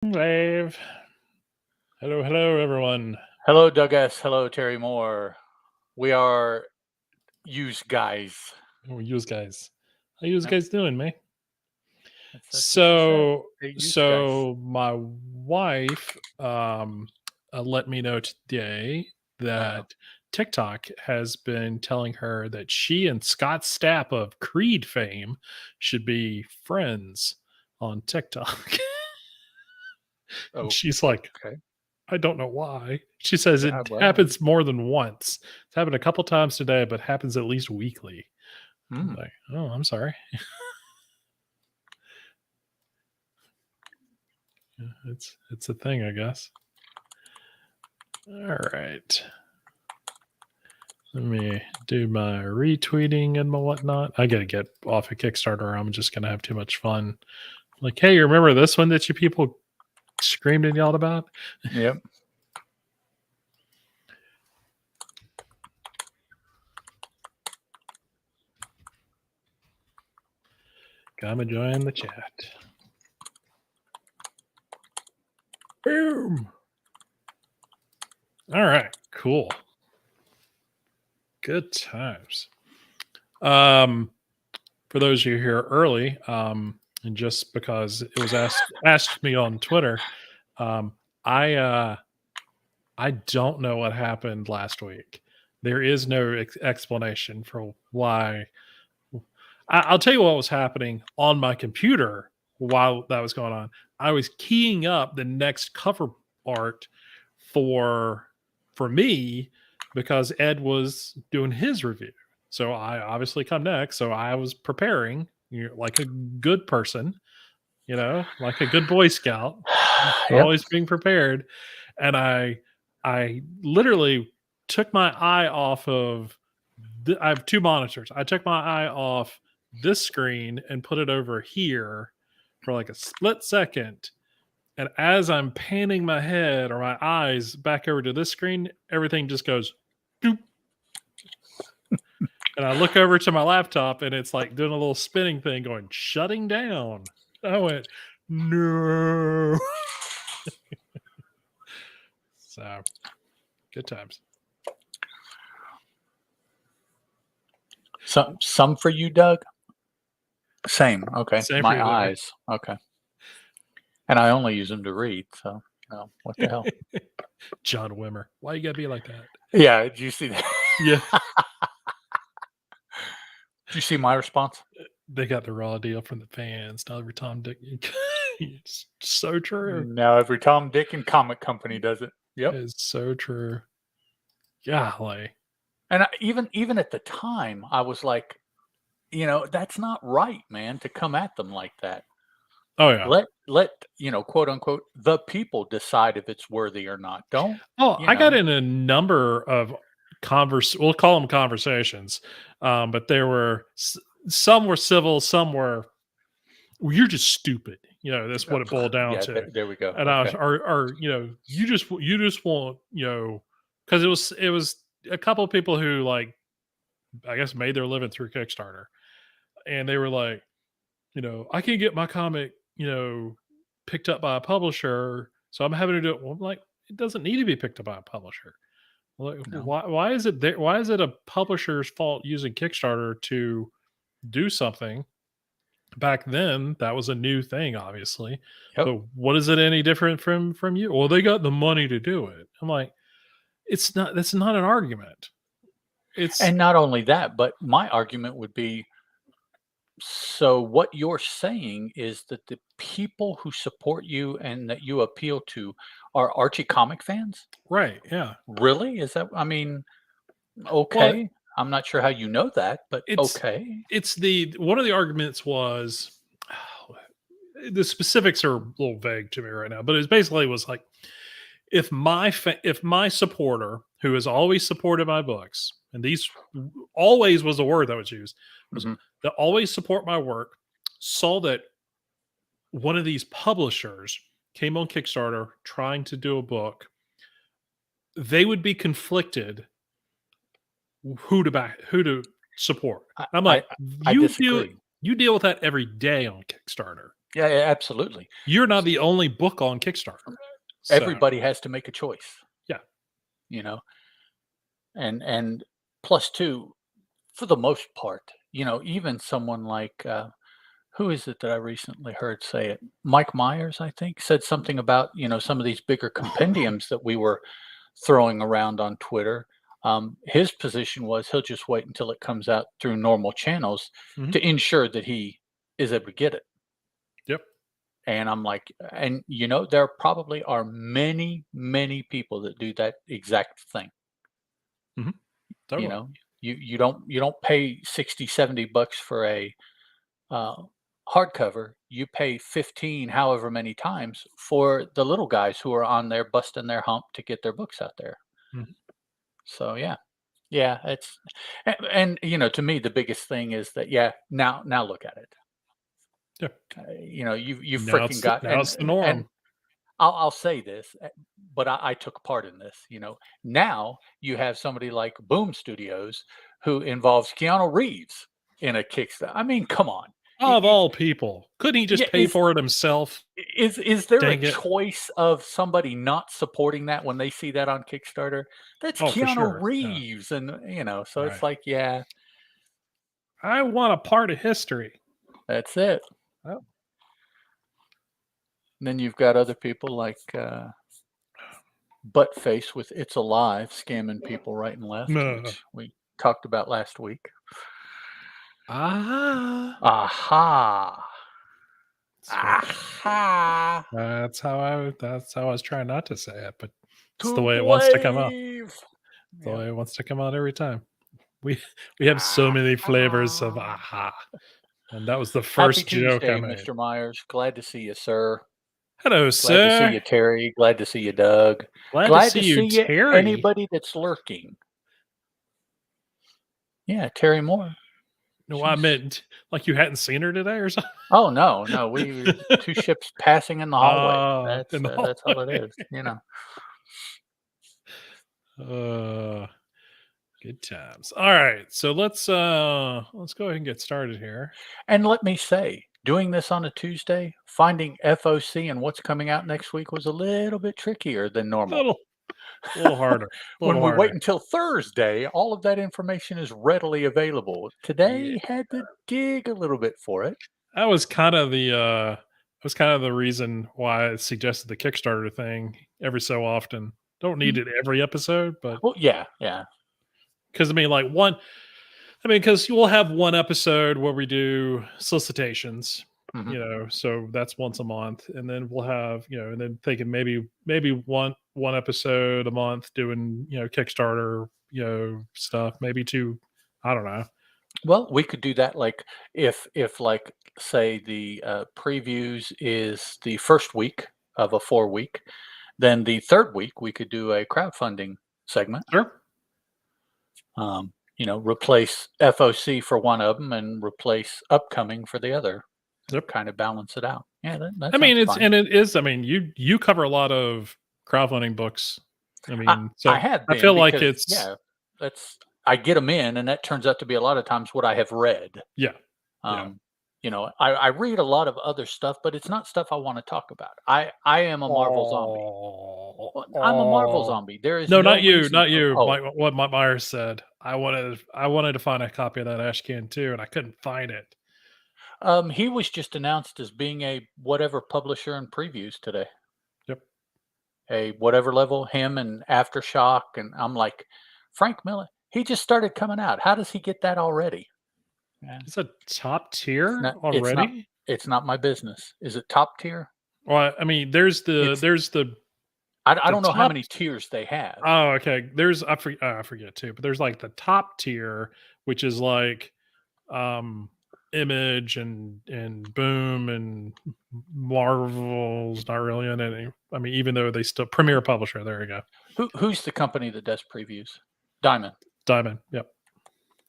Wave. Hello, hello, everyone. Hello, Doug S. Hello, Terry Moore. We are used guys. How are yous guys? How yous Yep, guys doing, man? that's what she said. So, Hey, used guys. so my wife let me know today Uh-oh. that TikTok has been telling her that she and Scott Stapp of Creed fame should be friends on TikTok. And Oh, she's like, okay. I don't know why. She says Yeah, it well, happens more than once. It's happened a couple times today, but happens at least weekly. I'm hmm. like, oh, I'm sorry. Yeah, it's a thing, I guess. All right. Let me do my retweeting and my whatnot. I gotta get off of Kickstarter. I'm just gonna have too much fun. Like, hey, you remember this one that you people screamed and yelled about? Yep. Come and join the chat. Boom. All right, cool. Good times. For those of you here early, and just because it was asked me on Twitter, um, I I don't know what happened last week. There is no explanation for why. I'll tell you what was happening on my computer while that was going on. I was keying up the next cover art for for me because Ed was doing his review. So I obviously come next. So I was preparing, like a good person, like a good Boy Scout, Yep. always being prepared. And I literally took my eye off of I have two monitors. I took my eye off this screen and put it over here for like a split second. And as I'm panning my head or my eyes back over to this screen, everything just goes doop. And I look over to my laptop and it's like doing a little spinning thing going, shutting down. I went, no. So good times. Some for you, Doug. Same. Okay. Same for My you there. eyes. Okay. And I only use them to read. So, what the hell? John Wimmer. Why you gotta be like that? Yeah. Did you see that? Yeah. Did you see my response? They got the raw deal from the fans. Not every Tom, Dick. It's so true. Now every Tom, Dick, and comic company does it. Yep. It's so true. Golly. And even at the time, I was like, that's not right, man, to come at them like that. Oh yeah. Let quote unquote the people decide if it's worthy or not. Don't Oh, you I got know? in a number of we'll call them conversations, but there were some were civil, some were, well, you're just stupid. That's what it boiled down Yeah, to. there we go. And I was, Okay. or you just want, because it was a couple of people who, like, I guess made their living through Kickstarter, and they were like, I can get my comic, picked up by a publisher, so I'm having to do it. Well, I'm like, it doesn't need to be picked up by a publisher. Like, No. why is it there? Why is it a publisher's fault using Kickstarter to do something? Back then, that was a new thing, obviously. Yep. But what is it any different from you? Well, they got the money to do it. I'm like, it's not. That's not an argument. It's And not only that, but my argument would be, so what you're saying is that the people who support you and that you appeal to are Archie comic fans? right. Yeah. Really? Is that, I mean, Well, okay. I'm not sure how you know that, but it's okay. it's the one of the arguments was, the specifics are a little vague to me right now, but it basically was like, if my supporter who has always supported my books, and these always was a word that was used, was Mhm. that always support my work, saw that one of these publishers came on Kickstarter trying to do a book, they would be conflicted who to support. I I'm I like, I you deal disagree. you deal with that every day on Kickstarter. Yeah, yeah, absolutely. You're not the only book on Kickstarter. So, Everybody has to make a choice, yeah. you know, and plus two, for the most part, even someone like who is it that I recently heard say it? Mike Myers, I think, said something about some of these bigger compendiums that we were throwing around on Twitter. His position was he'll just wait until it comes out through normal channels Mhm. to ensure that he is able to get it. Yep. And I'm like, and there probably are many, many people that do that exact thing. Mhm. You Totally. know, you don't pay 60, $70 for a uh, hardcover. You pay 15, however many times for the little guys who are on there busting their hump to get their books out there. Mhm. So yeah, yeah, and to me the biggest thing is that now look at it. Yeah. You Now freaking it's got now it's the norm. and I'll say this, but I took part in this. Now you have somebody like Boom Studios who involves Keanu Reeves in a Kickstarter. I mean, come on. I- Of I- all people, couldn't he Yeah, just pay for it himself? is there a Dang it. choice of somebody not supporting that when they see that on Kickstarter? That's Oh, for Keanu sure. Yeah. Reeves, and so it's Right. like, yeah, I want a part of history. that's it. Oh. And then you've got other people like Buttface with "It's Alive" scamming people right and left, No. which we talked about last week. Ah. Aha! That's what Aha! that's how I was trying not to say it, but it's the To way it wants to come out. Blave! It's the Yeah. way it wants to come out every time. We we have so many flavors of Aha! aha. And that was the Happy first joke I Tuesday, made. Mr. Myers. Glad to see you, sir. Hello, Glad to see sir. you, Terry. Glad to see you, Doug. Glad to Glad see to you, see you, Terry. anybody that's lurking. Yeah, Terry Moore. No, I She's meant like you hadn't seen her today or something. Oh, no, no, we were 2 ships passing in the hallway. In the That's all it hallway. is. Uh, good times. All right, so let's go ahead and get started here. And let me say, doing this on a Tuesday, finding FOC and what's coming out next week was a little bit trickier than A normal. little, harder. A When little we wait harder. until Thursday, all of that information is readily available. Yeah, Today, had to dig a little bit for it. that was kind of the reason why I suggested the Kickstarter thing every so often. Don't need Mm. it every episode, but Well, yeah, yeah. because I mean, like one, I mean, because you will have one episode where we do solicitations, Mhm. so that's once a month, and then we'll have, and then thinking maybe one episode a month doing, Kickstarter, stuff, maybe two, I don't know. Well, we could do that, like, if, like, say, the, previews is the 1st week of a 4-week, then the 3rd week, we could do a crowdfunding segment, Sure. replace FOC for one of them and replace upcoming for the other, and Yep. kinda balance it out. Yeah, that I mean, sounds fine. it is. I mean, you cover a lot of crowdfunding books. I I mean, I so have I been feel like because, it's yeah, that's I get them in, and that turns out to be a lot of times what I have read. yeah, yeah. Um, I read a lot of other stuff, but it's not stuff I wanna talk about. I am a Marvel zombie. Oh, Well, I'm a Marvel oh. zombie. There is No, no not you, reason not for you. Oh, What Mike Myers said. I wanted to find a copy of that ash can too, and I couldn't find it. he was just announced as being a whatever publisher and previews today. Yep. A whatever level, him and Aftershock, and I'm like, "Frank Miller, he just started coming out. How does he get that already?" Yeah, It's a top it's tier not it's not already. it's not my business. Is it top tier? Well, I mean, there's the It's there's the I the don't know how top. many tiers they have. Oh, okay. I forget too, but there's like the top tier, which is like um Image and Boom and Marvel's not really in any. I mean, even though they still Premier Publisher. There you go. Who's the company that does previews? Diamond. Diamond. Yep.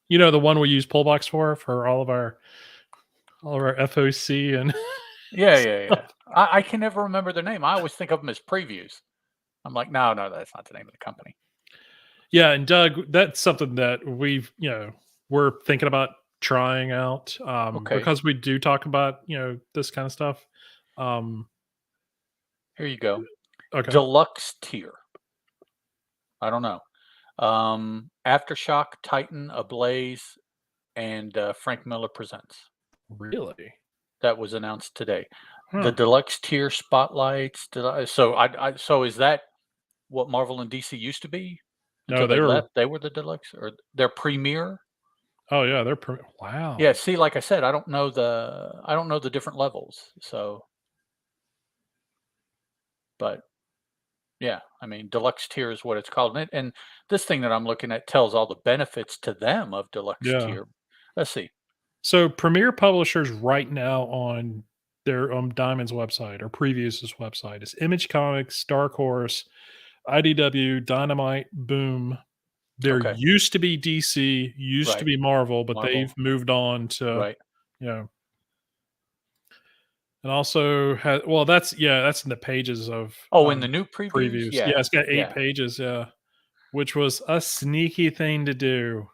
You know the one we use Pullbox for all of our FOC and Yeah, yeah, stuff. yeah. I can never remember their name. I always think of them as previews. I'm like, "No, no, that's not the name of the company." Yeah, and Doug, that's something that we're thinking about trying out Okay. because we do talk about this kind of stuff. Here you go. Okay. Deluxe tier. I don't know. Aftershock, Titan, Ablaze, and Frank Miller Presents. Really? That was announced today. The Huh. deluxe tier spotlights. So is that what Marvel and DC used to be No, until they they were. left? They were the deluxe or their premiere. Oh yeah, they're. Yeah. Wow. See, like I said, I don't know the different levels. So, but yeah, I mean, deluxe tier is what it's called. And this thing that I'm looking at tells all the benefits to them of deluxe Yeah. tier. Let's see. So premier publishers right now on their Diamond's website or Previews' website is Image Comics, Dark Horse, IDW, Dynamite, Boom. There Okay. used to be DC, used to Right. be Marvel, but they've Marvel. moved on to, Right. you know, and also had, well, that's in the pages of Oh, in the new previews? previews. Yeah, Yeah. it's got 8 Yeah. pages, yeah, which was a sneaky thing to do.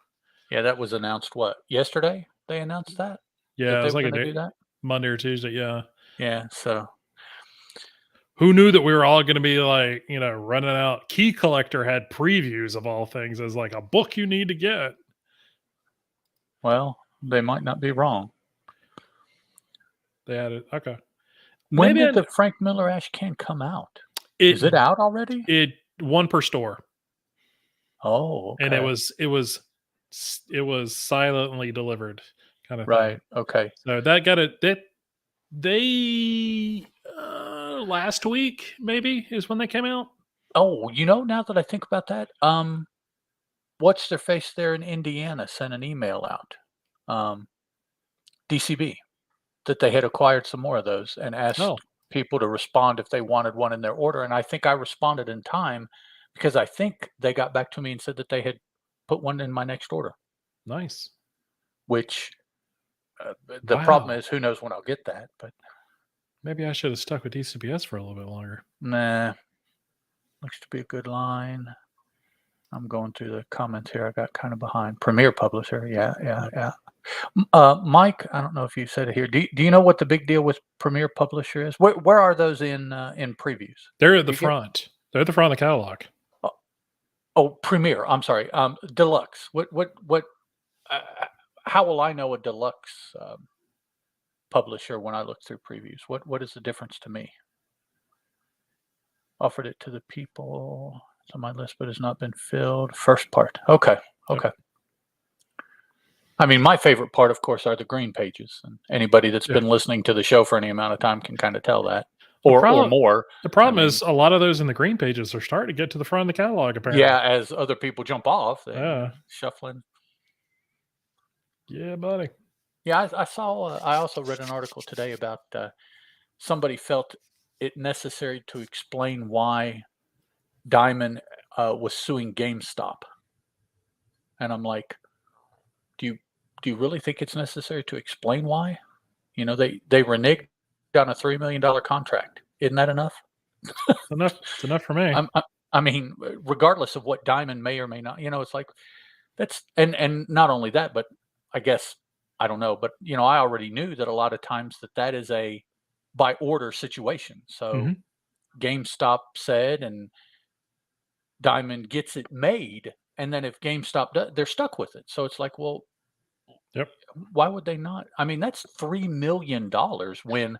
Yeah. That was announced what? Yesterday? They announced that Yeah, it they was were like a going to day, do that? Monday or Tuesday, yeah. Yeah. So, Who knew that we were all gonna be like, running out. Key Collector had previews of all things as like a book you need to get. well, they might not be wrong. They had it. Okay. When Maybe did the Frank Miller Ash can come out? it Is it out already? it one per store. Oh, And it okay. was it was it was silently delivered kind of thing. Right. Okay. So that got it that they last week maybe is when they came out. Oh, now that I think about that, what's their face there in Indiana sent an email out, um, DCB, that they had acquired some more of those and Oh, asked people to respond if they wanted one in their order. And I think I responded in time because I think they got back to me and said that they had put one in my next order, nice. which the problem Wow. is who knows when I'll get that. But Maybe I should have stuck with DCBS for a little bit longer. nah, looks to be a good line. I'm going through the comments here. I got kind of behind. Premier publisher. Yeah, yeah, Yep. yeah. Mike, I don't know if you said it here. Do you know what the big deal with Premier Publisher is? Where are those in previews? They're at the You get front. They're at the front of the catalog. oh, Premier. I'm sorry. Deluxe. What? Uh, how will I know a deluxe publisher when I look through previews? What is the difference to me? Offered it to the people. It's on my list, but has not been filled. First part. Okay. Yep. Okay. I mean, my favorite part, of course, are the green pages, and anybody that's Yeah. been listening to the show for any amount of time can kind of tell that, The or problem more. the I problem mean, is a lot of those in the green pages are starting to get to the front of the catalog apparently. yeah, as other people jump off, they Yeah. shuffling. Yeah, buddy. Yeah, I saw. I also read an article today about somebody felt it necessary to explain why Diamond was suing GameStop, and I'm like, do you really think it's necessary to explain why? They reneged on a $3 million contract. Isn't that enough? It's enough for me. I mean, regardless of what Diamond may or may not, it's like that's and not only that, but I guess I don't know, but I already knew that a lot of times that is a by order situation. So Mhm. GameStop said, and Diamond gets it made, and then if GameStop does, they're stuck with it. So it's like, well, Yep. why would they not? I mean, that's $3 million when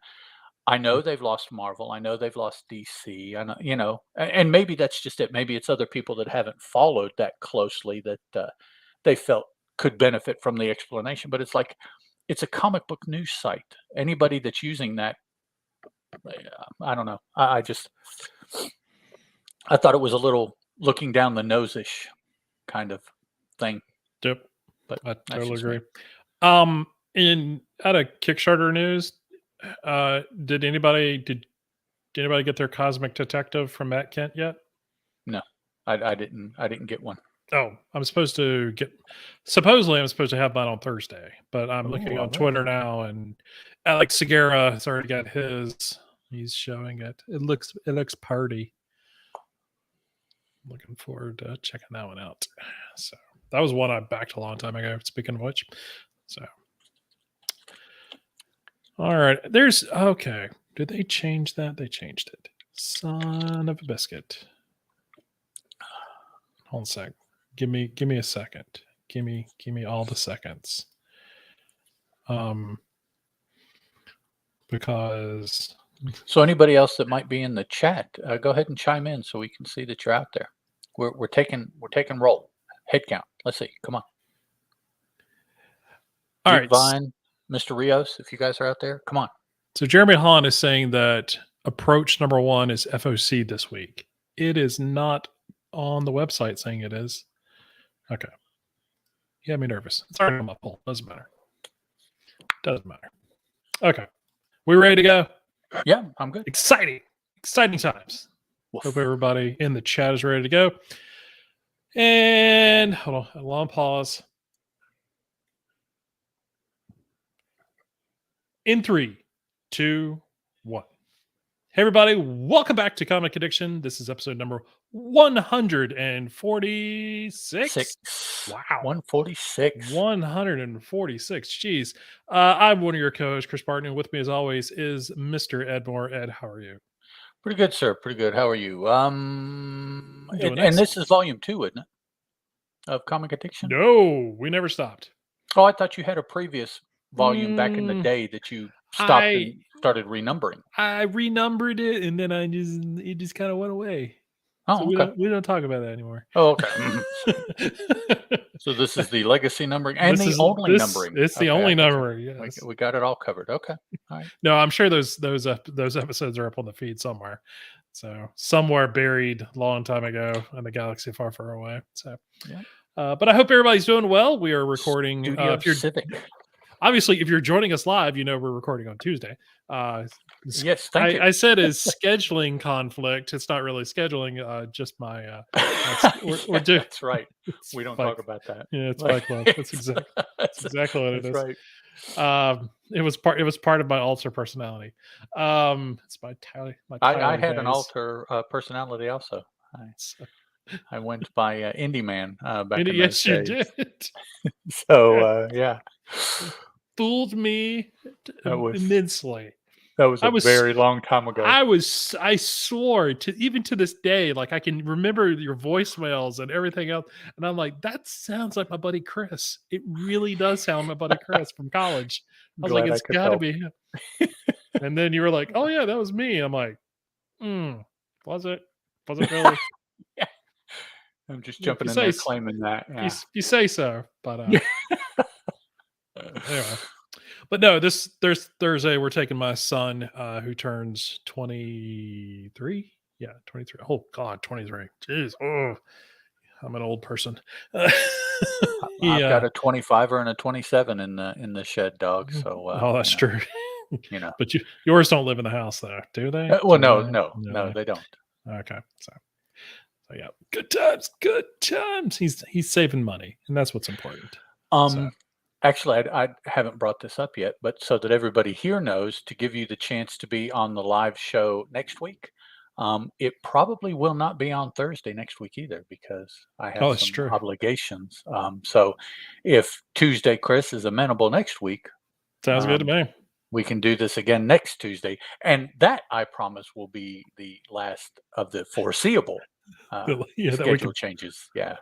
I know they've lost Marvel. I know they've lost DC. I know, and maybe that's just it. Maybe it's other people that haven't followed that closely that they felt could benefit from the explanation. But it's like it's a comic book news site. Anybody that's using that, I don't know. I thought it was a little looking down the nose-ish kind of thing. Yep. But I that's totally just me. agree. In out of Kickstarter news, did anybody get their Cosmic Detective from Matt Kent yet? No, I didn't. I didn't get one. Oh, supposedly I'm supposed to have mine on Thursday, but I'm Oh, looking all on right. Twitter now and Alex Segura has already got his. He's showing it. It looks party. Looking forward to checking that one out. So that was one I backed a long time ago. Speaking of which, so all right, there's okay. Did they change that? They changed it. Son of a biscuit. Hold on a sec. Give me a second. Give me all the seconds. Because So anybody else that might be in the chat, go ahead and chime in so we can see that you're out there. We're taking roll head count. Let's see. Come on. all Duke right. Vine, Mr. Rios, if you guys are out there, come on. So Jeremy Hahn is saying that approach number 1 is FOC this week. It is not on the website saying it is. Okay. You had me nervous. It's already on my poll. Doesn't matter. Okay. We ready to go? Yeah, I'm good. Exciting times. Woof. Hope everybody in the chat is ready to go. And hold on, a long pause. In 3, 2, 1. Hey everybody, welcome back to Comic Addiction. This is episode number 146. Wow. 146. 146. Jeez. I'm one of your co-hosts, Chris Barton, and with me as always is Mr. Ed Moore. Ed, how are you? Pretty good, sir. Pretty good. How are you? Doing And this is volume 2, isn't it? Of Comic Addiction? No, we never stopped. Oh, I thought you had a previous volume back in the day that you stopped and started renumbering. I renumbered it and then it just kind of went away. Oh, so okay. we don't talk about that anymore. Oh, okay. So this is the legacy numbering and the only numbering. It's the only numbering. Yes. We got it all covered. Okay. All right. No, I'm sure those episodes are up on the feed somewhere. So somewhere buried a long time ago in a galaxy far, far away. So, yeah. But I hope everybody's doing well. We are recording. If you're Civic. Obviously, if you're joining us live, you know we're recording on Tuesday. Yes, thank you. I said is scheduling conflict. It's not really scheduling. Just my. We're doing. That's right. We don't talk about that. Yeah, it's Fight Club. That's exactly what it is. Right. It was part of my alter personality. It's my Tyler. I had an alter personality also. I went by Indie Man back in those yes, you days. did. So yeah, fooled me immensely. That was a very long time ago. I swore even to this day, like I can remember your voicemails and everything else, and I'm like, that sounds like my buddy Chris. It really does sound my buddy Chris from college. I was like, it's got to be him. And then you were like, oh yeah, that was me. I'm like, was it? Was it really? Yeah. I'm just jumping in there claiming that. Yeah. You say so, but anyway. But no, this Thursday we're taking my son who turns 23. Yeah, 23. Oh God, 23. Jeez. Oh, I'm an old person. I've got a 25er and a 27 in the shed, dog. So that's true. But yours don't live in the house though, do they? No, they don't. Okay, so yeah, good times. He's saving money, and that's what's important. Actually, I haven't brought this up yet, but so that everybody here knows, to give you the chance to be on the live show next week. It probably will not be on Thursday next week either because I have some obligations. So if Tuesday Chris is amenable next week, sounds good to me. We can do this again next Tuesday, and that I promise will be the last of the foreseeable schedule changes. Yeah.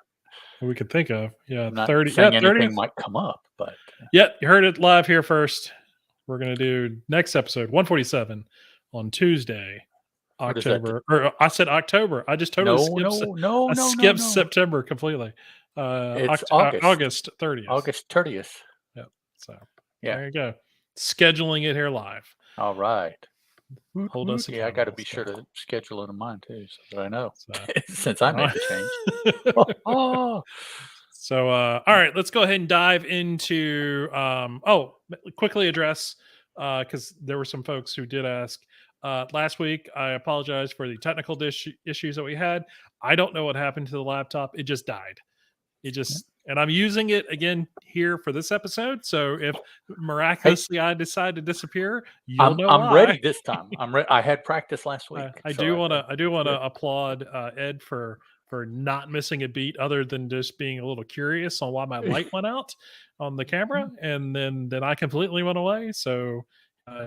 We could think of. Yeah, 30. Anything might come up, but yeah, you heard it live here first. We're gonna do next episode 147 on Tuesday, October. Or I said October. I just totally skipped September completely. It's August 30th. August 30th. Yeah. So there you go. Scheduling it here live. All right. Hold us. Yeah, I got to be sure to schedule it in mine too, so that I know since I made the change. So, all right, let's go ahead and dive into. Quickly address because there were some folks who did ask last week. I apologize for the technical issues that we had. I don't know what happened to the laptop. It just died. And I'm using it again here for this episode. So if miraculously I decide to disappear, you'll know I'm ready this time. I had practice last week. I do want to applaud Ed for not missing a beat, other than just being a little curious on why my light went out on the camera, and then I completely went away. So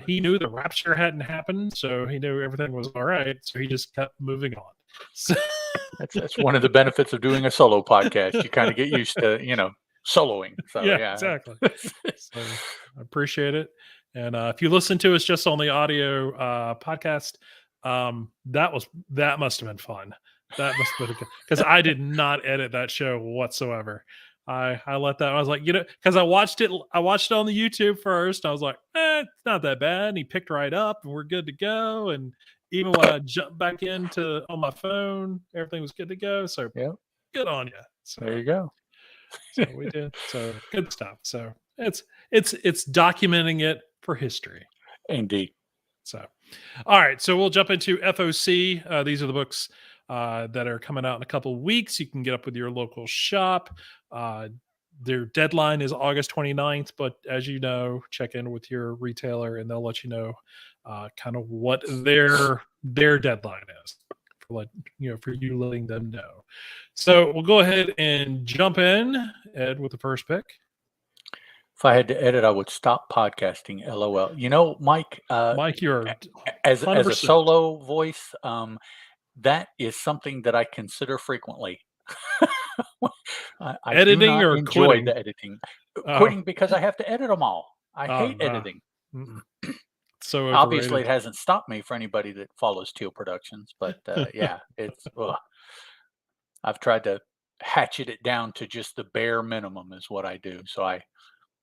he knew the rapture hadn't happened, so he knew everything was all right. So he just kept moving on. So, That's one of the benefits of doing a solo podcast. You kind of get used to, soloing. So yeah, yeah. exactly. So I appreciate it. And if you listen to us just on the audio podcast, that must have been fun. That must have been because I did not edit that show whatsoever. I let that. I was like, because I watched it. I watched it on the YouTube first. I was like, it's not that bad. And he picked right up, and we're good to go. And even when I jumped back into on my phone, everything was good to go. So Yeah, good on you. there So you go. so we did. So good stuff. So it's documenting it for history. Indeed. So, all right. So we'll jump into FOC. These are the books that are coming out in a couple of weeks. You can get up with your local shop. Their deadline is August 29th, but as you know, check in with your retailer and they'll let you know kind of what their deadline is for you letting them know. So we'll go ahead and jump in, Ed, with the first pick. If I had to edit, I would stop podcasting. LOL. Mike, Mike, you're as a 100%. solo voice, that is something that I consider frequently. I do Editing not or enjoy quitting? the editing. Oh. Quitting because I have to edit them all. I hate editing. So Obviously, overrated. it hasn't stopped me for anybody that follows Teal Productions, but yeah, it's. I've tried to hatchet it down to just the bare minimum is what I do. So I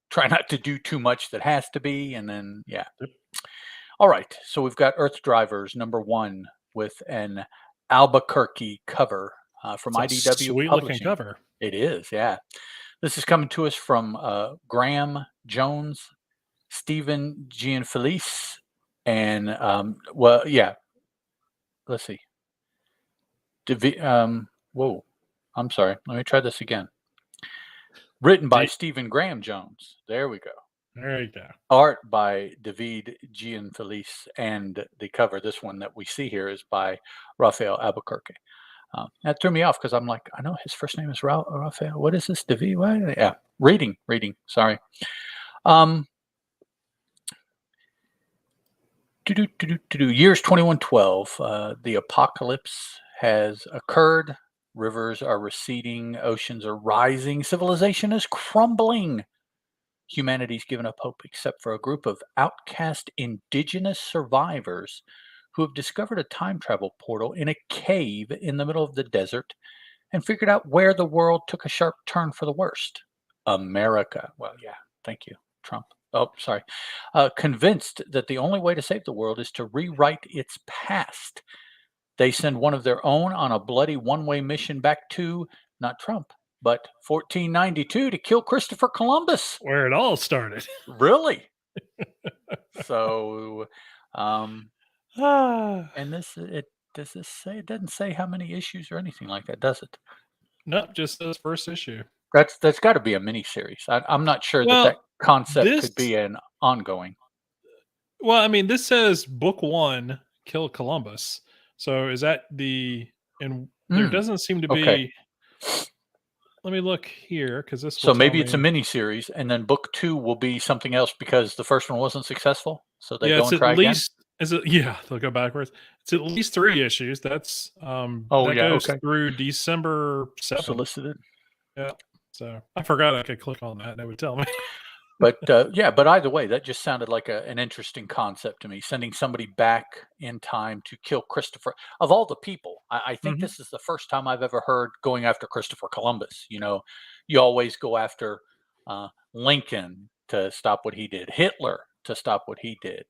try not to do too much that has to be, and then yeah. Yep. All right, so we've got Earth Drivers #1 with an Albuquerque cover from It's a IDW sweet looking Publishing. cover. It is, yeah. This is coming to us from Graham Jones, Stephen Gianfelice, and let's see. Whoa, I'm sorry. Let me try this again. Written by Stephen Graham Jones. There we go. There you go. Art by David Gianfelice, and the cover, this one that we see here, is by Raphael Albuquerque. That threw me off because I'm like, I know his first name is Raphael. What is this? David? What? Yeah, reading. Sorry. Years 2112. The apocalypse has occurred. Rivers are receding. Oceans are rising. Civilization is crumbling. Humanity's given up hope except for a group of outcast indigenous survivors who have discovered a time travel portal in a cave in the middle of the desert and figured out where the world took a sharp turn for the worst. America. Well, yeah, thank you, Trump. Oh, sorry. Convinced that the only way to save the world is to rewrite its past. They send one of their own on a bloody one-way mission back to, not Trump, but 1492 to kill Christopher Columbus. Where it all started. Really? So, and does this say, it doesn't say how many issues or anything like that, does it? Nope, just this first issue. That's got to be a mini series. I'm not sure that concept could be an ongoing. Well, I mean, this says book 1, Kill Columbus. So is that there doesn't seem to be. Okay. Let me look here because this. So maybe it's a mini series, and then book 2 will be something else because the first one wasn't successful. So they go and try again. They'll go backwards. It's at least 3 issues. That's goes through December 7th. Solicited. Yeah. So I forgot I could click on that and it would tell me. But but either way, that just sounded like an interesting concept to me. Sending somebody back in time to kill Christopher, of all the people. I think this is the first time I've ever heard going after Christopher Columbus. You always go after Lincoln to stop what he did, Hitler to stop what he did.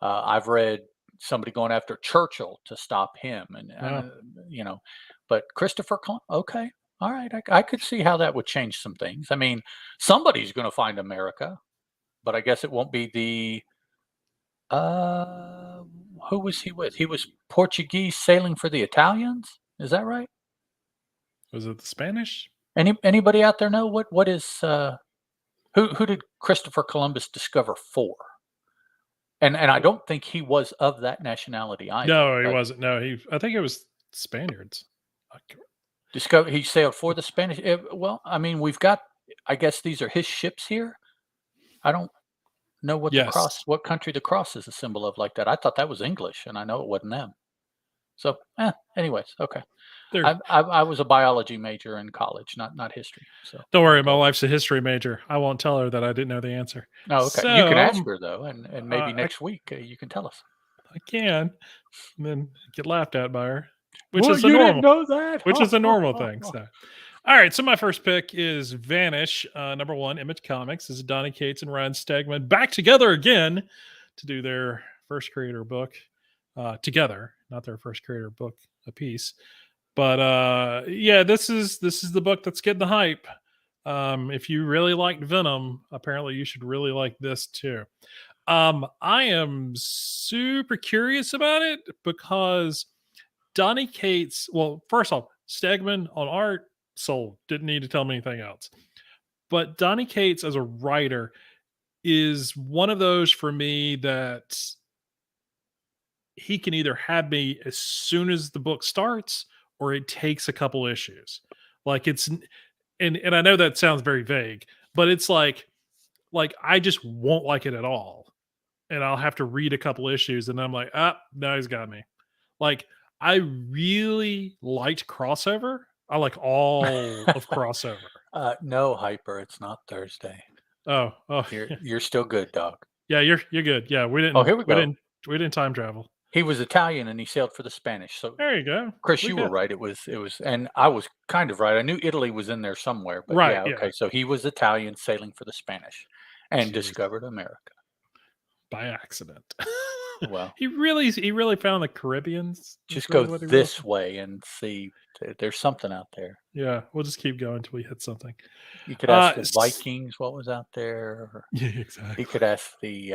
I've read somebody going after Churchill to stop him, and but Christopher Columbus, okay. All right, I could see how that would change some things. I mean, somebody's going to find America, but I guess it won't be the. Who was he with? He was Portuguese sailing for the Italians. Is that right? Was it the Spanish? Anybody out there know what is? Who did Christopher Columbus discover for? And I don't think he was of that nationality either. No, he wasn't. No, I think it was Spaniards. He sailed for the Spanish. Well, I mean, we've got. I guess these are his ships here. I don't. know Yes. what country the cross is a symbol of like that. I thought that was English, and I know it wasn't them. So, anyways, okay. There. I was a biology major in college, not history. So Don't there worry, you my go. wife's a history major. I won't tell her that I didn't know the answer. Oh, okay. You can ask So, her though, and maybe I next week you can tell us. I can, and then get laughed at by her, which Well, is a you didn't normal know that. which is a normal thing, so all right, so my first pick is Vanish, number 1, Image Comics. This is Donny Cates and Ryan Stegman back together again to do their first creator book, together, not their first creator book apiece. But, yeah, this is the book that's getting the hype. If you really liked Venom, apparently you should really like this too. I am super curious about it because Donny Cates, well, first off, Stegman on art, sold. Didn't need to tell me anything else. But Donny Cates as a writer is one of those for me that he can either have me as soon as the book starts or it takes a couple issues. Like and I know that sounds very vague, but it's like I just won't like it at all. And I'll have to read a couple issues and I'm like, ah, no, he's got me. Like, I really liked Crossover. I like all of Crossover. No, Hyper, it's not Thursday. Oh, You're still good, dog. yeah, you're good. Yeah, Oh, here we we go. didn't time travel. He was Italian and he sailed for the Spanish. So, There you go. Chris, We you were got right. It was, and I was kind of right. I knew Italy was in there somewhere, but right. yeah, Yeah, okay. So he was Italian sailing for the Spanish and jeez, discovered America. by accident. Well, He really found the Caribbeans. That's just go really what he wrote. this way and see. There's something out there. Yeah, we'll just keep going until we hit something. You could ask the S- Vikings what was out there. Or yeah, you exactly. could ask the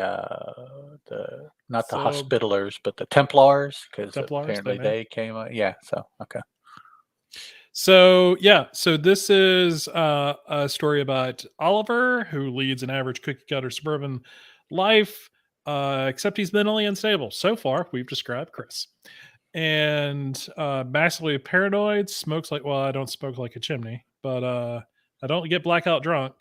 not the So Hospitallers, but the Templars, because Templars, they apparently may. they came. Yeah. So okay. So yeah, so this is a story about Oliver who leads an average cookie cutter suburban life, except he's mentally unstable. So far, we've described Chris, and massively paranoid. Smokes like I don't smoke like a chimney, but I don't get blackout drunk.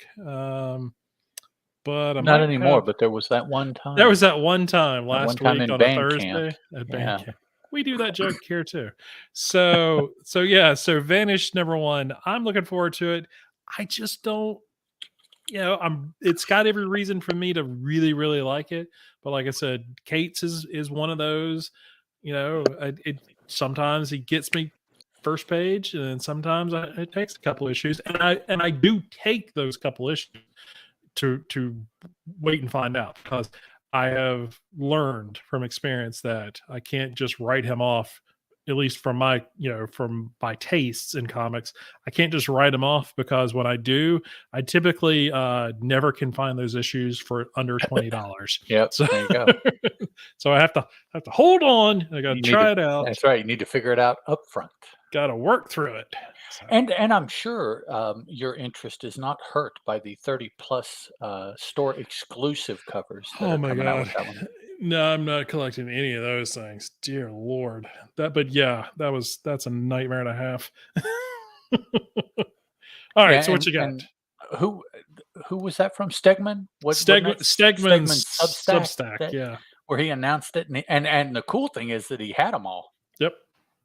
But I Not might anymore, have. but there was that one There was time. that one time That one last time week in on a band camp. Thursday at band Yeah. camp. We do that joke here too. So yeah, so Vanish number 1. I'm looking forward to it. I just don't, it's got every reason for me to really, really like it. But like I said, Kate's is one of those, it sometimes he gets me first page, and then sometimes it takes a couple issues, and I do take those couple issues to wait and find out because I have learned from experience that I can't just write him off. At least from my tastes in comics, I can't just write him off because when I do, I typically never can find those issues for under $20. Yep. So, There you go. so I have to hold on. I got to You need to. try it out. That's right. You need to figure it out up front. Got to work through it. So, And I'm sure your interest is not hurt by the 30 plus store exclusive covers that oh are my coming out god. with that one. No, I'm not collecting any of those things. Dear Lord. But yeah, that's a nightmare and a half. All right, Yeah, so what you got? and who who was that from? Stegman? Wasn't that Stegman's Stegman's Substack Substack, that yeah. where he announced it? And the cool thing is that he had them all, Yep.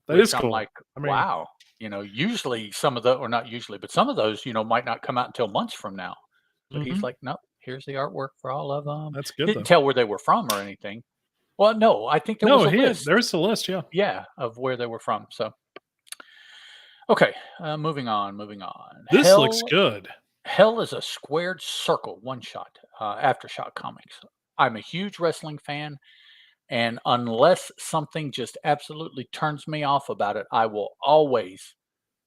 That is which I'm cool. like, I mean, wow. Usually some of the or not usually, but some of those, might not come out until months from now. But he's mhm, like, nope, here's the artwork for all of them. that's good Didn't though. tell where they were from or anything. Well, no, I think there was No, a list. there's the list, yeah. Yeah, of where they were from. So, okay, moving on, moving on. This looks good. Hell is a squared circle one shot. Aftershock Comics. I'm a huge wrestling fan, and unless something just absolutely turns me off about it, I will always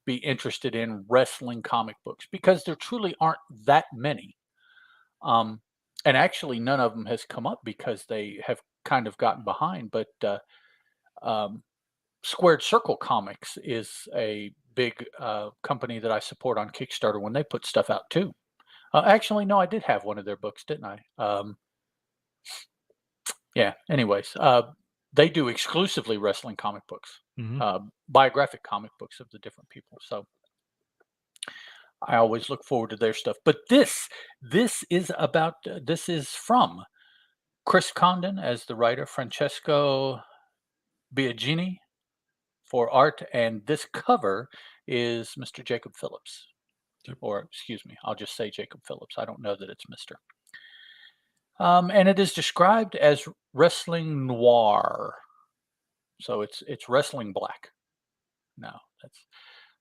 be interested in wrestling comic books because there truly aren't that many. Um, and actually, none of them has come up because they have kind of gotten behind. But um, Squared Circle Comics is a big company that I support on Kickstarter when they put stuff out too. Actually, no, I did have one of their books, didn't I? Yeah. Anyways, they do exclusively wrestling comic books, Mhm. biographic comic books of the different people. So I always look forward to their stuff. But this is from Chris Condon as the writer, Francesco Biagini for art, and this cover is Mr. Jacob Phillips. Yep. Or, excuse me, I'll just say Jacob Phillips. I don't know that it's Mr. And it is described as wrestling noir. So it's wrestling black. No,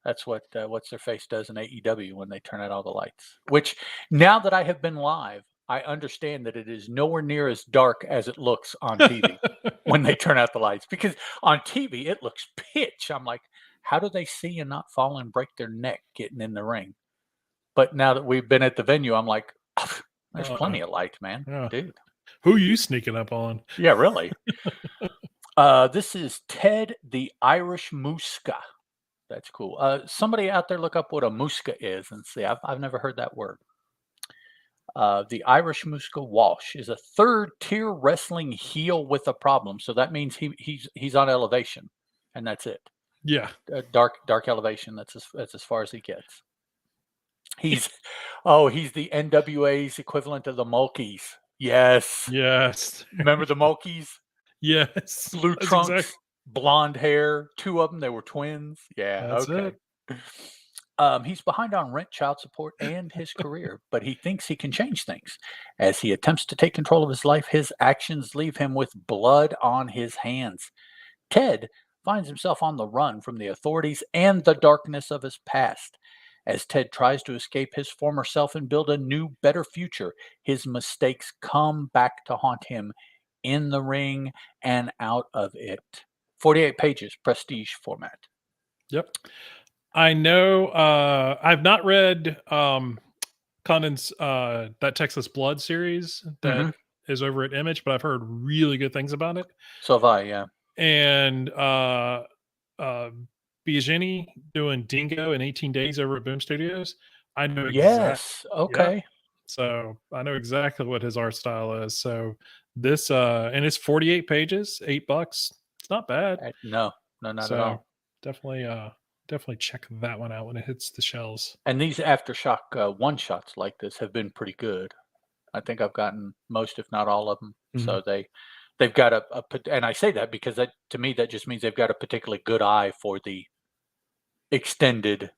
that's what what's their face does in AEW when they turn out all the lights. Which now that I have been live, I understand that it is nowhere near as dark as it looks on TV when they turn out the lights. Because on TV it looks pitch. I'm like, how do they see and not fall and break their neck getting in the ring? But now that we've been at the venue, I'm like, there's plenty of light, man, Yeah. dude. Who are you sneaking up on? Yeah, really. This is Ted the Irish Muska. That's cool. Somebody out there look up what a muska is and see. I've never heard that word. The Irish Muska Walsh is a third-tier wrestling heel with a problem. So that means he's on elevation, and that's it. Yeah. Dark elevation. That's as far as he gets. He's the NWA's equivalent of the Mulkeys. Yes. Yes. Remember the Mulkeys? Yes. Blue That's trunks, exactly. blonde hair. Two of them, they were twins. Yeah. That's okay. it. He's behind on rent, child support, and his career, but he thinks he can change things. As he attempts to take control of his life, his actions leave him with blood on his hands. Ted finds himself on the run from the authorities and the darkness of his past. As Ted tries to escape his former self and build a new, better future, his mistakes come back to haunt him in the ring and out of it. 48 pages, prestige format. Yep. I know I've not read Condon's that Texas Blood series that is over at Image, but I've heard really good things about it. So have I, yeah. And Biagini doing Dingo in 18 Days over at Boom Studios. I know Yes. Okay. Yep. So I know exactly what his art style is. So this and it's 48 pages, $8. It's not bad. No, not So at all. definitely check that one out when it hits the shelves. And these Aftershock one shots like this have been pretty good. I think I've gotten most, if not all of them. So they've got and I say that because that to me that just means they've got a particularly good eye for the extended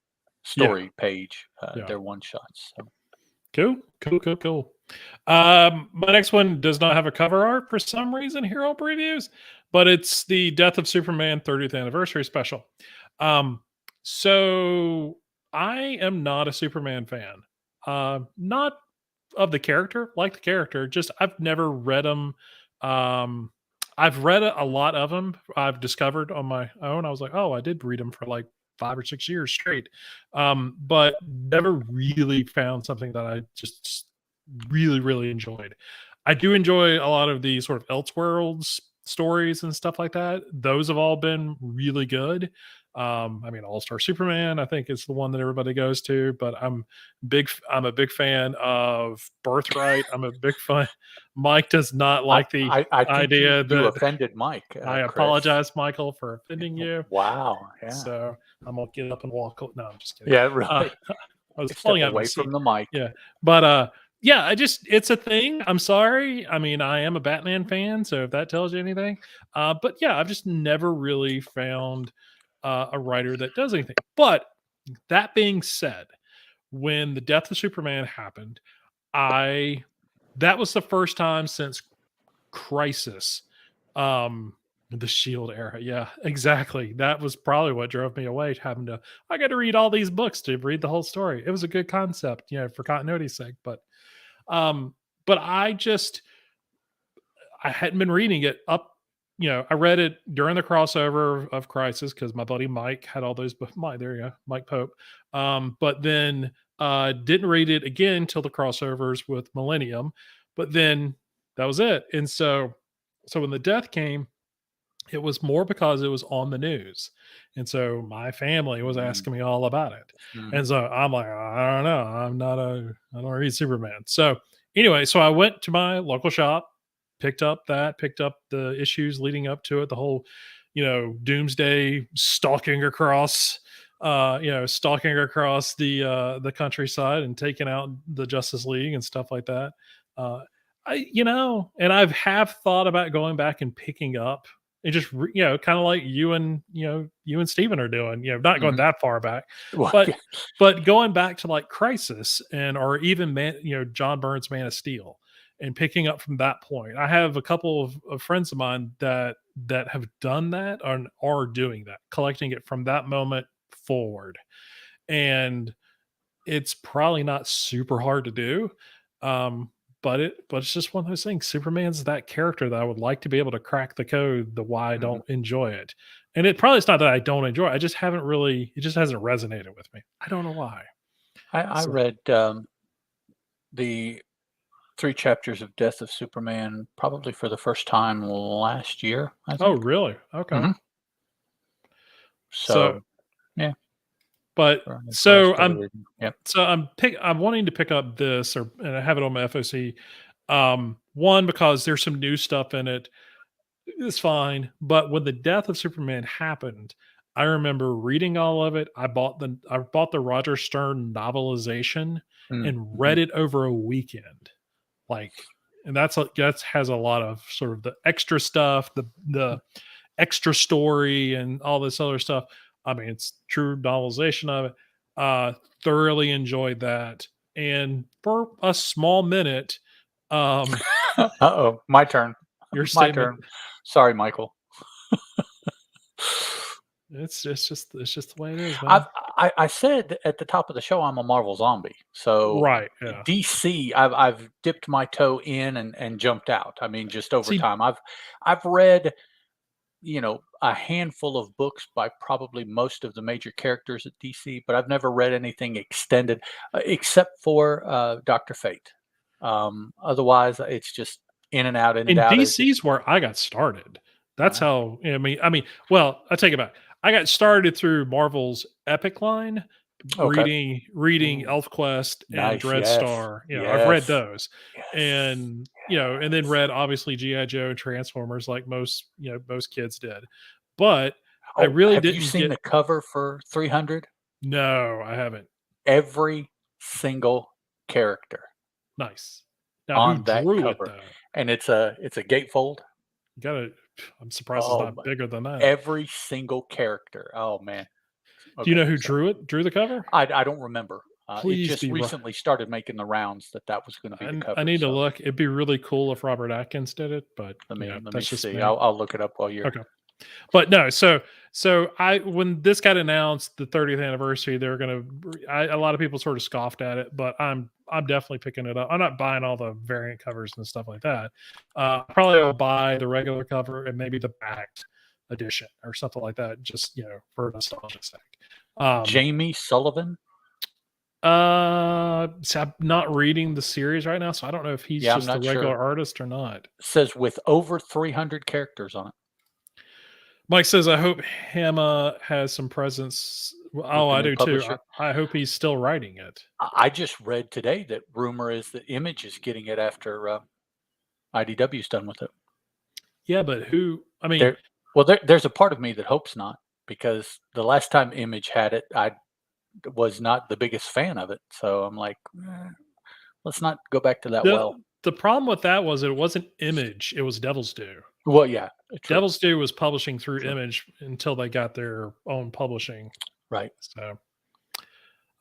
story page. Their one shots. So. Cool. My next one does not have a cover art for some reason here on previews, but it's the Death of Superman 30th anniversary special. So I am not a Superman fan. Not of the character, like the character, just I've never read them. I've read a lot of them. I've discovered on my own. I was like, oh, I did read them for like 5 or 6 years straight, but never really found something that I just really enjoyed. I do enjoy a lot of the sort of Elseworlds stories and stuff like that. Those have all been really good. I mean, All Star Superman, I think is the one that everybody goes to, but I'm a big fan of Birthright. I'm a big fan. Mike does not like the I think idea you that offended Mike. I Chris. apologize, Michael, for offending you. Wow. Yeah. So I'm gonna get up and walk. No, I'm just kidding. Yeah, really. I was Step falling out of my away seat. from the mic. Yeah, but yeah, it's a thing. I'm sorry. I mean, I am a Batman fan, so if that tells you anything. But yeah, I've just never really found a writer that does anything. But that being said, when the Death of Superman happened, that was the first time since Crisis, the Shield era. Yeah, exactly. That was probably what drove me away. I got to read all these books to read the whole story. It was a good concept, for continuity's sake. But I hadn't been reading it up. I read it during the crossover of Crisis because my buddy Mike had all those books. There you go, Mike Pope. But then didn't read it again till the crossovers with Millennium. But then that was it. And so when the death came, it was more because it was on the news. And so my family was asking me all about it. And so I'm like, I don't know. I don't read Superman. So anyway, so I went to my local shop, picked up the issues leading up to it, the whole, Doomsday stalking across the countryside and taking out the Justice League and stuff like that. And I've have thought about going back and picking up and just kind of like you and Steven are doing, not going Mhm. that far back, Well, but yeah. going back to like Crisis and or even John Burns' Man of Steel and picking up from that point. I have a couple of friends of mine that have done that and are doing that, collecting it from that moment forward, and it's probably not super hard to do. Um, but it's just one of those things. Superman's that character that I would like to be able to crack the code, the why I Mhm. don't enjoy it. And it probably it's not that I don't enjoy it. I just haven't really it just hasn't resonated with me. I don't know why. I So read, the 3 chapters of Death of Superman probably for the first time last year, I oh think. really? Okay. Mhm. So So, yeah, but that's what I started I'm reading. Yep. I'm wanting to pick up this and I have it on my FOC. One because there's some new stuff in it. It's fine, but when the death of Superman happened, I remember reading all of it. I bought the Roger Stern novelization Mm, and mhm. read it over a weekend. Like, and that's has a lot of sort of the extra stuff, the extra story and all this other stuff. I mean, it's true novelization of it. Thoroughly enjoyed that. And for a small minute, um, Uh-oh, my turn. your My statement turn. Sorry, Michael. it's just the way it is, I've man. I said at the top of the show I'm a Marvel zombie. So Right, yeah. DC, I've dipped my toe in and jumped out. I mean, just over See, time. I've read, a handful of books by probably most of the major characters at DC, but I've never read anything extended except for Doctor Fate. Otherwise, it's just in and out, in and in out. It's just DC's where I got started. That's uh, how well, I take it back. I got started through Marvel's Epic line, okay. reading Ooh, ElfQuest and nice. Yes. Dreadstar. I've read Yes. those. Yes. And then Yes. read obviously G.I. Joe and Transformers like most kids did. But I Oh, really have you didn't seen get the cover for 300? no, I haven't. Every single character Nice. Now who on that drew it cover, though? and it's a gatefold. You gotta I'm surprised it's Oh not my bigger than that. every single character. Oh, man. Do you Okay, know who so drew the cover? I don't remember. It Please just be Ro recently started making the rounds that was gonna be the I cover, need to so look. It'd be really cool if Robert Atkins did it, but, let me that's just see. me. I'll look it up while you're Okay. But no, so I when this got announced, the 30th anniversary, they're gonna a lot of people sort of scoffed at it, but I'm definitely picking it up. I'm not buying all the variant covers and stuff like that. Probably will buy the regular cover and maybe the backed edition or something like that, just, for nostalgia's sake. Um, Jamie Sullivan. so I'm not reading the series right now, so I don't know if he's Yeah, I'm just a not sure. regular artist or not. Says with over 300 characters on it. Mike says, "I hope Hama has some presence." With Oh, the I new do too. publisher. I hope he's still writing it. I just read today that rumor is that Image is getting it after, IDW's done with it. Yeah, but who? I mean, There well, there's a part of me that hopes not, because the last time Image had it, I was not the biggest fan of it, so I'm like, let's not go back to that well." the problem with that was it wasn't Image; it was Devil's Due. Well, yeah, true, Devil's Due was publishing through true. Image until they got their own publishing. Right. So,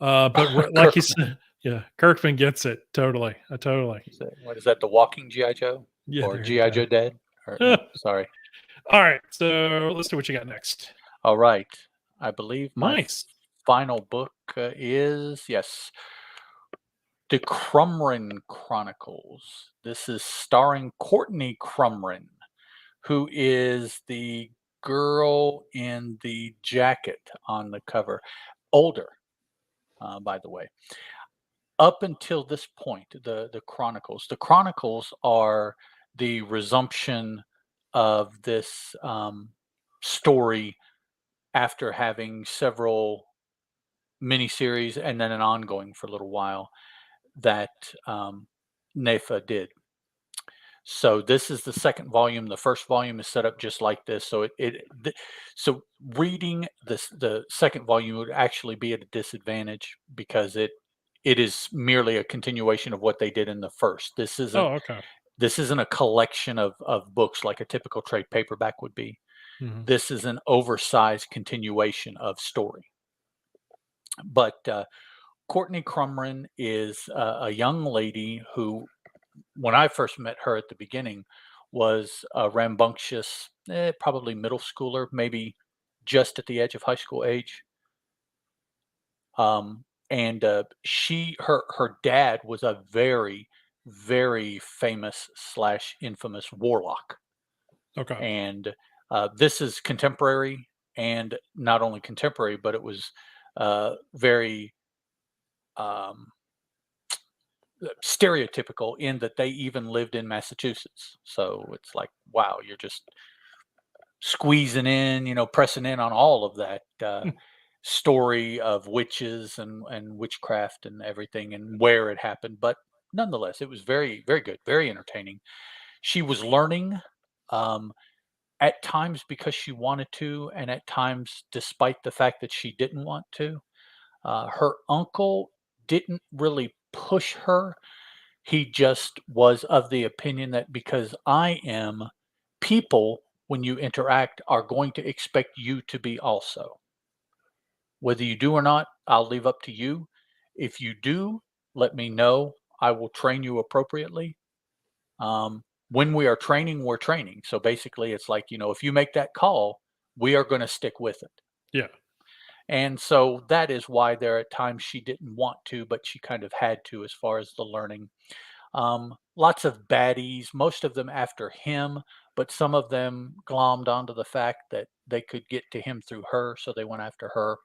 but like you Kirkman. said, yeah, Kirkman gets it totally. Totally. What is that, The Walking G.I. Joe? Yeah, Or there you G.I. go. Joe Dead? Or no, sorry. All right, so let's see what you got next. All right. I believe my Nice. final book, is, yes, The Crumrin Chronicles. This is starring Courtney Crumrin, who is the girl in the jacket on the cover. Older, by the way. Up until this point, the Chronicles are the resumption of this, story after having several miniseries and then an ongoing for a little while that, NEFA did. So this is the second volume. The first volume is set up just like this. So reading the second volume would actually be at a disadvantage because it is merely a continuation of what they did in the first. Oh, okay. This isn't a collection of books like a typical trade paperback would be. Mhm. This is an oversized continuation of story. But Courtney Crumrin is a young lady who, when I first met her at the beginning, was a rambunctious, probably middle schooler, maybe just at the edge of high school age. And her dad was a very, very famous slash infamous warlock. Okay. And this is contemporary, and not only contemporary, but it was very um, stereotypical in that they even lived in Massachusetts. So it's like, wow, you're just squeezing in, pressing in on all of that story of witches and witchcraft and everything and where it happened. But nonetheless, it was very, very good, very entertaining. She was learning um, at times because she wanted to, and at times despite the fact that she didn't want to. Her uncle didn't really push her. He just was of the opinion that because I am, people, when you interact, are going to expect you to be also. Whether you do or not, I'll leave up to you. If you do, let me know. I will train you appropriately. When we are training, we're training. So basically, it's like, if you make that call, we are going to stick with it. Yeah. And so that is why there at times she didn't want to, but she kind of had to as far as the learning. Lots of baddies, most of them after him, but some of them glommed onto the fact that they could get to him through her, so they went after her.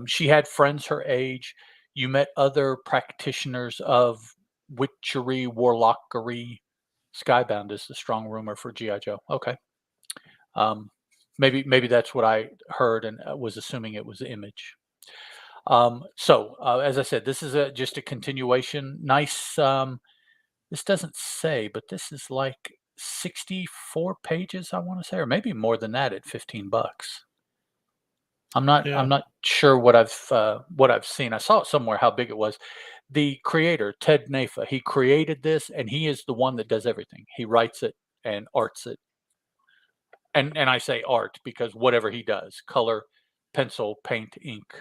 She had friends her age. You met other practitioners of witchery, warlockery. Skybound is the strong rumor for GI Joe. Okay. Um, maybe that's what I heard and was assuming it was Image. As I said, this is just a continuation. Nice. This doesn't say, but this is like 64 pages, I want to say, or maybe more than that at $15. I'm not Yeah. I'm not sure what I've seen. I saw it somewhere how big it was. The creator, Ted Nafa, he created this and he is the one that does everything. He writes it and arts it. And I say art because whatever he does, color, pencil, paint, ink,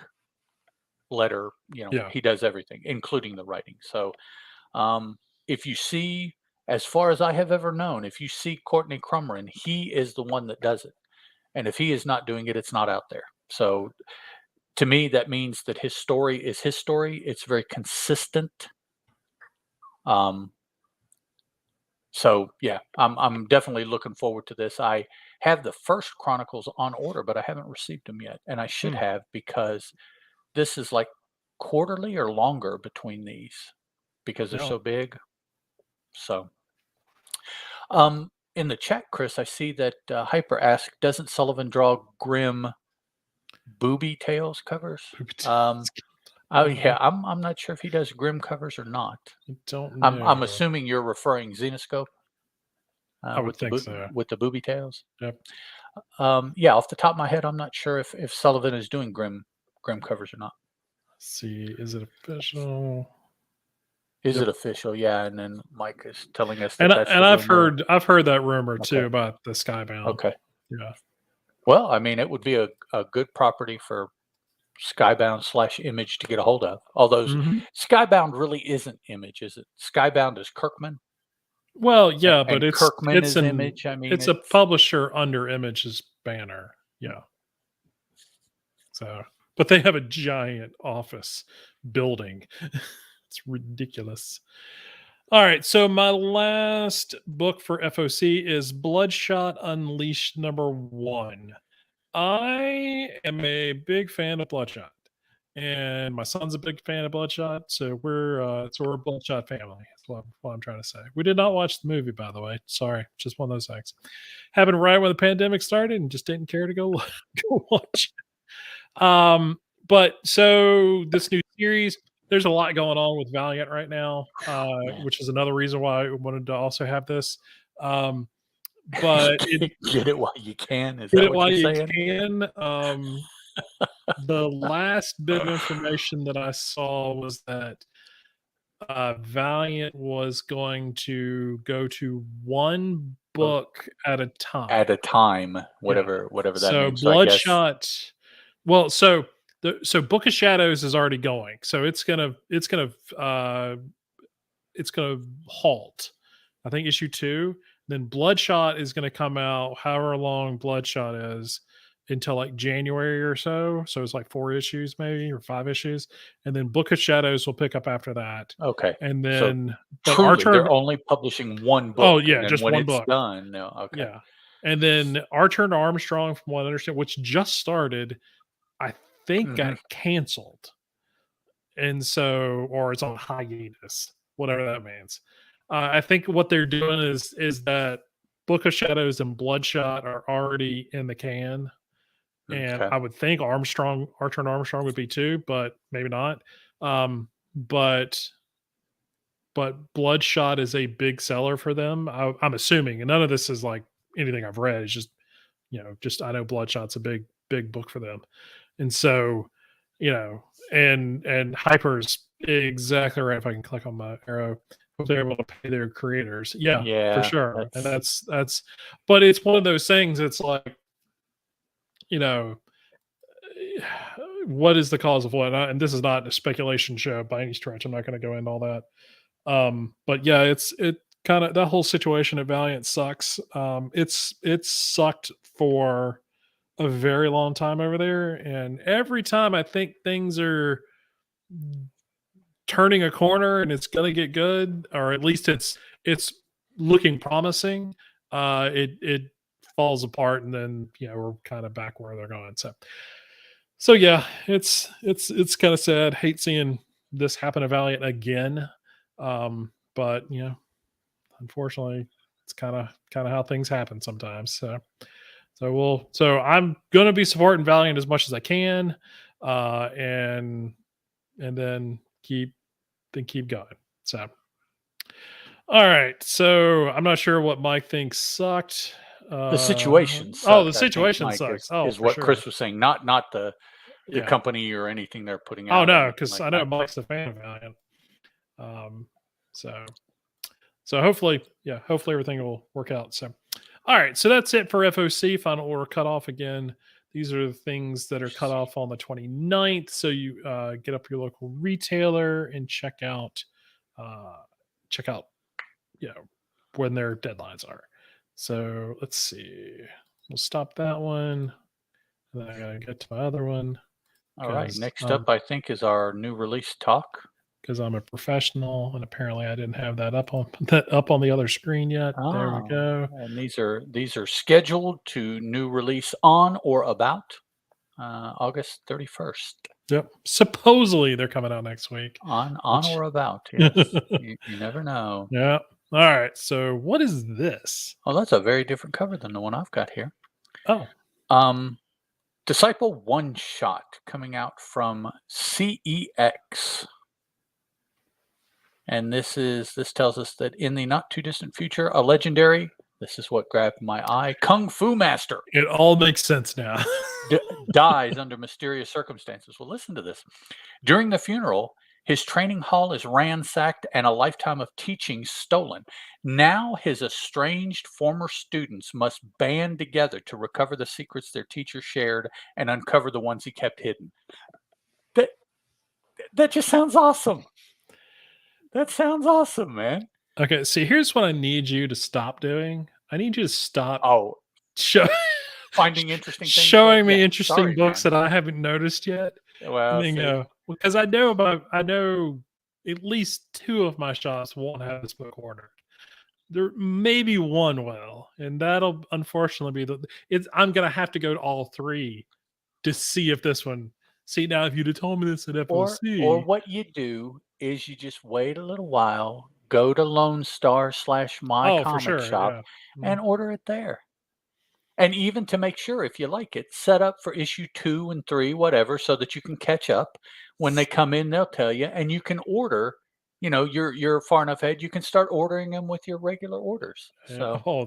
letter, Yeah. he does everything, including the writing. So um, if you see, as far as I have ever known, if you see Courtney Crumrin, he is the one that does it. And if he is not doing it, it's not out there. So to me, that means that his story is his story. It's very consistent. Um, so yeah, I'm definitely looking forward to this. I have the first Chronicles on order, but I haven't received them yet, and I should Hmm. have because this is like quarterly or longer between these because they're Yeah. so big. So in the chat, Chris, I see that Hyper asked, "Doesn't Sullivan draw grim booby tales covers?" Oh Uh, yeah, I'm not sure if he does grim covers or not. I don't I'm know. assuming you're referring Xenoscope I would think so. with the booby tails. Yep. Yeah, off the top of my head, I'm not sure if Sullivan is doing grim covers or not. Let's see. Is it official? Is it Yep. official? Yeah, and then Mike is telling us that And that's and the rumor. I've heard that rumor Okay, too about the Skybound. okay. Yeah. Well, I mean, it would be a good property for Skybound slash Image to get a hold of. Although Hmm. Skybound really isn't Image, is it? Skybound is Kirkman, Well, yeah, but and Kirkman is Image. I mean, it's a it's publisher under Image's banner. Yeah. So, but they have a giant office building. It's ridiculous. All right, so my last book for FOC is Bloodshot Unleashed #1. I am a big fan of Bloodshot, and my son's a big fan of Bloodshot, so we're a Bloodshot family. That's what I'm trying to say. We did not watch the movie, by the way. Sorry, just one of those things. Happened right when the pandemic started, and just didn't care to go go watch it. But so this new series, there's a lot going on with Valiant right now, man. which is another reason why I wanted to also have this. Um, but it Get it while you can. Is Get that it what while you're you saying? can. The last bit of information that I saw was that Valiant was going to go to one Book book at a time. at a time, Yeah. whatever that So means. So I guess Bloodshot, well, so Book of Shadows is already going. So it's gonna halt. I think issue 2. Then Bloodshot is gonna come out however long Bloodshot is until like January or so. So it's like 4 issues maybe or 5 issues. And then Book of Shadows will pick up after that. okay. And So then but truly, Archer, they're only publishing one oh book, and yeah, then just when one it's book. done, no, okay. Yeah. And then Archer and Armstrong, from what I understand, which just started, I think got Mhm. canceled. And so, or it's on hiatus, whatever that means. I think what they're doing is that Book of Shadows and Bloodshot are already in the can, and Okay. I would think Archer and Armstrong would be too, but maybe not. Um, but Bloodshot is a big seller for them. I'm assuming, and none of this is like anything I've read. It's just just I know Bloodshot's a big book for them, and so and Hyper's exactly right. If I can click on my arrow, if they're able to pay their creators, yeah, for Yeah, sure, and that's that's. But it's one of those things. It's like you know, what is the cause of what? And this is not a speculation show by any stretch. I'm not going to go into all that. But yeah, it kind of that whole situation at Valiant sucks. It's sucked for a very long time over there, and every time I think things are turning a corner and it's gonna get good, or at least it's looking promising, it falls apart, and then we're kind of back where they're going. So yeah, it's kind of sad. Hate seeing this happen to Valiant again. But unfortunately, it's kind of how things happen sometimes. So I'm gonna be supporting Valiant as much as I can, and then keep going. So all right. So I'm not sure what Mike thinks sucked. the situation Oh, the sucked, I think, situation Mike, sucks. Oh, is for what sure. Chris was saying, not the Yeah. company or anything they're putting Oh out or no, anything because like I know that. Mike's a fan of Valiant. Um, so hopefully, yeah, hopefully everything will work out. So, all right, so that's it for FOC. Final order cutoff again. These are the things that are cut off on the 29th. So you get up your local retailer and uh, check out, when their deadlines are. So let's see. We'll stop that one. And then I gotta get to my other one All right, because next up, I think, is our new release talk. I'm a professional, and apparently I didn't have that up on the other screen yet. There we Oh, go. and these are scheduled to new release on or about August 31st. Yep. Supposedly they're coming out next week. On Which or about, yes. You never know. yeah. All right. So what is this? Oh, that's a very different cover than the one I've got here. Oh, Um, Disciple One Shot coming out from CEX. And this tells us that in the not too distant future, a legendary, this is what grabbed my eye, Kung Fu master it all makes sense now. dies under mysterious circumstances. Well, listen to this. During the funeral, his training hall is ransacked and a lifetime of teaching stolen. Now his estranged former students must band together to recover the secrets their teacher shared and uncover the ones he kept hidden. That that just sounds awesome. That sounds awesome, man. Okay. See, here's what I need you to stop doing. I need you to stop Oh, show, finding interesting things for showing yeah. me interesting Sorry, books man. that I haven't noticed yet. And Well, then see, go, because I know at least 2 of my shops won't have this book ordered. There maybe one will, and that'll unfortunately be I'm gonna have to go to all 3 to see if this one. See, now if you'd have told me this at or FOC. what you do is you just wait a little while, go to Lone Star slash My Oh, for Comic sure, Shop, yeah. Mm. and order it there. And even to make sure if you like it, set up for issue 2 and 3, whatever, so that you can catch up. When they come in, they'll tell you, and you can order you're far enough ahead, you can start ordering them with your regular orders. Yeah. So Oh,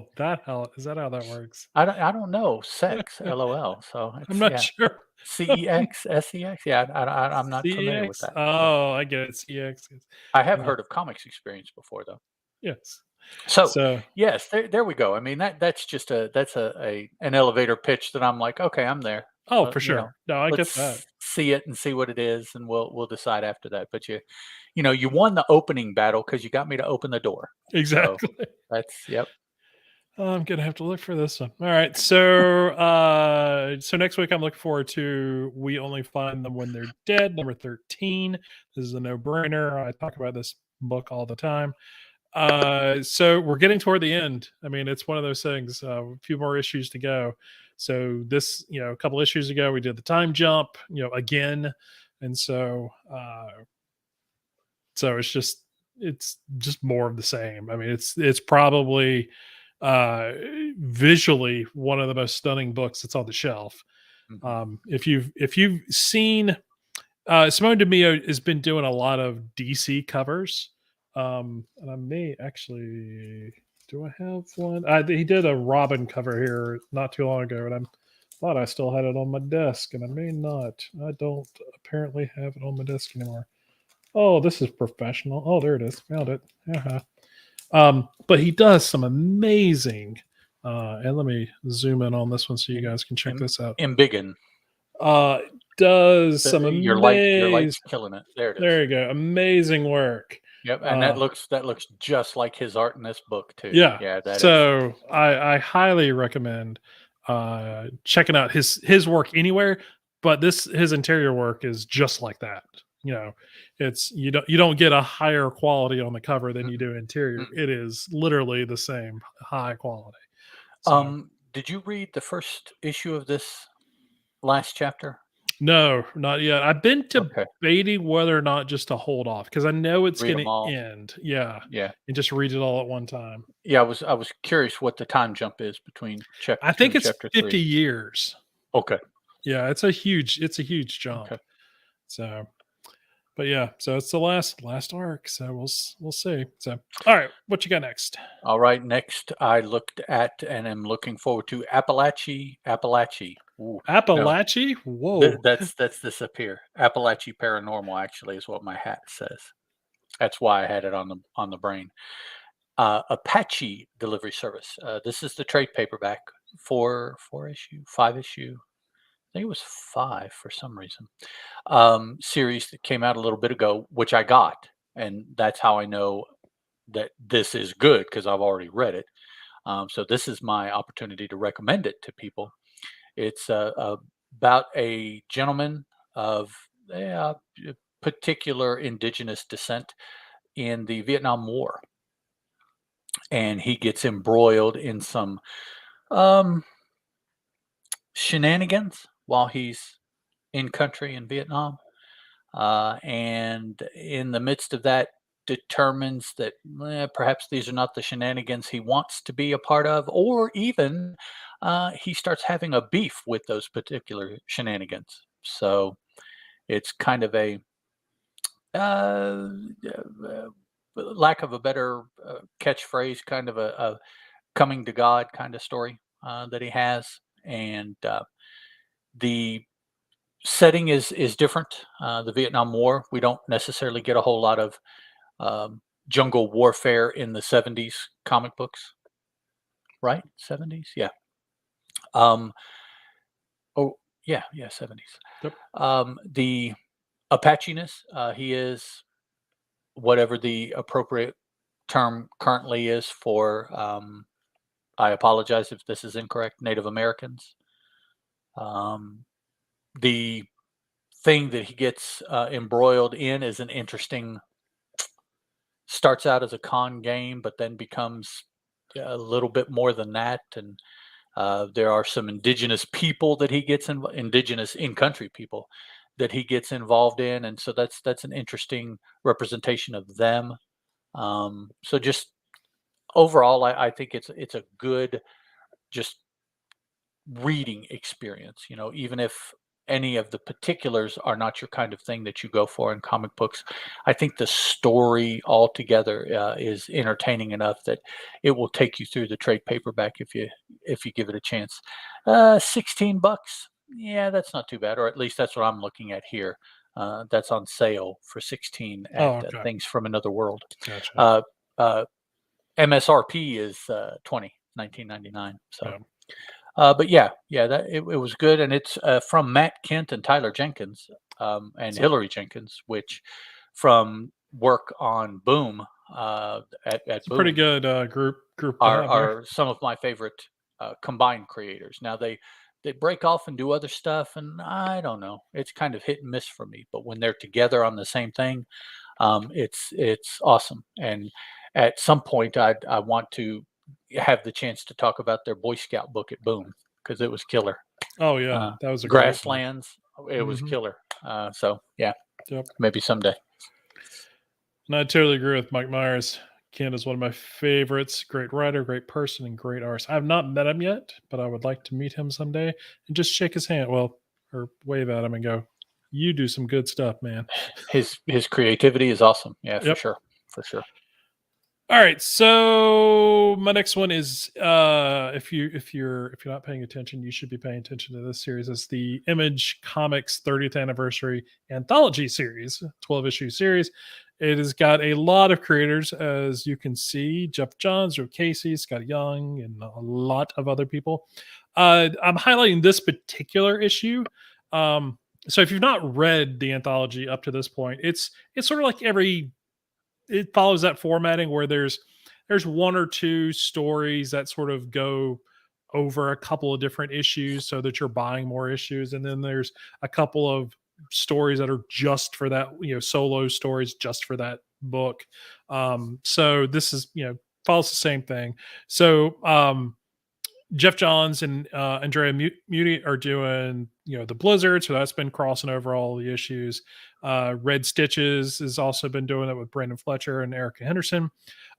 is that how that works? I don't know, sex, LOL. So I'm it's not yeah, sure. CEX, SEX. Yeah, I'm not familiar with CEX? that. So Oh, I get it. CX. I have Yeah. heard of comics experience before though. Yes. So So yes, there we go. I mean that's just an elevator pitch that I'm like, okay, I'm there. oh, for You know, sure. No, I get that. let's see it and see what it is, and we'll decide after that. But you won the opening battle because you got me to open the door. So Exactly. that's yep. Oh, I'm gonna have to look for this one. All right. So next week I'm looking forward to We Only Find Them When They're Dead, number 13. This is a no-brainer. I talk about this book all the time. So we're getting toward the end. I mean, it's one of those things, a few more issues to go. So this, a couple issues ago, we did the time jump, again. And so it's just more of the same. I mean, it's probably visually one of the most stunning books that's on the shelf. Mhm. If you've seen Simone DeMio has been doing a lot of DC covers. And I may actually do I have one? He did a Robin cover here not too long ago, and I thought I still had it on my desk, and I may not. I don't apparently have it on my desk anymore. Oh, this is professional. Oh, there it is. Found it. Uh-huh. But he does some amazing. And let me zoom in on this one so you In guys can check in this out. embiggen. Uh, does some Your light's amazing. killing it. There it is. There you go. Amazing work. Yep, and that Uh, looks just like his art in this book too. yeah. Yeah, that is. So I highly recommend checking out his work anywhere, but his interior work is just like that. You know, it's you don't get a higher quality on the cover than you Mm-mm, do interior. mm-mm. It is literally the same high quality. So Did you read the first issue of this last chapter? no, not yet. I've been Okay, debating whether or not just to hold off because I know it's read going them to all. end. Yeah, Yeah, and just read it all at one time. yeah. I was curious what the time jump is between chapter I 2 think and it's chapter 50 3. years. Okay, Yeah, it's a huge jump. okay. So, but yeah, so it's the last arc. So we'll see. So, all right, what you got next? All right. Next, I looked at and am looking forward to Appalachie. Ooh, no, Appalachie? Whoa. that's this up here. Appalachie Paranormal actually is what my hat says. That's why I had it on the brain. Apache Delivery Service. This is the trade paperback, four issue, 5 issue. I think it was 5 for some reason. Series that came out a little bit ago, which I got, and that's how I know that this is good because I've already read it. So this is my opportunity to recommend it to people. It's about a gentleman of uh, particular indigenous descent in the Vietnam War, and he gets embroiled in some um, shenanigans while he's in country in Vietnam. And in the midst of that, determines that perhaps these are not the shenanigans he wants to be a part of, or even he starts having a beef with those particular shenanigans. So it's kind of a uh, uh, lack of a better catchphrase, kind of a coming to God kind of story that he has, and the setting is different. The Vietnam War, we don't necessarily get a whole lot of jungle warfare in the '70s comic books, right? '70s, yeah. Um, oh, yeah, '70s. Yep. The Apache-ness, he is whatever the appropriate term currently is for. I apologize if this is incorrect. Native Americans. Um, the thing that he gets embroiled in is an interesting. Starts out as a con game, but then becomes a little bit more than that. And there are some indigenous people that he gets indigenous in country people that he gets involved in, and so that's an interesting representation of them. So just overall, I think it's a good just reading experience. Even if any of the particulars are not your kind of thing that you go for in comic books, I think the story altogether is entertaining enough that it will take you through the trade paperback if you give it a chance. $16, yeah, that's not too bad, or at least that's what I'm looking at here. That's on sale for 16 at Oh, okay. Things from Another World. Gotcha. Uh, uh, MSRP is 19.99. So. Yeah. But yeah, that it was good, and it's from Matt Kent and Tyler Jenkins, and So Hillary Jenkins, which from work on Boom at it's a pretty Boom good group to have there. are some of my favorite combined creators. Now they break off and do other stuff, and I don't know, it's kind of hit and miss for me. But when they're together on the same thing, it's awesome. And at some point, I want to have the chance to talk about their Boy Scout book at Boom because it was killer. Oh yeah, that was a great one. Grasslands, it was Mhm. killer. So yeah, Yep. maybe someday. And I totally agree with Mike Myers. Ken is one of my favorites. Great writer, great person, and great artist. I have not met him yet, but I would like to meet him someday and just shake his hand. Well, or wave at him and go, "You do some good stuff, man." His creativity is awesome. Yeah, for Yep. sure, for sure. All right, so my next one is if you're not paying attention, you should be paying attention to this series. It's the Image Comics 30th anniversary anthology series, 12-issue series. It has got a lot of creators, as you can see: Jeff Johns, Joe Casey, Scott Young, and a lot of other people. I'm highlighting this particular issue. So if you've not read the anthology up to this point, it's sort of like it follows that formatting where there's one or two stories that sort of go over a couple of different issues so that you're buying more issues, and then there's a couple of stories that are just for that, solo stories just for that book. So this is, follows the same thing. So Jeff Johns and Andrea Muti are doing, the Blizzard, so that's been crossing over all the issues. Red Stitches has also been doing it with Brandon Fletcher and Erica Henderson.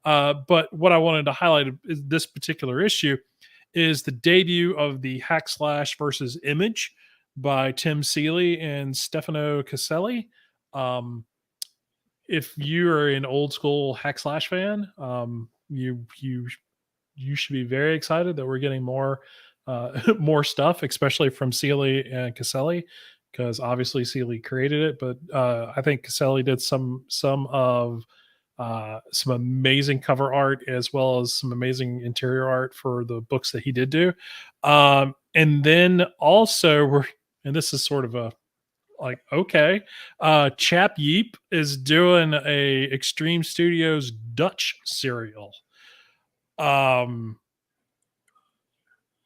But what I wanted to highlight is this particular issue is the debut of the Hack Slash versus Image by Tim Seeley and Stefano Caselli. If you are an old school Hack Slash fan, you should be very excited that we're getting more more stuff, especially from Seeley and Caselli, because obviously Seeley created it, but I think Caselli did some amazing cover art as well as some amazing interior art for the books that he did do. And then also and this is sort of a like, okay, Chap Yeep is doing a Extreme Studios Dutch serial.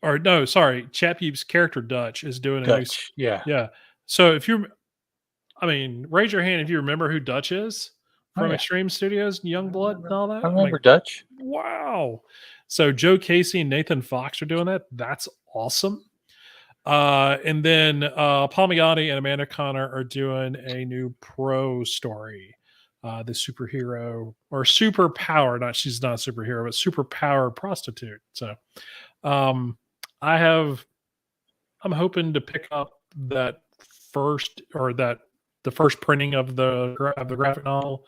Or no, sorry, Chap Yeep's character Dutch is doing a new. Dutch, yeah. Yeah. So raise your hand if you remember who Dutch is Oh from yeah, Extreme Studios, Youngblood, and all that. I I'm like, remember Dutch. wow. So Joe Casey and Nathan Fox are doing that. That's awesome. And then Palmiotti and Amanda Connor are doing a new pro story. The superhero or superpower, she's not a superhero, but superpower prostitute. So I'm hoping to pick up that first or that the first printing of the graphic novel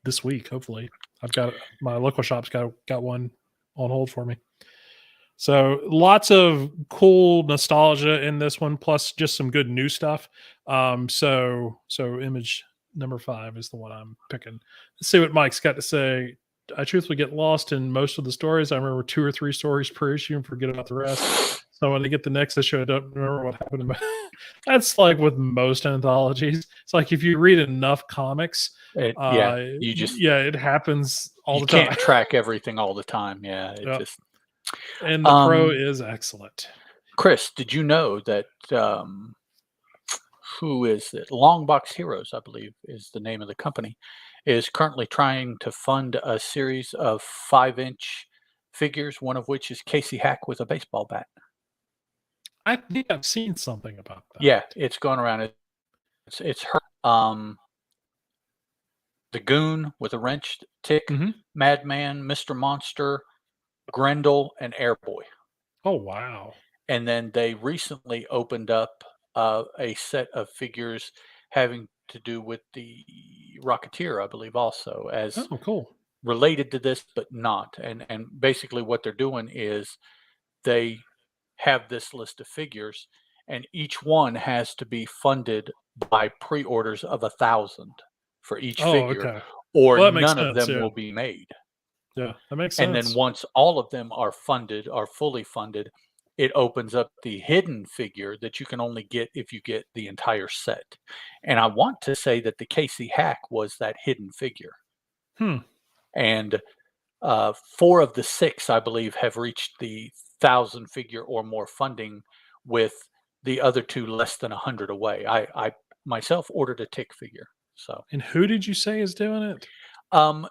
this week. Hopefully, I've got my local shop's got one on hold for me. So lots of cool nostalgia in this one, plus just some good new stuff. So Image number 5 is the one I'm picking. Let's see what Mike's got to say. I truthfully get lost in most of the stories. I remember 2 or 3 stories per issue and forget about the rest. So when I get the next issue, I don't remember what happened. That's like with most anthologies. It's like if you read enough comics, it happens all the time. You can't track everything all the time. Yeah, it just. And the pro is excellent. Chris, did you know that who is it? Longbox Heroes, I believe, is the name of the company, is currently trying to fund a series of 5-inch figures, one of which is Casey Hack with a baseball bat. I think I've seen something about that. Yeah, it's going around. It's her. The Goon with a wrench, Tick, Madman, Mr. Monster, Grendel, and Airboy. Oh wow! And then they recently opened up a set of figures having to do with the Rocketeer, I believe, also as Oh, cool. related to this, but not. And basically, what they're doing is they have this list of figures, and each one has to be funded by pre-orders of 1,000 for each Oh, figure, okay. or Well, that makes none of sense. them Yeah. will be made. Yeah. That makes And then sense. once all of them are funded, are fully funded, it opens up the hidden figure that you can only get if you get the entire set. And I want to say that the Casey Hack was that hidden figure. Hmm. And 4 of the 6, I believe, have reached the 1,000 figure or more funding, with the other 2 less than 100 away. I myself ordered a tick figure. So, And who did you say is doing it? um,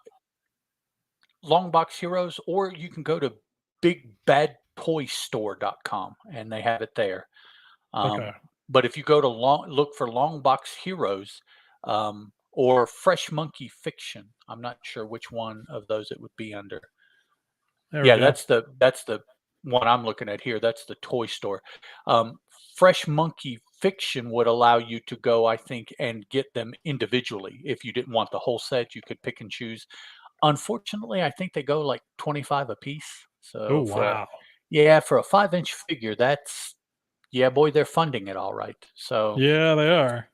Long Box Heroes, or you can go to bigbadtoystore.com and they have it there. Okay. But if you go to look for Long Box Heroes, or Fresh Monkey Fiction, I'm not sure which one of those it would be under. There we Yeah, go. that's the one I'm looking at here. That's the toy store. Fresh Monkey Fiction would allow you to go, I think, and get them individually. If you didn't want the whole set, you could pick and choose. Unfortunately, I think they go like 25 a piece. Oh, So wow. for a 5-inch figure, that's, yeah, boy, they're funding it all right. So, Yeah, they are.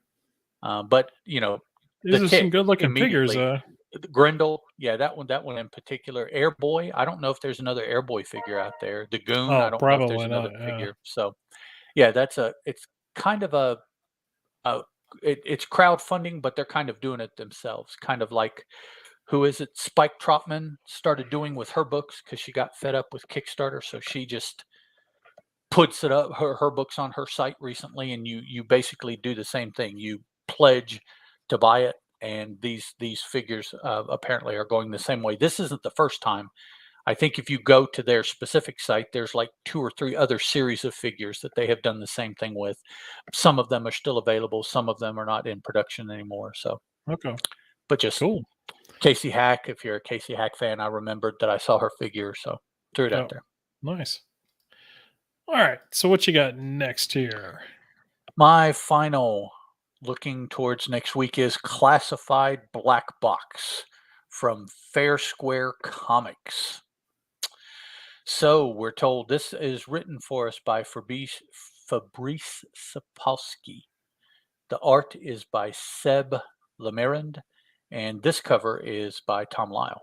but the These are some tick good looking figures, immediately. The Grendel, yeah, that one in particular. Airboy, I don't know if there's another Airboy figure out there. The Goon, I Oh, don't know if there's probably another not. Yeah. figure. So, yeah, it's kind of a it's crowdfunding, but they're kind of doing it themselves. Kind of like, who is it? Spike Trotman started doing with her books because she got fed up with Kickstarter, so she just puts it up her books on her site recently, and you basically do the same thing. You pledge to buy it, and these figures apparently are going the same way. This isn't the first time. I think if you go to their specific site, there's like 2 or 3 other series of figures that they have done the same thing with. Some of them are still available, some of them are not in production anymore. So, Okay. but just Cool. Casey Hack, if you're a Casey Hack fan, I remembered that I saw her figure, so threw it out Oh, there. nice. All right. So what you got next here? My final, looking towards next week, is Classified Black Box from Fair Square Comics. So we're told this is written for us by Fabrice Sapolsky. The art is by Seb Lemirand, and this cover is by Tom Lyle.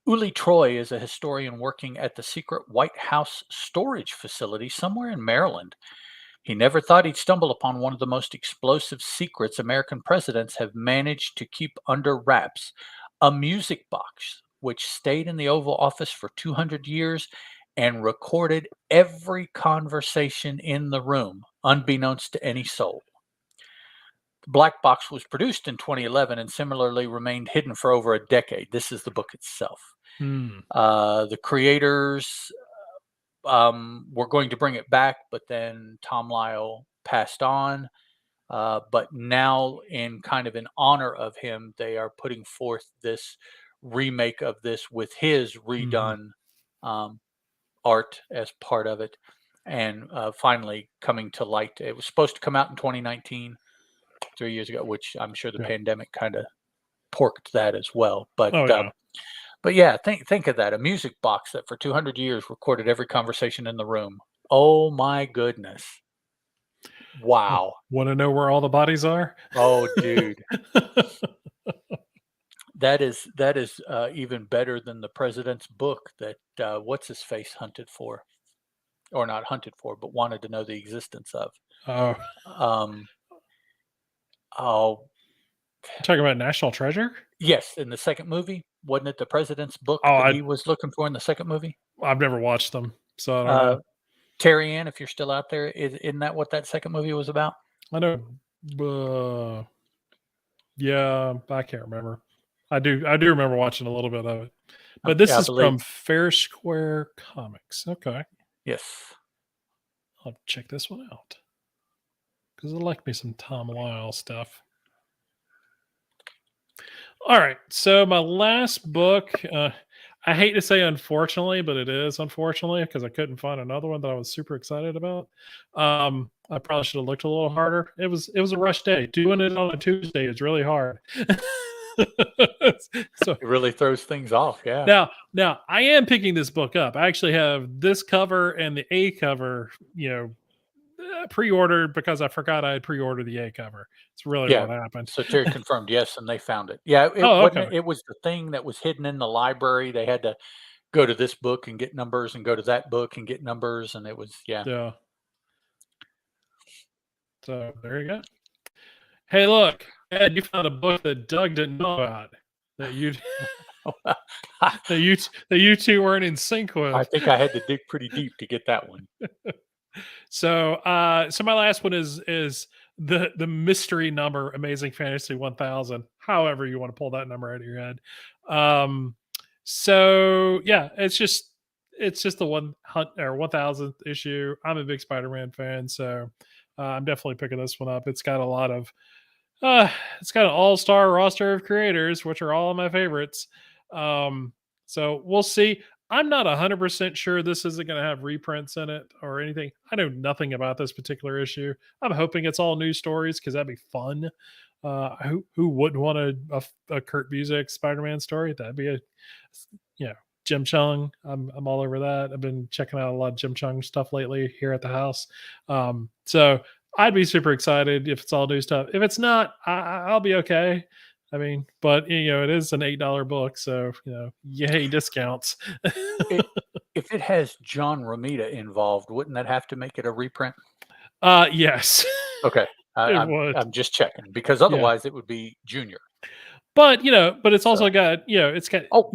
Uli Troy is a historian working at the secret White House storage facility somewhere in Maryland. He never thought he'd stumble upon one of the most explosive secrets American presidents have managed to keep under wraps: a music box, which stayed in the Oval Office for 200 years and recorded every conversation in the room, unbeknownst to any soul. The Black Box was produced in 2011 and similarly remained hidden for over a decade. This is the book itself. Hmm. The creators were going to bring it back, but then Tom Lyle passed on. But now, in kind of in honor of him, they are putting forth this remake of this with his Mhm. redone um, art as part of it, and finally coming to light. It was supposed to come out in 2019, 3 years ago, which I'm sure the Yeah. pandemic kind of porked that as well. But Oh, yeah. but yeah, think of that. A music box that for 200 years recorded every conversation in the room. Oh my goodness. Wow. Want to know where all the bodies are? Oh, dude. That is even better than the president's book that what's his face hunted for, or not hunted for, but wanted to know the existence of. Oh, Um, oh, talking about National Treasure? yes, in the second movie, wasn't it the president's book Oh, that he was looking for in the second movie? I've never watched them, so I don't Uh, know. Terry Ann, if you're still out there, isn't that what that second movie was about? I know. Uh, yeah, I can't remember. I do remember watching a little bit of it, but this Yeah, I is believe. from Fair Square Comics. Okay, Yes. I'll check this one out because I like me some Tom Lyle stuff. All right, so my last book, I hate to say unfortunately, but it is unfortunately because I couldn't find another one that I was super excited about. I probably should have looked a little harder. It was a rush day. Doing it on a Tuesday is really hard. So It really throws things off. Yeah. now I am picking this book up. I actually have this cover and the A cover, pre-ordered because I forgot I had pre-ordered the A cover. It's really Yeah. what happened. So Terry confirmed yes, and they found it. Yeah, it Oh, wasn't. okay. It was the thing that was hidden in the library. They had to go to this book and get numbers, and go to that book and get numbers, and it was yeah. Yeah. So there you go. Hey, look, Ed, you found a book that Doug didn't know about that you that you two weren't in sync I with. think I had to dig pretty deep to get that one. So my last one is the mystery number Amazing Fantasy 1000. However you want to pull that number out of your head. So yeah, it's just the 1000th issue. I'm a big Spider-Man fan, so I'm definitely picking this one up. It's got a lot of it's got an all-star roster of creators, which are all of my favorites. So we'll see. I'm not 100% sure this isn't going to have reprints in it or anything. I know nothing about this particular issue. I'm hoping it's all new stories because that'd be fun. Who wouldn't want a Kurt Busiek Spider-Man story? That'd be Jim Chung. I'm all over that. I've been checking out a lot of Jim Chung stuff lately here at the house. So I'd be super excited if it's all new stuff. If it's not, I'll be okay. I mean, but it is an $8 book, so yay discounts. It, if it has John Romita involved, wouldn't that have to make it a reprint? Yes, Okay, it I'm would. I'm just checking because Yeah, otherwise it would be Junior. but it's also So, got it's got oh,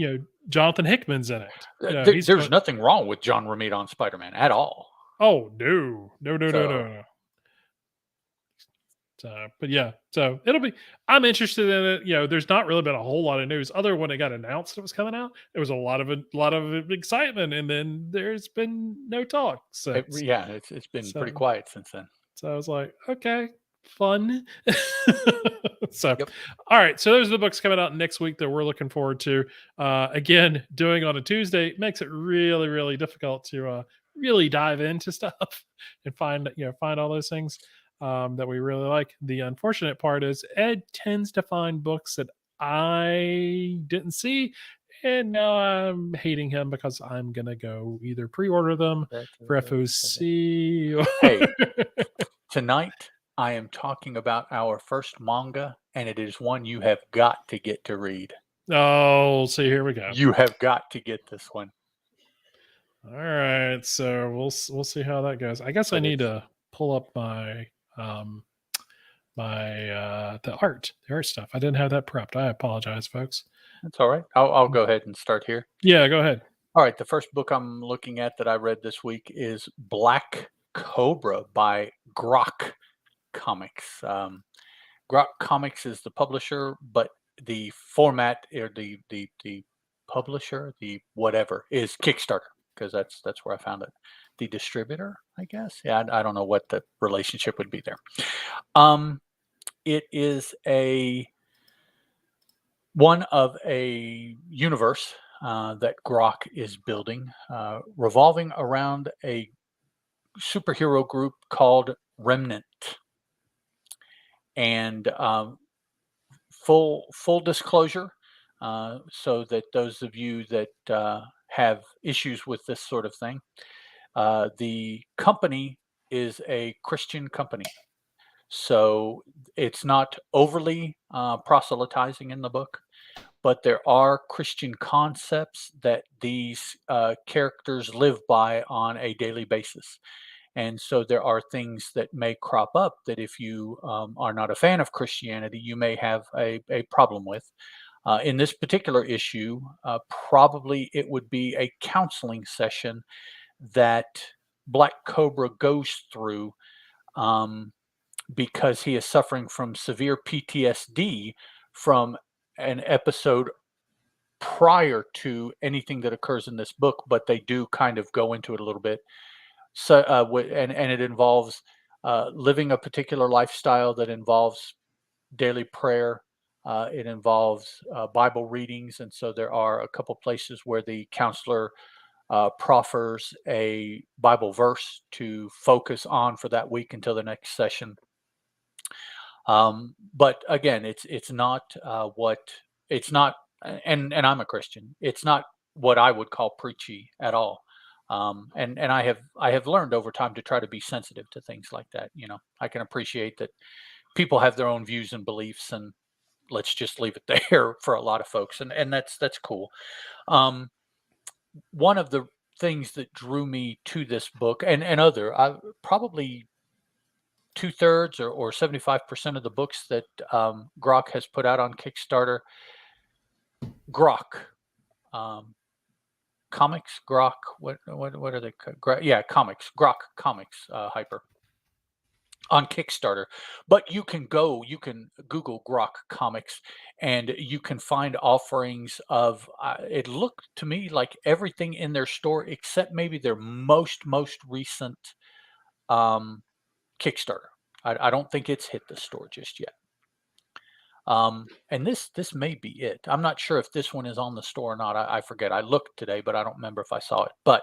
Jonathan Hickman's in it. He's there's going. nothing wrong with John Romita on Spider-Man at all. Oh no, no, no, no, no, So no. So, but yeah, so it'll be. I'm interested in it. There's not really been a whole lot of news other when it got announced it was coming out. There was a lot of excitement, and then there's been no talk since. yeah, it's been pretty So, quiet since then. so I was like, okay, fun. So, Yep. all right. So those are the books coming out next week that we're looking forward to. Again, doing on a Tuesday makes it really, really difficult to really dive into stuff and find all those things that we really like. The unfortunate part is Ed tends to find books that I didn't see, and now I'm hating him because I'm gonna go either pre-order them for FOC. Hey, tonight I am talking about our first manga, and it is one you have got to get to read. Oh, see, here we go. You have got to get this one. All right, so we'll see how that goes. I guess I But need it's to pull up my the art stuff. I didn't have that prepped. I apologize, folks. That's all right. I'll go ahead and start here. Yeah, go ahead. All right, the first book I'm looking at that I read this week is Black Cobra by Grok Comics. Grok Comics is the publisher, but the format or the publisher, the whatever, is Kickstarter because that's where I found it. The distributor, I guess. Yeah, I don't know what the relationship would be there. It is one of a universe that Grok is building, revolving around a superhero group called Remnant. And full disclosure, so that those of you that have issues with this sort of thing, the company is a Christian company. So it's not overly proselytizing in the book, but there are Christian concepts that these characters live by on a daily basis. And so there are things that may crop up that if you are not a fan of Christianity, you may have a problem with. In this particular issue, probably it would be a counseling session that Black Cobra goes through because he is suffering from severe PTSD from an episode prior to anything that occurs in this book, but they do kind of go into it a little bit. So, and it involves living a particular lifestyle that involves daily prayer, It involves Bible readings, and so there are a couple places where the counselor proffers a Bible verse to focus on for that week until the next session. But again, it's not what it's not, and I'm a Christian. It's not what I would call preachy at all. And I have learned over time to try to be sensitive to things like that. I can appreciate that people have their own views and beliefs, and let's just leave it there for a lot of folks, and that's cool. Um, One of the things that drew me to this book, and other, probably 2/3 or 75% of the books that Grok has put out on Kickstarter, Grok um, comics, Grok, what are they? Yeah, comics, Grok comics, hyper on Kickstarter. But you can Google Grok comics, and you can find offerings of. It looked to me like everything in their store except maybe their most recent um, Kickstarter. I don't think it's hit the store just yet. And this may be it. I'm not sure if this one is on the store or not. I forget. I looked today, but I don't remember if I saw it. But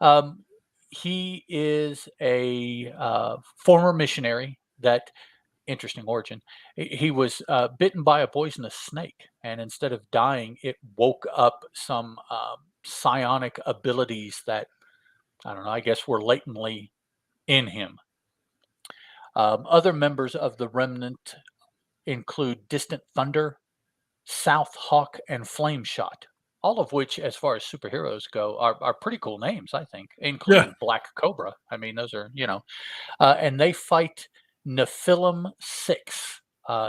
um, he is a former missionary. That interesting origin. He was bitten by a poisonous snake, and instead of dying, it woke up some psionic abilities that I don't know. I guess were latently in him. Other members of the remnant include Distant Thunder, South Hawk, and Flame Shot, all of which, as far as superheroes go, are pretty cool names, I think, Yeah. including Black Cobra. I mean, those are, and they fight Nephilim 6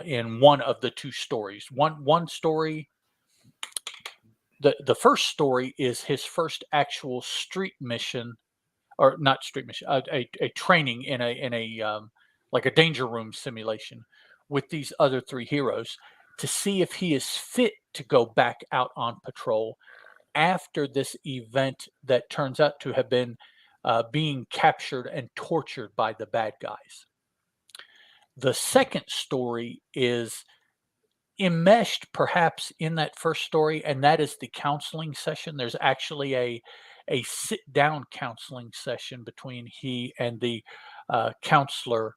in one of the two stories. One story, the first story is his first actual street mission, or not street mission, a training in a like a danger room simulation with these other three heroes to see if he is fit to go back out on patrol after this event that turns out to have been being captured and tortured by the bad guys. The second story is enmeshed perhaps in that first story, and that is the counseling session. There's actually a sit down counseling session between he and the counselor,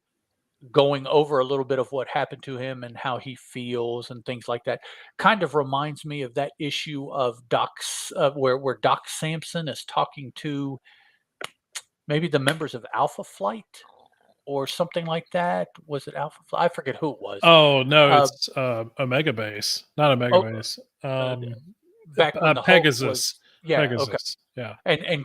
going over a little bit of what happened to him and how he feels and things like that. Kind of reminds me of that issue of Doc's where Doc Samson is talking to maybe the members of Alpha Flight or something like that. Was it Alpha Flight? I forget who it was. Oh no, Uh, it's Omega Base, not Omega oh, Base. uh, back when the Hulk was, Pegasus. yeah, okay. Pegasus. Yeah. And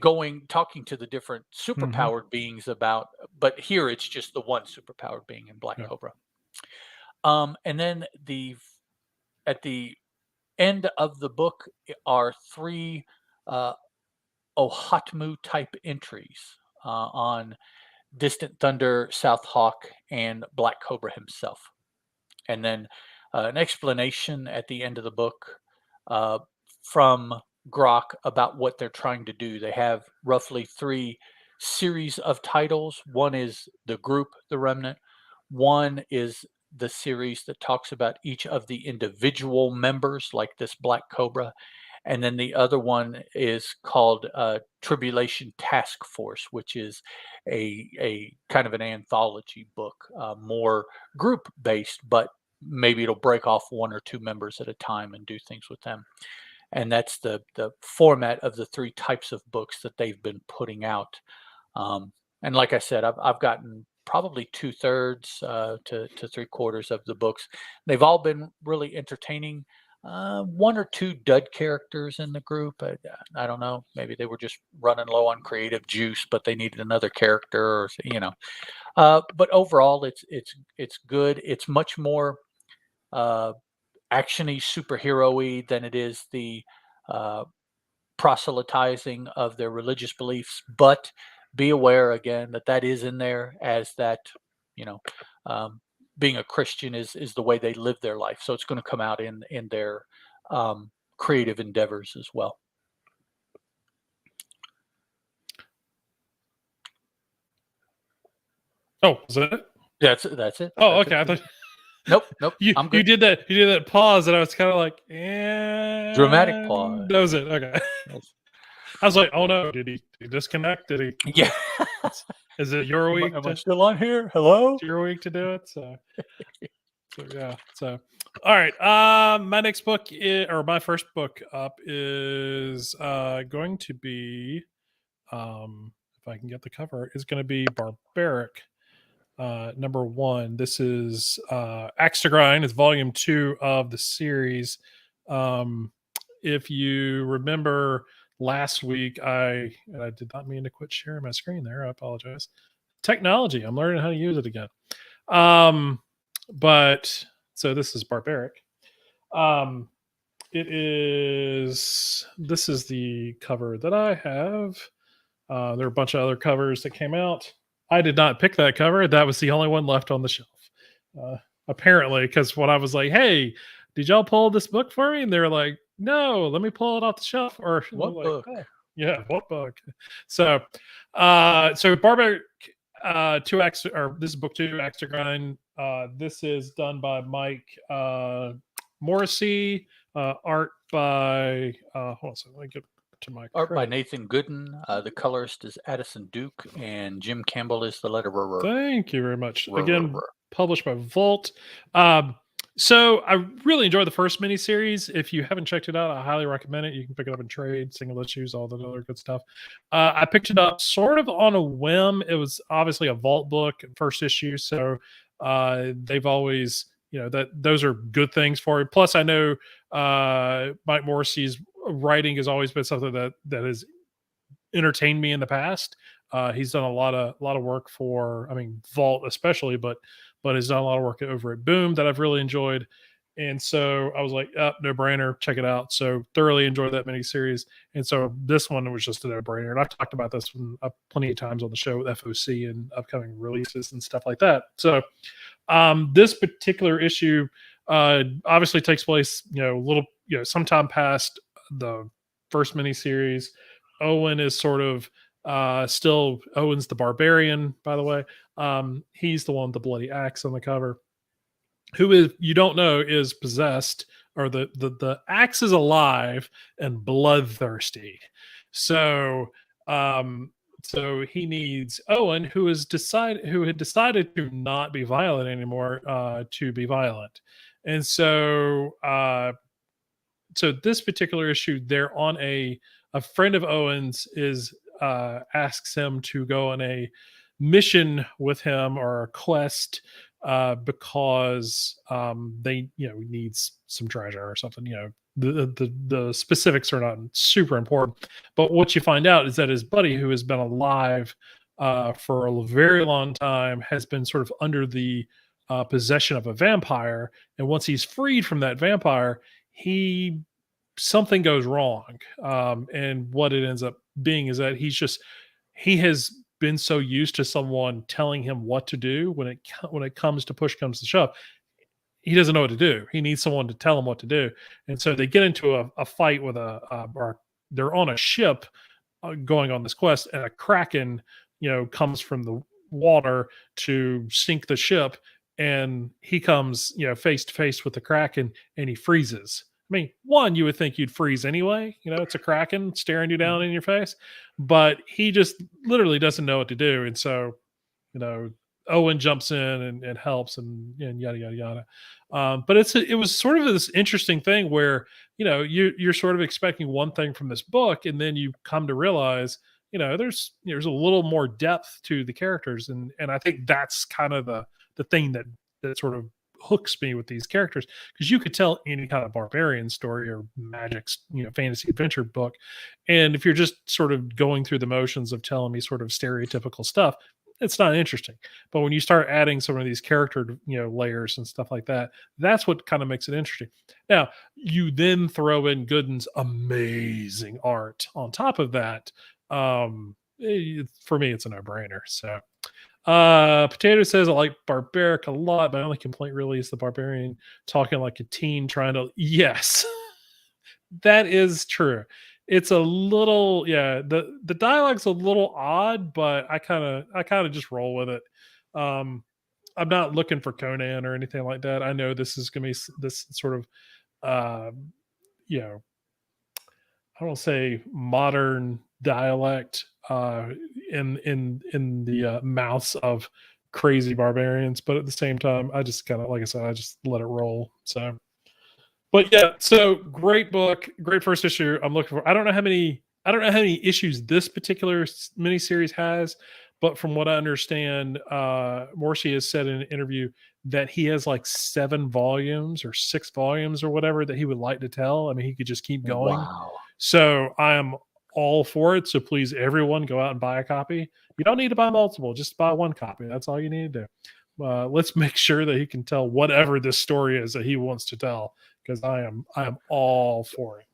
talking to the different Hmm. superpowered beings about, but here it's just the one superpowered being in Black Yeah. Cobra. And then at the end of the book are three uh, Ohatmu type entries on Distant Thunder, South Hawk, and Black Cobra himself. And then an explanation at the end of the book uh, from Grok about what they're trying to do. They have roughly three series of titles. One is the group, the Remnant. One is the series that talks about each of the individual members, like this Black Cobra. And then the other one is called Tribulation Task Force, which is a kind of an anthology book, more group based, but maybe it'll break off one or two members at a time and do things with them. And that's the format of the three types of books that they've been putting out. And like I said, I've gotten probably 2/3 to 3/4 of the books. They've all been really entertaining. One or two dud characters in the group. I don't know. Maybe they were just running low on creative juice, but they needed another character, or But overall, it's good. It's much more actiony, superhero-y than it is the uh, proselytizing of their religious beliefs. But be aware again that that is in there, as that you know um, being a Christian is the way they live their life. So it's going to come out in their creative endeavors as well. Oh, is that it? That's it. Oh, That's okay. it I for thought me. Nope, nope. You I'm you good. did that you did that pause, and I was kind of like, Dramatic and pause. that was it. Okay. Yes. I was like, oh no, did he disconnect? Did he? Yeah. Is it your week Am I to? still on here? Hello? It's your week to do it. So yeah. So all right. My next book or my first book up is going to be if I can get the cover, is going to be Barbaric. Number one. This is Axe to Grind. It's volume 2 of the series. Um, if you remember last week, I did not mean to quit sharing my screen there. I apologize. Technology. I'm learning how to use it again. Um, but so this is Barbaric. Um, it is. This is the cover that I have. There are a bunch of other covers that came out. I did not pick that cover. That was the only one left on the shelf. Uh, Apparently, because when I was like, "Hey, did y'all pull this book for me?" and they were like, "No, let me pull it off the shelf." Or What like, book? "Oh, yeah, what book?" So, so Barbaric two acts, or this is book 2, Axe to Grind. This is done by Mike Morrissey. Art by hold on a second, let me get to my Art by credit. Nathan Gooden. The colorist is Addison Duke, and Jim Campbell is the letterer. Thank you very much. Again, published by Volt. So I really enjoyed the first miniseries. If you haven't checked it out, I highly recommend it. You can pick it up in trade, single issues, all that other good stuff. I picked it up sort of on a whim. It was obviously a Vault book, first issue, so they've always, that those are good things for it. Plus, I know Mike Morrissey's writing has always been something that has entertained me in the past. He's done a lot of work for, I mean, Vault especially, but has done a lot of work over at Boom that I've really enjoyed. And so I was like, no brainer, check it out. So thoroughly enjoyed that miniseries. And so this one was just a no brainer. And I've talked about this one plenty of times on the show with FOC and upcoming releases and stuff like that. So this particular issue obviously takes place, a little, sometime past the first miniseries. Owen is sort of still Owen's the barbarian, by the way. He's the one with the bloody axe on the cover. Who is, you don't know, is possessed, or the axe is alive and bloodthirsty. So um so he needs Owen, who had decided to not be violent anymore, to be violent. And so this particular issue, they're on a friend of Owen's is asks him to go on a mission with him, or a quest, because they, needs some treasure or something. The specifics are not super important, but what you find out is that his buddy, who has been alive for a very long time, has been sort of under the possession of a vampire, and once he's freed from that vampire, he something goes wrong. And what it ends up being is that he has been so used to someone telling him what to do, when it comes to push comes to shove, he doesn't know what to do. He needs someone to tell him what to do. And so they get into a fight with or they're on a ship, going on this quest, and a kraken, comes from the water to sink the ship, and he comes, face to face with the kraken, and he freezes. I mean, one, you would think you'd freeze anyway. It's a kraken staring you down in your face, but he just literally doesn't know what to do. And so, you know, Owen jumps in and helps, and yada yada yada. But it was sort of this interesting thing where, you're sort of expecting one thing from this book, and then you come to realize, there's a little more depth to the characters, and I think that's kind of the thing that sort of hooks me with these characters, because you could tell any kind of barbarian story or magic, fantasy adventure book, and if you're just sort of going through the motions of telling me sort of stereotypical stuff, it's not interesting. But when you start adding some of these character, layers and stuff like that, that's what kind of makes it interesting. Now, you then throw in Gooden's amazing art on top of that. For me, it's a no-brainer. So Potato says, I like Barbaric a lot. My only complaint really is the barbarian talking like a teen trying to. Yes, that is true. It's a little, yeah, the dialogue's a little odd, but I kind of just roll with it. Um I'm not looking for Conan or anything like that. I know this is going to be this sort of uh, you know, I don't say modern dialect in the mouths of crazy barbarians, but at the same time, I just kind of like I said, I just let it roll. So, but yeah, so great book, great first issue. I'm looking for. I don't know how many issues this particular miniseries has, but from what I understand, Morsi has said in an interview that he has like 7 volumes or 6 volumes or whatever that he would like to tell. I mean, he could just keep going. Wow. So I am all for it. So please, everyone, go out and buy a copy. You don't need to buy multiple; just buy one copy. That's all you need to do. Let's make sure that he can tell whatever this story is that he wants to tell, because I am all for it.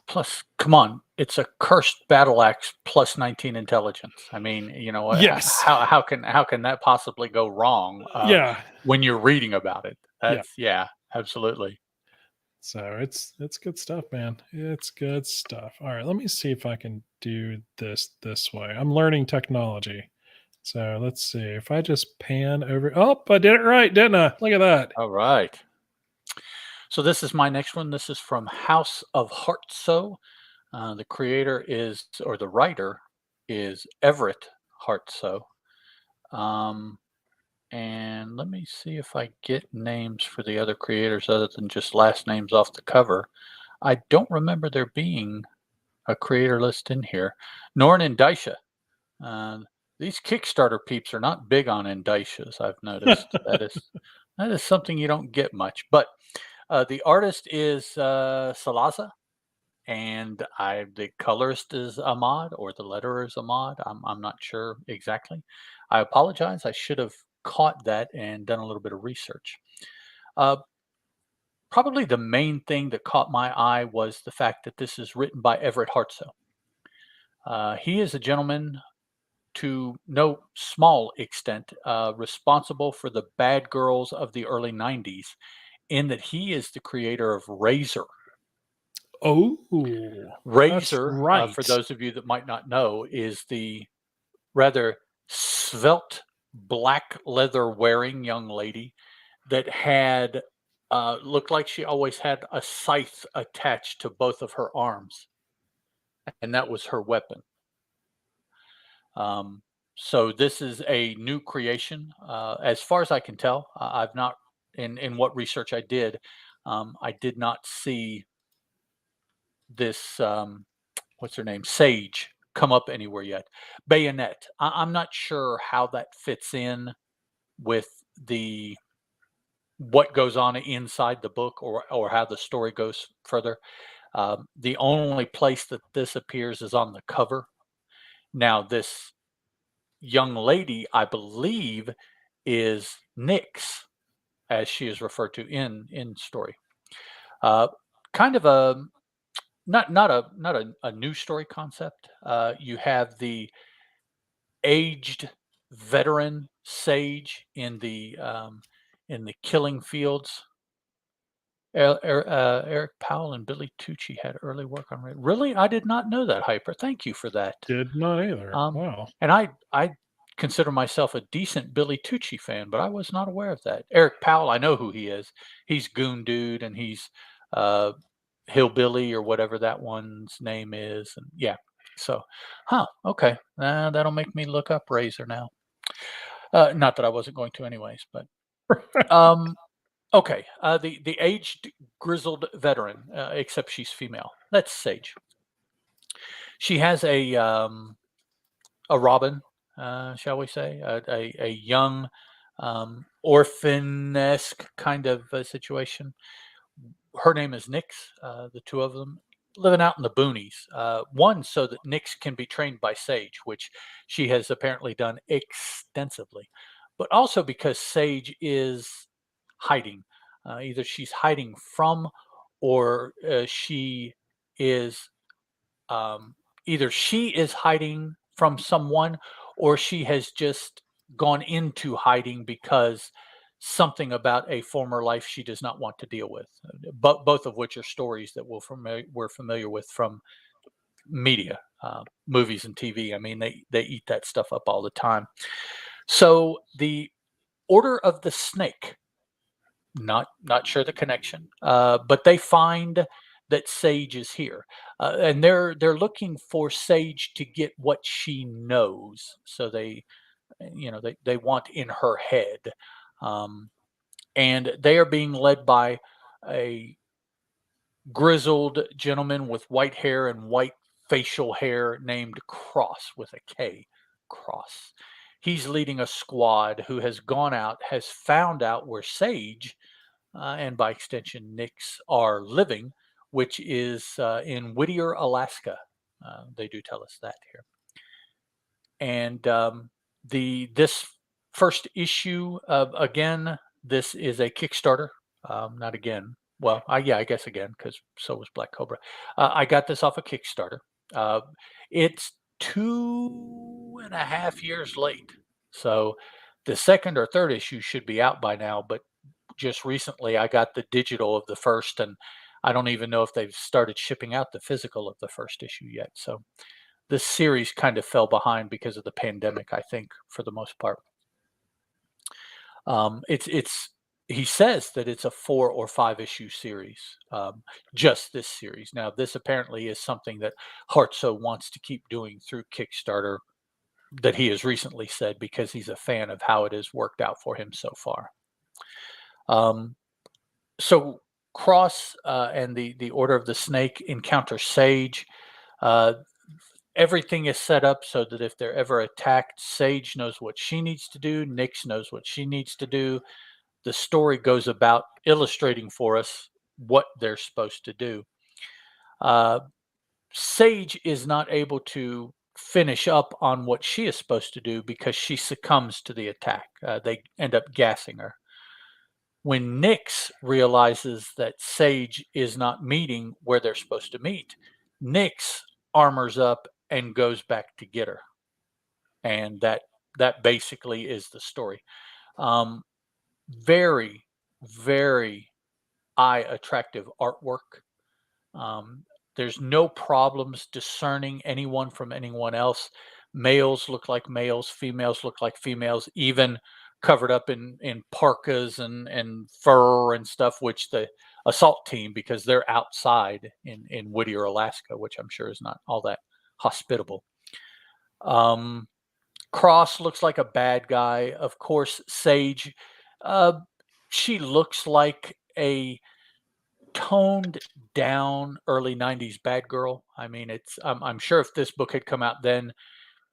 Plus, come on, it's a cursed battle axe plus 19 intelligence. I mean, you know, Yes. how can that possibly go wrong Yeah. when you're reading about it? Yeah. Yeah, absolutely. So it's good stuff, man. It's good stuff. All right, let me see if I can do this way. I'm learning technology. So let's see. If I just pan over. Oh, I did it right, didn't I? Look at that. All right. So this is my next one. This is from House of Heartso. The creator is, or the writer is Everett Heartso. Um, and let me see if I get names for the other creators other than just last names off the cover. I don't remember there being a creator list in here, nor an indicia. Uh, these Kickstarter peeps are not big on indicias, I've noticed. That is something you don't get much. But the artist is Salaza, and the colorist is Ahmad, or the letterer is Ahmad. I'm not sure exactly. I apologize. I should have caught that and done a little bit of research. Uh, Probably the main thing that caught my eye was the fact that this is written by Everett Hartsoe. He is a gentleman to no small extent responsible for the bad girls of the early 90s, in that he is the creator of Razor. Oh, that's Razor, for right. those of you that might not know, is the rather svelte black leather wearing young lady that had looked like she always had a scythe attached to both of her arms, and that was her weapon. Um, so this is a new creation, as far as I can tell. I've not, in what research I did not see this. What's her name? Sage come up anywhere yet. Bayonet. I'm not sure how that fits in with the what goes on inside the book, or how the story goes further. The only place that this appears is on the cover. Now, this young lady, I believe, is Nyx, as she is referred to in story. Uh, Kind of a not a new story concept. You have the aged veteran sage in the killing fields. Eric Powell and Billy Tucci had early work on it. Really, I did not know that. Hyper. Thank you for that. Did not either. Um, Wow. and I consider myself a decent Billy Tucci fan, but I was not aware of that. Eric Powell, I know who he is. He's Goon Dude, and he's uh, Hillbilly, or whatever that one's name is. And yeah, so, okay, that'll make me look up Razor now. Not that I wasn't going to anyways, but um, okay. The aged grizzled veteran, except she's female. That's Sage. She has a Robin, shall we say, a young orphan-esque kind of situation. Her name is Nyx. The two of them living out in the boonies. One, so that Nyx can be trained by Sage, which she has apparently done extensively, but also because Sage is hiding. Either she's hiding from, or she is um, either she is hiding from someone, or she has just gone into hiding because something about a former life she does not want to deal with. But both of which are stories that we're familiar with from media, movies and TV. I mean, they eat that stuff up all the time. So Order of the Snake. Not sure the connection, but they find that Sage is here, and they're looking for Sage to get what she knows. So they want in her head, and they are being led by a grizzled gentleman with white hair and white facial hair named Cross with a K. Cross. He's leading a squad who has gone out, has found out where Sage and by extension Nyx are living, which is in Whittier, Alaska. They do tell us that here. And this first issue, again, this is a Kickstarter. Not again. Well, I guess again, because so was Black Cobra. I got this off a Kickstarter. It's 2.5 years late. So the second or third issue should be out by now, but just recently I got the digital of the first, and I don't even know if they've started shipping out the physical of the first issue yet. So this series kind of fell behind because of the pandemic, I think, for the most part. It's he says that it's a 4 or 5 issue series, just this series. Now, this apparently is something that Hartso wants to keep doing through Kickstarter, that he has recently said, because he's a fan of how it has worked out for him so far. So Cross and the Order of the Snake encounter Sage. Everything is set up so that if they're ever attacked, Sage knows what she needs to do. Nyx knows what she needs to do. The story goes about illustrating for us what they're supposed to do. Sage is not able to finish up on what she is supposed to do because she succumbs to the attack. They end up gassing her. When Nyx realizes that Sage is not meeting where they're supposed to meet, Nyx armors up and goes back to get her. And that basically is the story. Very, very eye attractive artwork. There's no problems discerning anyone from anyone else. Males look like males, females look like females, even covered up in parkas and fur and stuff, which the assault team, because they're outside in Whittier, Alaska, which I'm sure is not all that hospitable. Cross looks like a bad guy. Of course, Sage, she looks like a toned down early 90s bad girl. I mean, I'm sure if this book had come out then,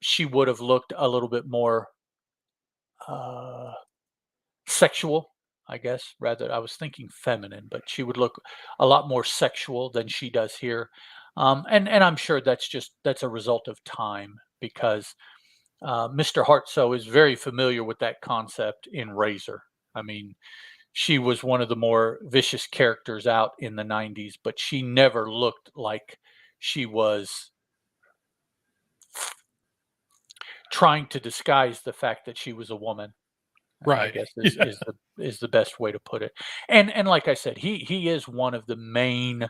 she would have looked a little bit more sexual, I guess. Rather, I was thinking feminine, but she would look a lot more sexual than she does here. And I'm sure that's a result of time, because Mr. Hartso is very familiar with that concept in Razor. I mean, she was one of the more vicious characters out in the 90s, but she never looked like she was trying to disguise the fact that she was a woman. I Right. guess Yeah. is the best way to put it. And like I said, he is one of the main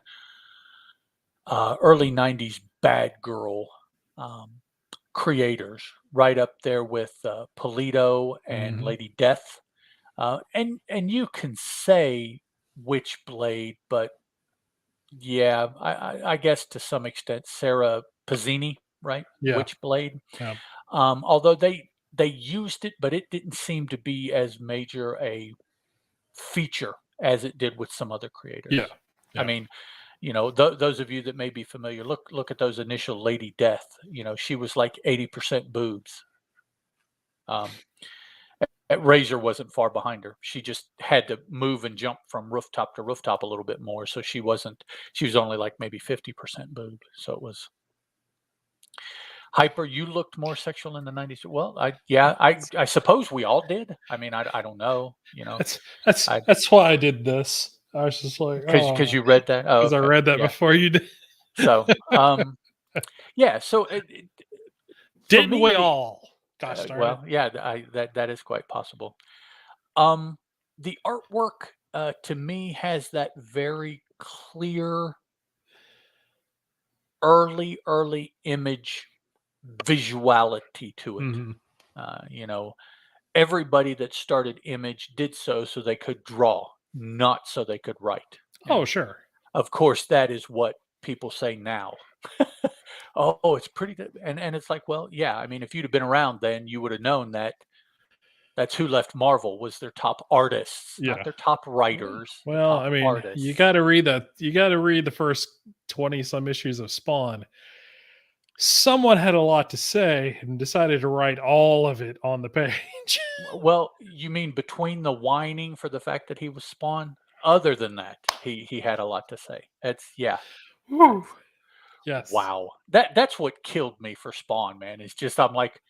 early 90s bad girl creators, right up there with Polito and Mhm. Lady Death. And you can say Witchblade, but yeah, I guess to some extent Sarah Pazzini, right? Yeah. Witchblade. Yeah. Although they used it, but it didn't seem to be as major a feature as it did with some other creators. Yeah. I Yeah. mean, those of you that may be familiar, look at those initial Lady Death. She was like 80% boobs. Razor wasn't far behind her. She just had to move and jump from rooftop to rooftop a little bit more. So she was only like maybe 50% boob. So it was Hyper. You looked more sexual in the 90s. Well, I suppose we all did. I mean, I don't know, That's that's I, that's why I did this. I was just like, because oh, you read that. Oh, because I okay. read that Yeah. before you did. So, yeah. So for Didn't me, we all? Gosh darn it. well, yeah, that is quite possible. The artwork to me has that very clear early image visuality to it. Mhm. You know, everybody that started Image did so they could draw, not so they could write. Oh, And sure. of course, that is what people say now. Oh, it's pretty good. And it's like, well, yeah, I mean, if you'd have been around then, you would have known that that's who left Marvel was their top artists, not Yeah. their top writers, their Well, top I mean, you artists. got to read the first 20 some issues of Spawn. Someone had a lot to say and decided to write all of it on the page. Well, you mean between the whining for the fact that he was Spawn? Other than that, he had a lot to say. It's yeah. Whew. Yes. Wow. That's what killed me for Spawn, man. It's just I'm like,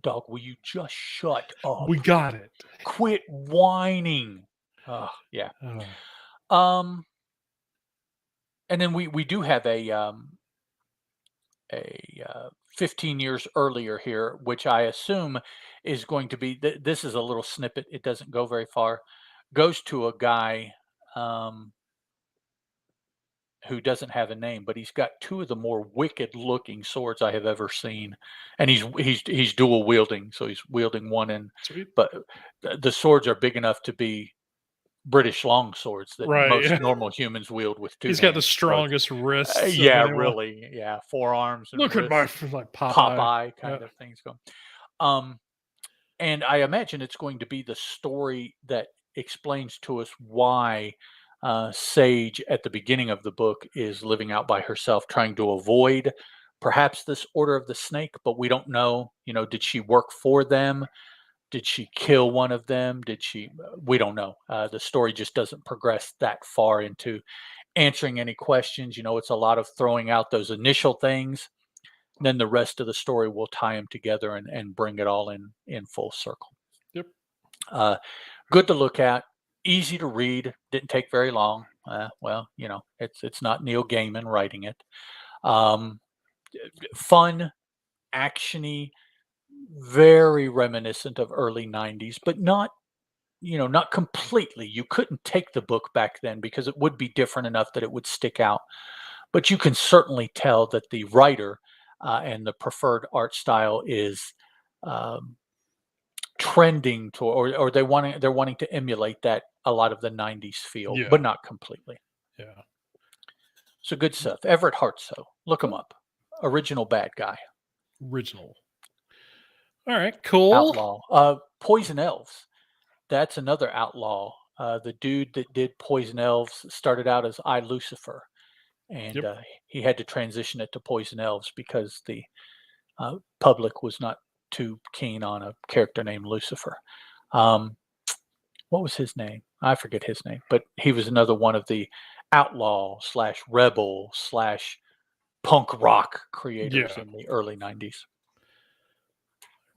dog, will you just shut up? We got it. Quit whining. Oh, yeah. Uh, Um, and then we do have a 15 years earlier here, which I assume is going to be this is a little snippet. It doesn't go very far. Goes to a guy who doesn't have a name, but he's got two of the more wicked looking swords I have ever seen, and he's dual wielding, so he's wielding one end, Sweet. but the swords are big enough to be British long swords that most Right. normal humans wield with two He's got the hands. So strongest wrists of yeah, anyone. really, yeah, forearms and Look at my wrists, like Popeye. Popeye Yeah. kind of things going. Um, and I imagine it's going to be the story that explains to us why Sage at the beginning of the book is living out by herself, trying to avoid perhaps this Order of the Snake, but we don't know. You know, did she work for them? Did she kill one of them? Did she? We don't know. The story just doesn't progress that far into answering any questions. You know, it's a lot of throwing out those initial things. Then the rest of the story will tie them together and bring it all in full circle. Yep. Good to look at, easy to read, didn't take very long. Well, you know, it's not Neil Gaiman writing it. Um, Fun, actiony, very reminiscent of early 90s, but not, you know, not completely. You couldn't take the book back then because it would be different enough that it would stick out. But you can certainly tell that the writer and the preferred art style is um, trending to, or they're wanting to emulate that a lot of the 90s feel, Yeah. but not completely. Yeah. So good stuff. Everett Hartsoe, look him Cool. up. Original bad guy, Original. All right. Cool. outlaw. Poison Elves, that's another outlaw. The dude that did Poison Elves started out as I Lucifer, and Yep. he had to transition it to Poison Elves because the public was not too keen on a character named Lucifer. Um, what was his name? I forget his name, but he was another one of the outlaw slash rebel slash punk rock creators Yeah. in the early 90s.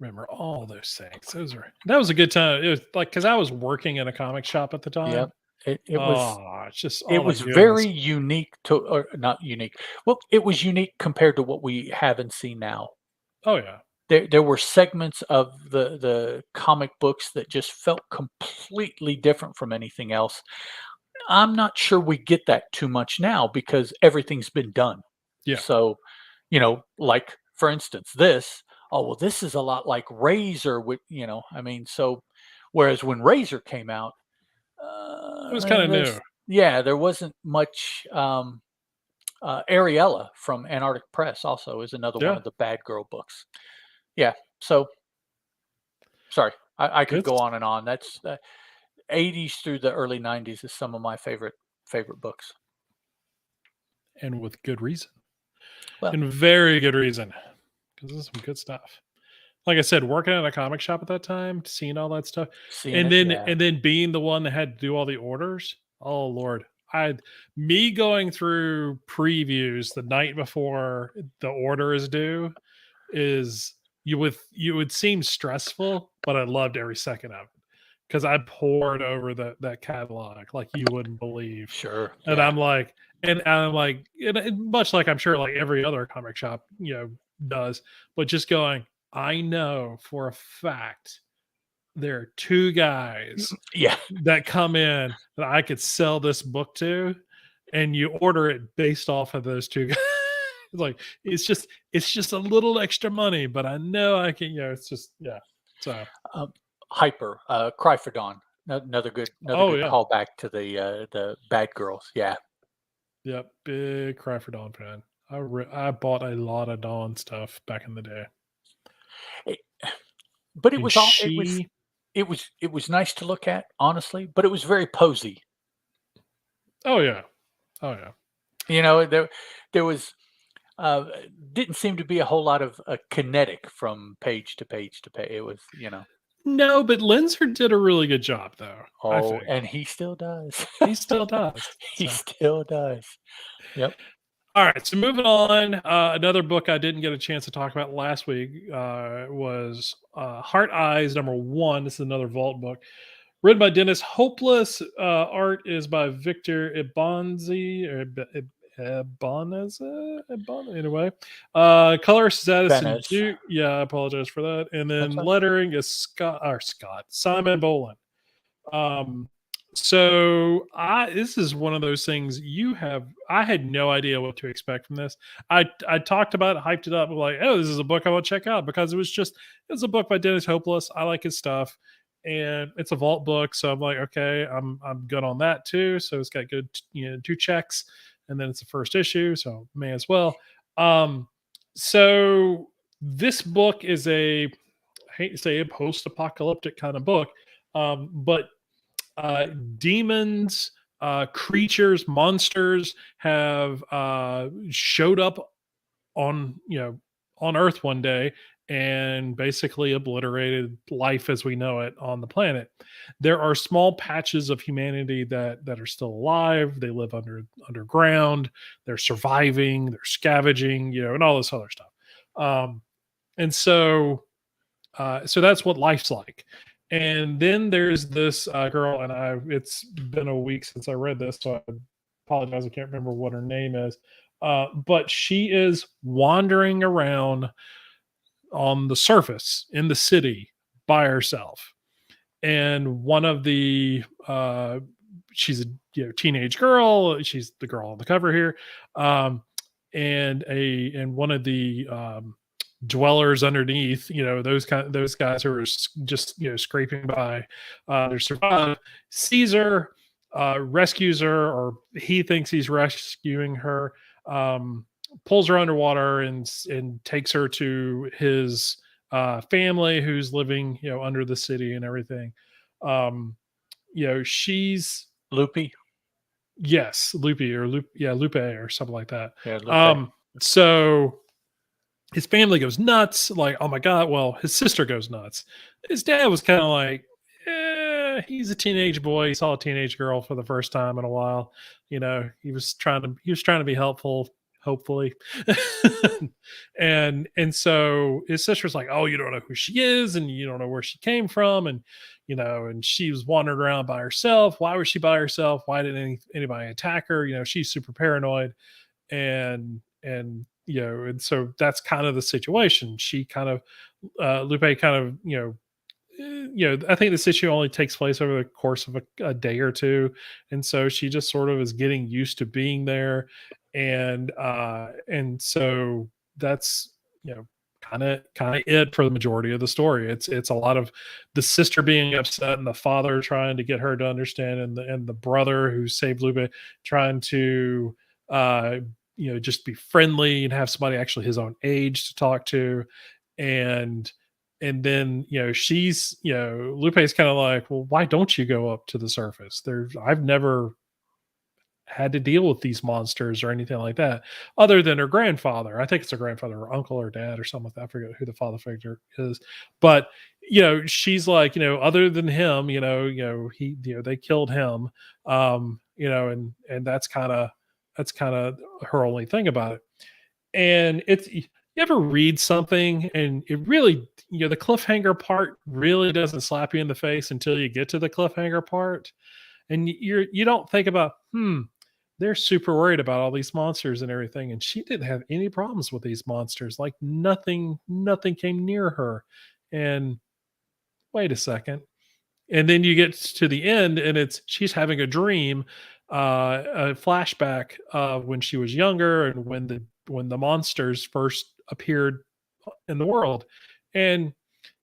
Remember all those things. That was a good time. It was like because I was working in a comic shop at the time. Yep. It was Oh, it's just it all that was goodness. very unique to, or not unique. Well, it was unique compared to what we have and see now. Oh yeah. There were segments of the comic books that just felt completely different from anything else. I'm not sure we get that too much now because everything's been done. Yeah. So, you know, like for instance, this, oh, well, this is a lot like Razor with, you know, I mean, so whereas when Razor came out, It was kind of there's, new. yeah, there wasn't much. Ariella from Antarctic Press also is another one Yeah. of the bad girl books. Yeah. So sorry, I could Good. go on and on. That's 80s through the early 90s is some of my favorite books. And with good reason. Well, And very good reason. Because this is some good stuff. Like I said, working at a comic shop at that time, seeing all that stuff, seeing and it, then yeah. being the one that had to do all the orders. Oh Lord. I me going through previews the night before the order is due is you would seem stressful, but I loved every second of it because I poured over that catalog like you wouldn't believe. Sure. And Yeah. I'm like, and much like I'm sure like every other comic shop, does, but just going, I know for a fact there are two guys Yeah. that come in that I could sell this book to, and you order it based off of those two guys. Like it's just a little extra money, but I know I can, it's just yeah. So Um, Hyper, Cry for Dawn. Another Oh good yeah, callback to the Bad Girls. Yeah. yep. Big Cry for Dawn fan. I bought a lot of Dawn stuff back in the day, It but it and was all it was she. it was nice to look at, honestly, but it was very posy. Oh yeah, oh yeah. You know, there was, uh, didn't seem to be a whole lot of, kinetic from page to page to page. It was, No, but Linzer did a really good job, though. I oh, think and he still does. he still does. He So. still does. Yep. All right, so moving on. Another book I didn't get a chance to talk about last week was Heart Eyes #1. This is another Vault book written by Dennis Hopeless. Art is by Victor Ibanzi or Ibanez. Anyway, colorist is Addison Venice. Duke. Yeah, I apologize for that. And That's then right. lettering is Scott Simon Bolin. Um, so this is one of those things I had no idea what to expect from this. I talked about it, hyped it up, like, oh, this is a book I want to check out because it was a book by Dennis Hopeless. I like his stuff, and it's a vault book, so I'm like, okay, I'm good on that too. So it's got good, 2 checks, and then it's the first issue, so may as well. So this book is I hate to say a post-apocalyptic kind of book, but uh, demons, creatures, monsters have showed up on Earth one day and basically obliterated life as we know it on the planet. There are small patches of humanity that are still alive. They live underground. They're surviving. They're scavenging, and all this other stuff. And so that's what life's like. And then there's this girl, and it's been a week since I read this, so I apologize. I can't remember what her name is. But she is wandering around on the surface in the city by herself. And one of the she's a teenage girl. She's the girl on the cover here. And one of the dwellers underneath, those guys who are just scraping by, to survive, sees her, rescues her, or he thinks he's rescuing her, pulls her underwater and takes her to his family who's living under the city and everything. She's Loopy. yes, Loopy or Lupe or something like that. Yeah, Lupe. So his family goes nuts, like, oh my god. Well, his sister goes nuts. His dad was kind of like, he's a teenage boy. He saw a teenage girl for the first time in a while. He was trying to be helpful, hopefully. And so his sister's like, oh, you don't know who she is, and you don't know where she came from, and she was wandering around by herself. Why was she by herself? Why didn't anybody attack her? She's super paranoid. And so that's kind of the situation. She kind of Lupe kind of I think this issue only takes place over the course of a day or two, and so she just sort of is getting used to being there. And so that's kind of it for the majority of the story. It's a lot of the sister being upset and the father trying to get her to understand, and the brother who saved Lupe trying to uh just be friendly and have somebody actually his own age to talk to. And and then she's Lupe's kind of like, well, why don't you go up to the surface? I've never had to deal with these monsters or anything like that, other than her grandfather. I think it's her grandfather or uncle or dad or something like that. I forget who the father figure is. But she's like, other than him, he, they killed him. And that's kind of her only thing about it. And it's, you ever read something and it really, the cliffhanger part really doesn't slap you in the face until you get to the cliffhanger part, and you don't think about, they're super worried about all these monsters and everything, and she didn't have any problems with these monsters. Like nothing came near her. And wait a second. And then you get to the end, and she's having a dream, a flashback of when she was younger and when the monsters first appeared in the world. And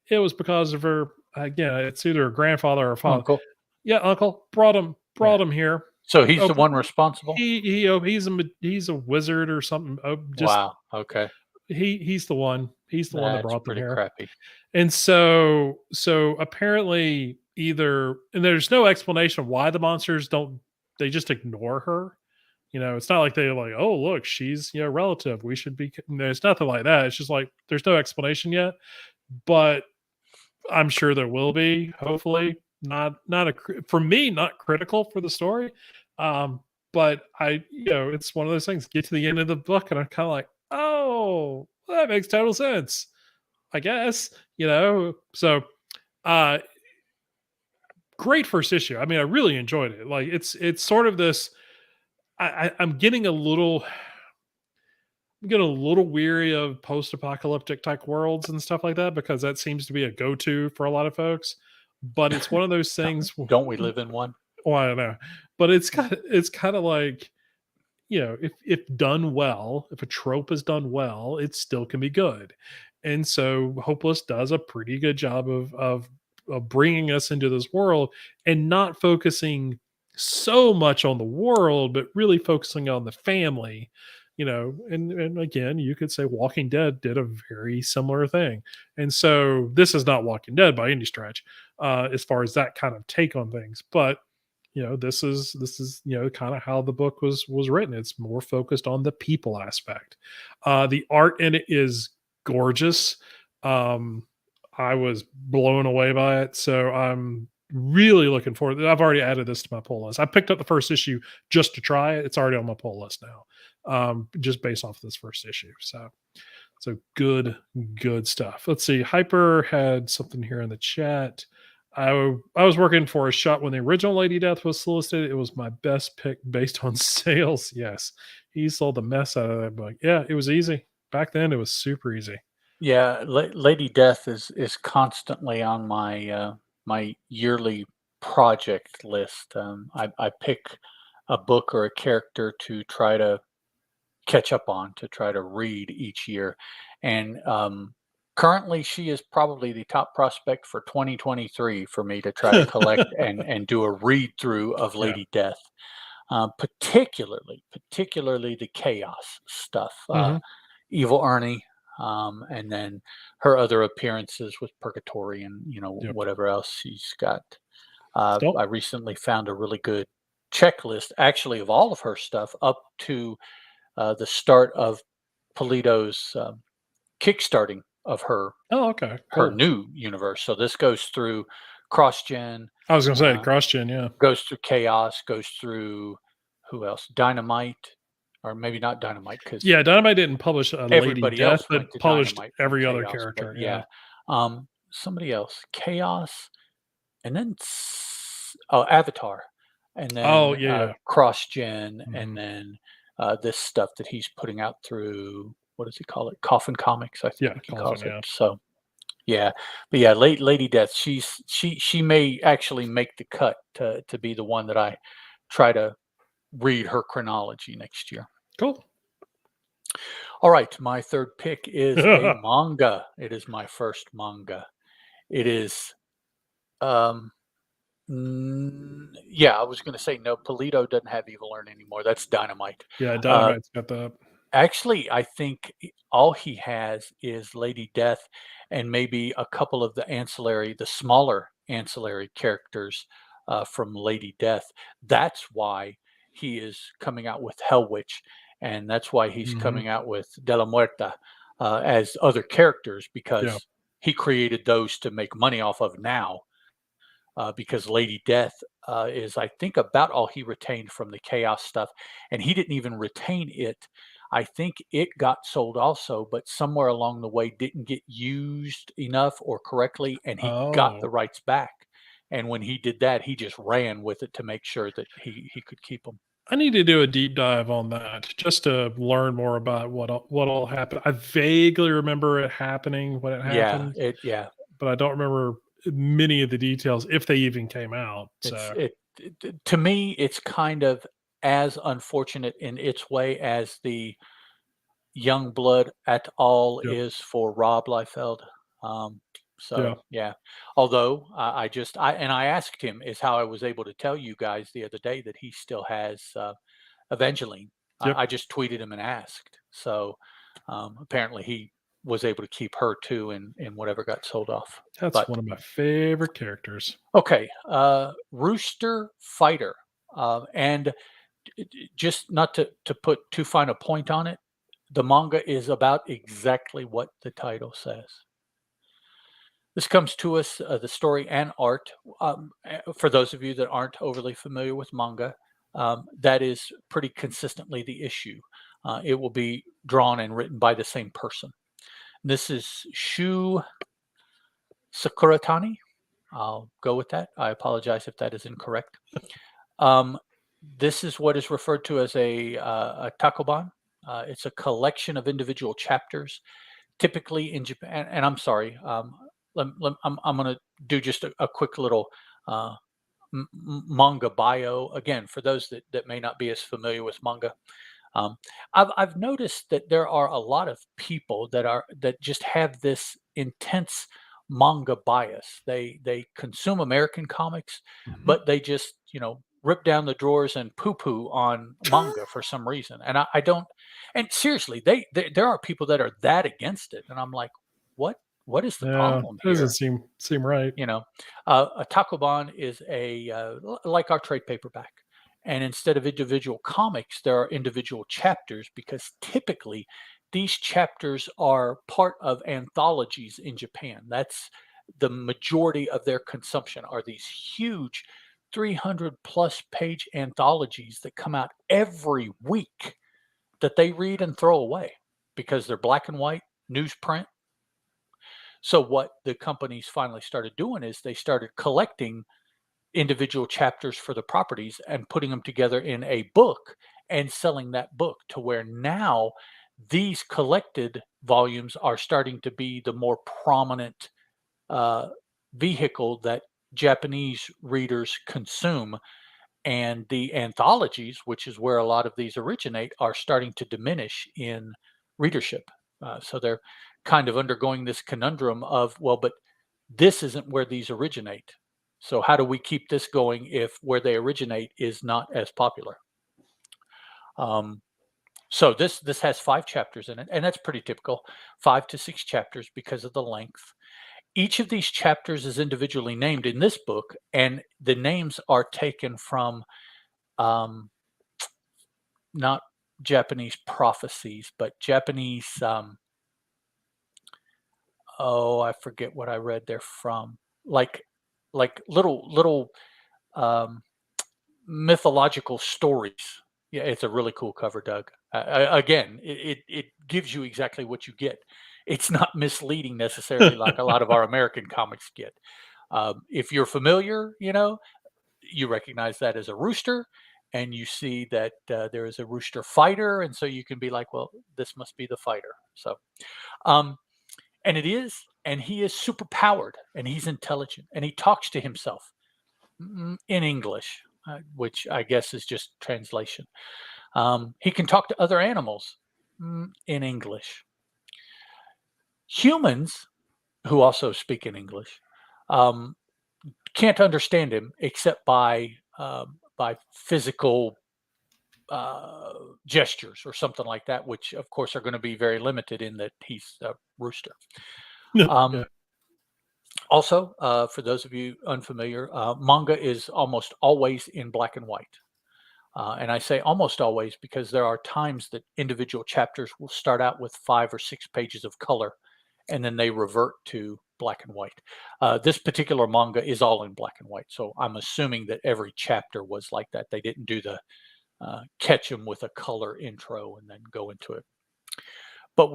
it was because of her again, it's either a grandfather or a father. Uncle. Yeah, uncle brought him Yeah. here. So he's the Open. one responsible? He's a wizard or something. Just Wow. Okay. he's the one. He's the one that That's brought them pretty here. crappy. And so apparently either, and there's no explanation of why the monsters don't, they just ignore her. It's not like they're like, oh look, she's relative. We should be. There's nothing like that. It's just like there's no explanation yet, but I'm sure there will be. Hopefully, not for me, not critical for the story. But it's one of those things. Get to the end of the book, and I'm kind of like, oh, well, that makes total sense. I guess So, uh, great first issue. I mean, I really enjoyed it. Like, it's sort of this. I'm getting a little. I'm getting a little weary of post-apocalyptic type worlds and stuff like that because that seems to be a go-to for a lot of folks. But it's one of those things. Don't we live in one? Well, I don't know, but it's kind of like if done well, if a trope is done well, it still can be good. And so Hopeless does a pretty good job of bringing us into this world and not focusing so much on the world, but really focusing on the family. And again, you could say Walking Dead did a very similar thing. And so this is not Walking Dead by any stretch, as far as that kind of take on things. But this is kind of how the book was written. It's more focused on the people aspect. The art in it is gorgeous. um I was blown away by it, so I'm really looking forward. I've already added this to my pull list. I picked up the first issue just to try it. It's already on my pull list now, just based off of this first issue. So good stuff. Let's see. Hyper had something here in the chat. I was working for a shop when the original Lady Death was solicited. It was my best pick based on sales. Yes, he sold the mess out of that book. Yeah, it was easy back then. It was super easy. Yeah, Lady Death is constantly on my yearly project list. I pick a book or a character to try to catch up on, to try to read each year, and currently she is probably the top prospect for 2023 for me to try to collect and do a read through of Yeah. Lady Death, particularly the chaos stuff. Hmm. Evil Ernie, and then her other appearances with Purgatory and Yep. whatever else she's got. Don't. I recently found a really good checklist, actually, of all of her stuff up to the start of Polito's kickstarting of Oh, okay. her Cool. new universe. So this goes through cross gen, I was gonna say uh, cross gen. Yeah. goes through chaos, goes through who else? Dynamite, or maybe not Dynamite because Yeah. Dynamite didn't publish a Lady everybody Death, else went but to published Dynamite from every other Chaos, but character. Yeah. yeah, somebody else, Chaos, and then oh, Avatar, and Oh, then yeah, yeah. Cross Gen, and Mhm. then this stuff that he's putting out through what does he call it? Coffin Comics, I Yeah, think he Coffin, calls it. yeah. So yeah, but yeah, Lady Death, she may actually make the cut to be the one that I try to read her chronology next year. Cool. All right, my third pick is a manga. It is my first manga. It is, um, yeah, I was going to say no. Polito doesn't have Evil Earn anymore. That's Dynamite. Yeah, Uh, Dynamite's got that. Actually, I think all he has is Lady Death and maybe a couple of the smaller ancillary characters from Lady Death. That's why he is coming out with Hell Witch, and that's why he's Mhm. coming out with De La Muerta as other characters Yeah. because he created those to make money off of now because Lady Death is, I think, about all he retained from the Chaos stuff. And he didn't even retain it. I think it got sold also, but somewhere along the way didn't get used enough or correctly, and he got Oh. the rights back. And when he did that, he just ran with it to make sure that he could keep them. I need to do a deep dive on that just to learn more about what all happened. I vaguely remember it happening when it Yeah, happened, yeah, but I don't remember many of the details if they even came out. it's So, to me, it's kind of as unfortunate in its way as the Young Blood et al. yep. Is for Rob Liefeld. Um, Yeah. So yeah, although I asked him is how I was able to tell you guys the other day that he still has Evangeline. Yep. I just tweeted him and asked. So apparently he was able to keep her too in whatever got sold off. That's But one of my favorite characters. okay, Rooster Fighter, and just not to put too fine a point on it, the manga is about exactly what the title says. This comes to us, the story and art. For those of you that aren't overly familiar with manga, that is pretty consistently the issue. It will be drawn and written by the same person. This is Shu Sakuratani. I'll go with that. I apologize if that is incorrect. Um, this is what is referred to as a takoban. It's a collection of individual chapters, typically in Japan. And I'm sorry, I'm going to do just a quick little uh, manga bio again for those that may not be as familiar with manga. Um, I've noticed that there are a lot of people that just have this intense manga bias. They consume American comics, Mhm. but they just rip down the drawers and poo poo on manga for some reason. And I don't. And seriously, there are people that are that against it, and I'm like, what is the Yeah, problem that doesn't here? seem right. You know, a takoban is like our trade paperback. And instead of individual comics, there are individual chapters because typically these chapters are part of anthologies in Japan. That's the majority of their consumption are these huge 300 plus page anthologies that come out every week that they read and throw away because they're black and white newsprint. So what the companies finally started doing is they started collecting individual chapters for the properties and putting them together in a book and selling that book to where now these collected volumes are starting to be the more prominent uh, vehicle that Japanese readers consume. And the anthologies, which is where a lot of these originate, are starting to diminish in readership. So they're kind of undergoing this conundrum of, well, but this isn't where these originate. So how do we keep this going if where they originate is not as popular? Um, so this has 5 chapters in it, and that's pretty typical, 5 to 6 chapters because of the length. Each of these chapters is individually named in this book, and the names are taken from um, not Japanese prophecies, but Japanese. Oh, I forget what I read they're from. Like, like little um, mythological stories. Yeah, it's a really cool cover, Doug. Again, it gives you exactly what you get. It's not misleading necessarily like a lot of our American comics get. If you're familiar, you recognize that as a rooster, and you see that there is a rooster fighter, and so you can be like, well, this must be the fighter. So, um, and it is, and he is super powered, and he's intelligent, and he talks to himself in English, which I guess is just translation. He can talk to other animals in English. Humans who also speak in English um, can't understand him except by physical uh, gestures or something like that, which of course are going to be very limited in that he's a rooster. Yeah. Um, Also, for those of you unfamiliar, manga is almost always in black and white. And I say almost always because there are times that individual chapters will start out with 5 or 6 pages of color and then they revert to black and white. This particular manga is all in black and white. So I'm assuming that every chapter was like that. They didn't do the catch them with a color intro and then go into it. But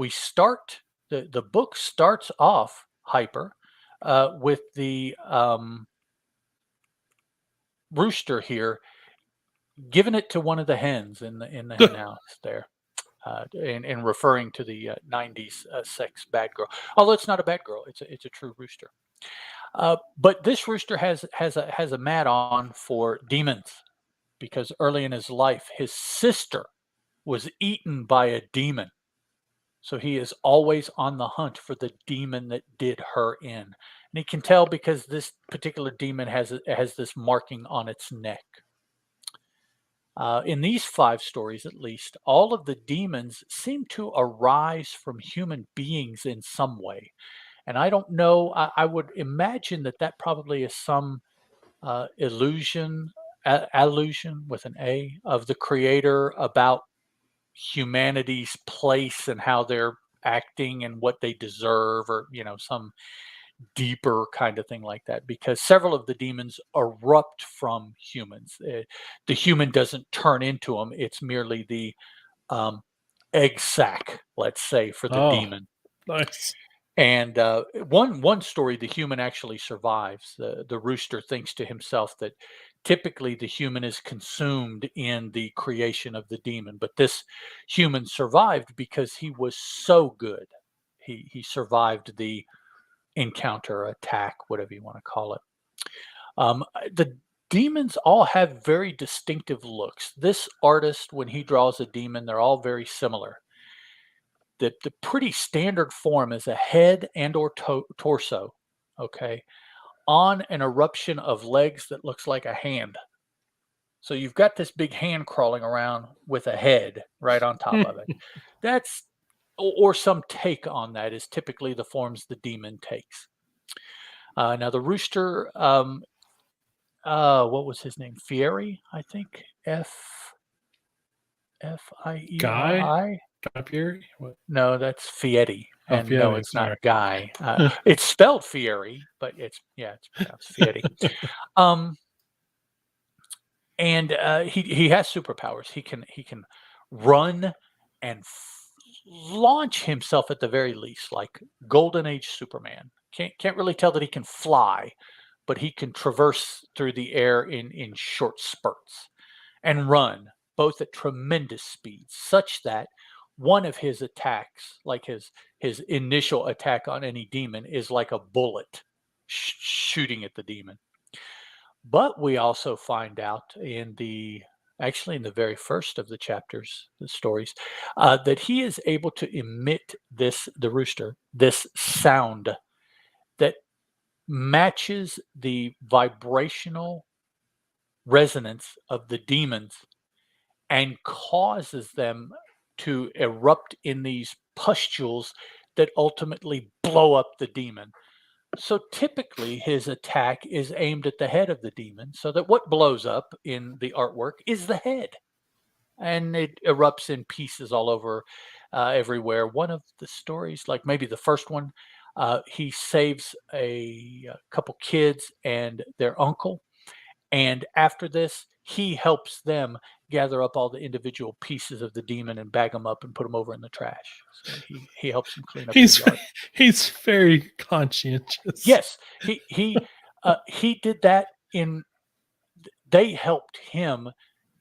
the book starts off hyper with the rooster here giving it to one of the hens in the hen house there, and referring to the 90s sex bad girl. Although it's not a bad girl, it's a true rooster. But this rooster has a mat on for demons because early in his life, his sister was eaten by a demon. So he is always on the hunt for the demon that did her in. And he can tell because this particular demon has this marking on its neck. In these 5 stories, at least, all of the demons seem to arise from human beings in some way. And I don't know, I would imagine that that probably is some allusion with an A of the creator about humanity's place and how they're acting and what they deserve, or some deeper kind of thing like that, because several of the demons erupt from humans. The human doesn't turn into them, it's merely the um, egg sac, let's say, for the Oh, demon. nice. And one story, the human actually survives. The rooster thinks to himself that typically the human is consumed in the creation of the demon, but this human survived because he was so good. He survived the encounter, attack, whatever you want to call it. The demons all have very distinctive looks. This artist, when he draws a demon, they're all very similar. The pretty standard form is a head and or torso, okay, on an eruption of legs that looks like a hand. So you've got this big hand crawling around with a head right on top of it. That's or some take on that is typically the forms the demon takes. Now the rooster, what was his name? Fieri, I think. Guy? Fieri. Guy Fieri? What? No, that's Fieri, Oh, and no, Fieri, it's not sorry. Guy. It's spelled Fieri, but it's pronounced Fieri. Um, and he has superpowers. He can run and launch himself at the very least, like Golden Age Superman. Can't really tell that he can fly, but he can traverse through the air in short spurts and run both at tremendous speeds, such that one of his attacks, like his initial attack on any demon, is like a bullet shooting at the demon. But we also find out actually in the very first of the chapters, the stories, that he is able to emit the rooster, this sound that matches the vibrational resonance of the demons and causes them to erupt in these pustules that ultimately blow up the demon. So typically, his attack is aimed at the head of the demon, so that what blows up in the artwork is the head, and it erupts in pieces all over, everywhere. One of the stories, like maybe the first one, he saves a couple kids and their uncle, and after this, he helps them gather up all the individual pieces of the demon and bag them up and put them over in the trash. So he helps them clean up their he's yard. he's very conscientious. Yes, he did that in. They helped him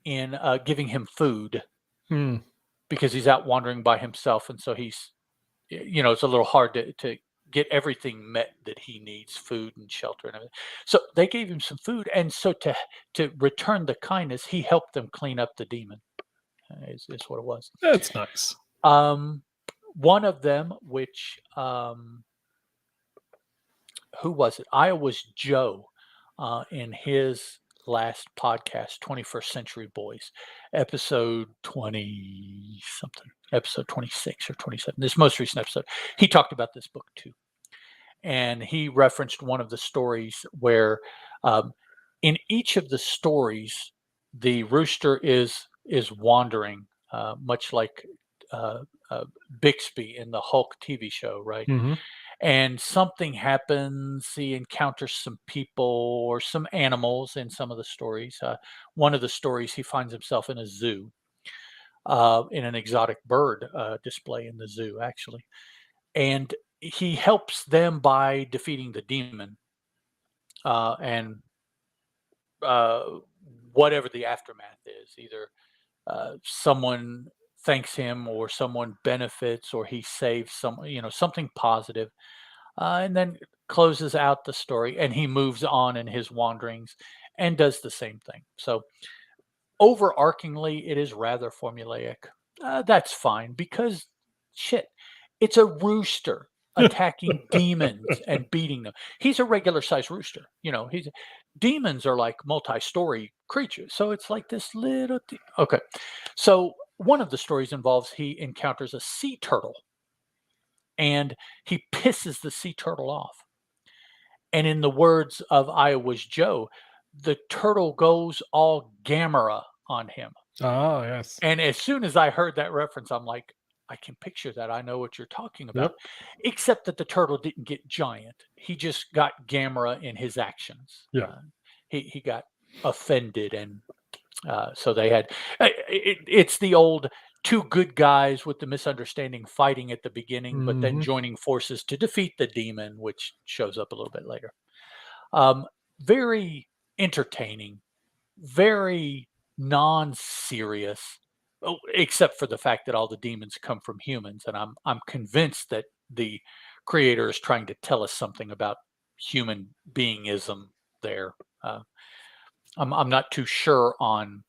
in giving him food Hmm. because he's out wandering by himself, and so it's a little hard to get everything met that he needs, food and shelter and everything. So they gave him some food, and so to return the kindness, he helped them clean up the demon. Is what it was. That's nice. One of them, which who was it? Iowa's Joe, in his last podcast, 21st Century Boys, episode 20 something, episode 26 or 27, this most recent episode, he talked about this book too. And he referenced one of the stories where in each of the stories, the rooster is wandering, much like Bixby in the Hulk TV show, right? Hmm. And something happens. He encounters some people or some animals in some of the stories. One of the stories, he finds himself in a zoo, in an exotic bird display in the zoo, actually. And he helps them by defeating the demon, and uh, whatever the aftermath is. Either someone thanks him, or someone benefits, or he saves something positive, and then closes out the story, and he moves on in his wanderings and does the same thing. So overarchingly, it is rather formulaic. That's fine because shit, it's a rooster attacking demons and beating them. He's a regular sized rooster. Demons are like multi-story creatures. So it's like this little okay. So one of the stories involves he encounters a sea turtle and he pisses the sea turtle off. And in the words of Iowa's Joe, the turtle goes all Gamera on him. Oh, yes. And as soon as I heard that reference, I'm like, I can picture that. I know what you're talking about. Yep. Except that the turtle didn't get giant. He just got Gamera in his actions. Yeah. He got offended, and so they had. It's the old two good guys with the misunderstanding fighting at the beginning, but then Mhm. joining forces to defeat the demon, which shows up a little bit later. Very entertaining, very non-serious, except for the fact that all the demons come from humans, and I'm convinced that the creator is trying to tell us something about human beingism there. I'm not too sure on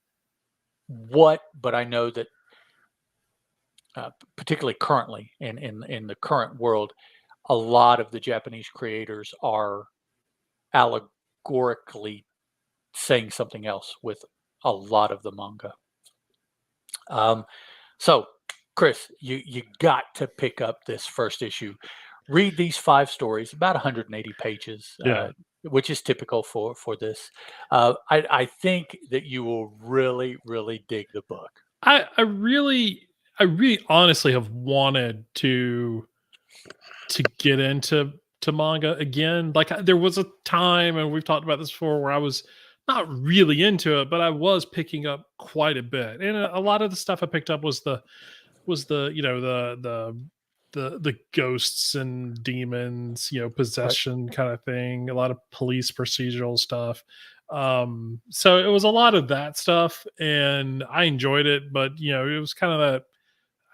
what, but I know that particularly currently in the current world, a lot of the Japanese creators are allegorically saying something else with a lot of the manga. So, Chris, you got to pick up this first issue. Read these 5 stories, about 180 pages, Yeah. which is typical for this. I think that you will really, really dig the book. I really honestly have wanted to get into manga again. Like there was a time, and we've talked about this before, where I was not really into it, but I was picking up quite a bit. And a lot of the stuff I picked up was the the ghosts and demons, Right. possession kind of thing, a lot of police procedural stuff. So it was a lot of that stuff, and I enjoyed it, but it was kind of that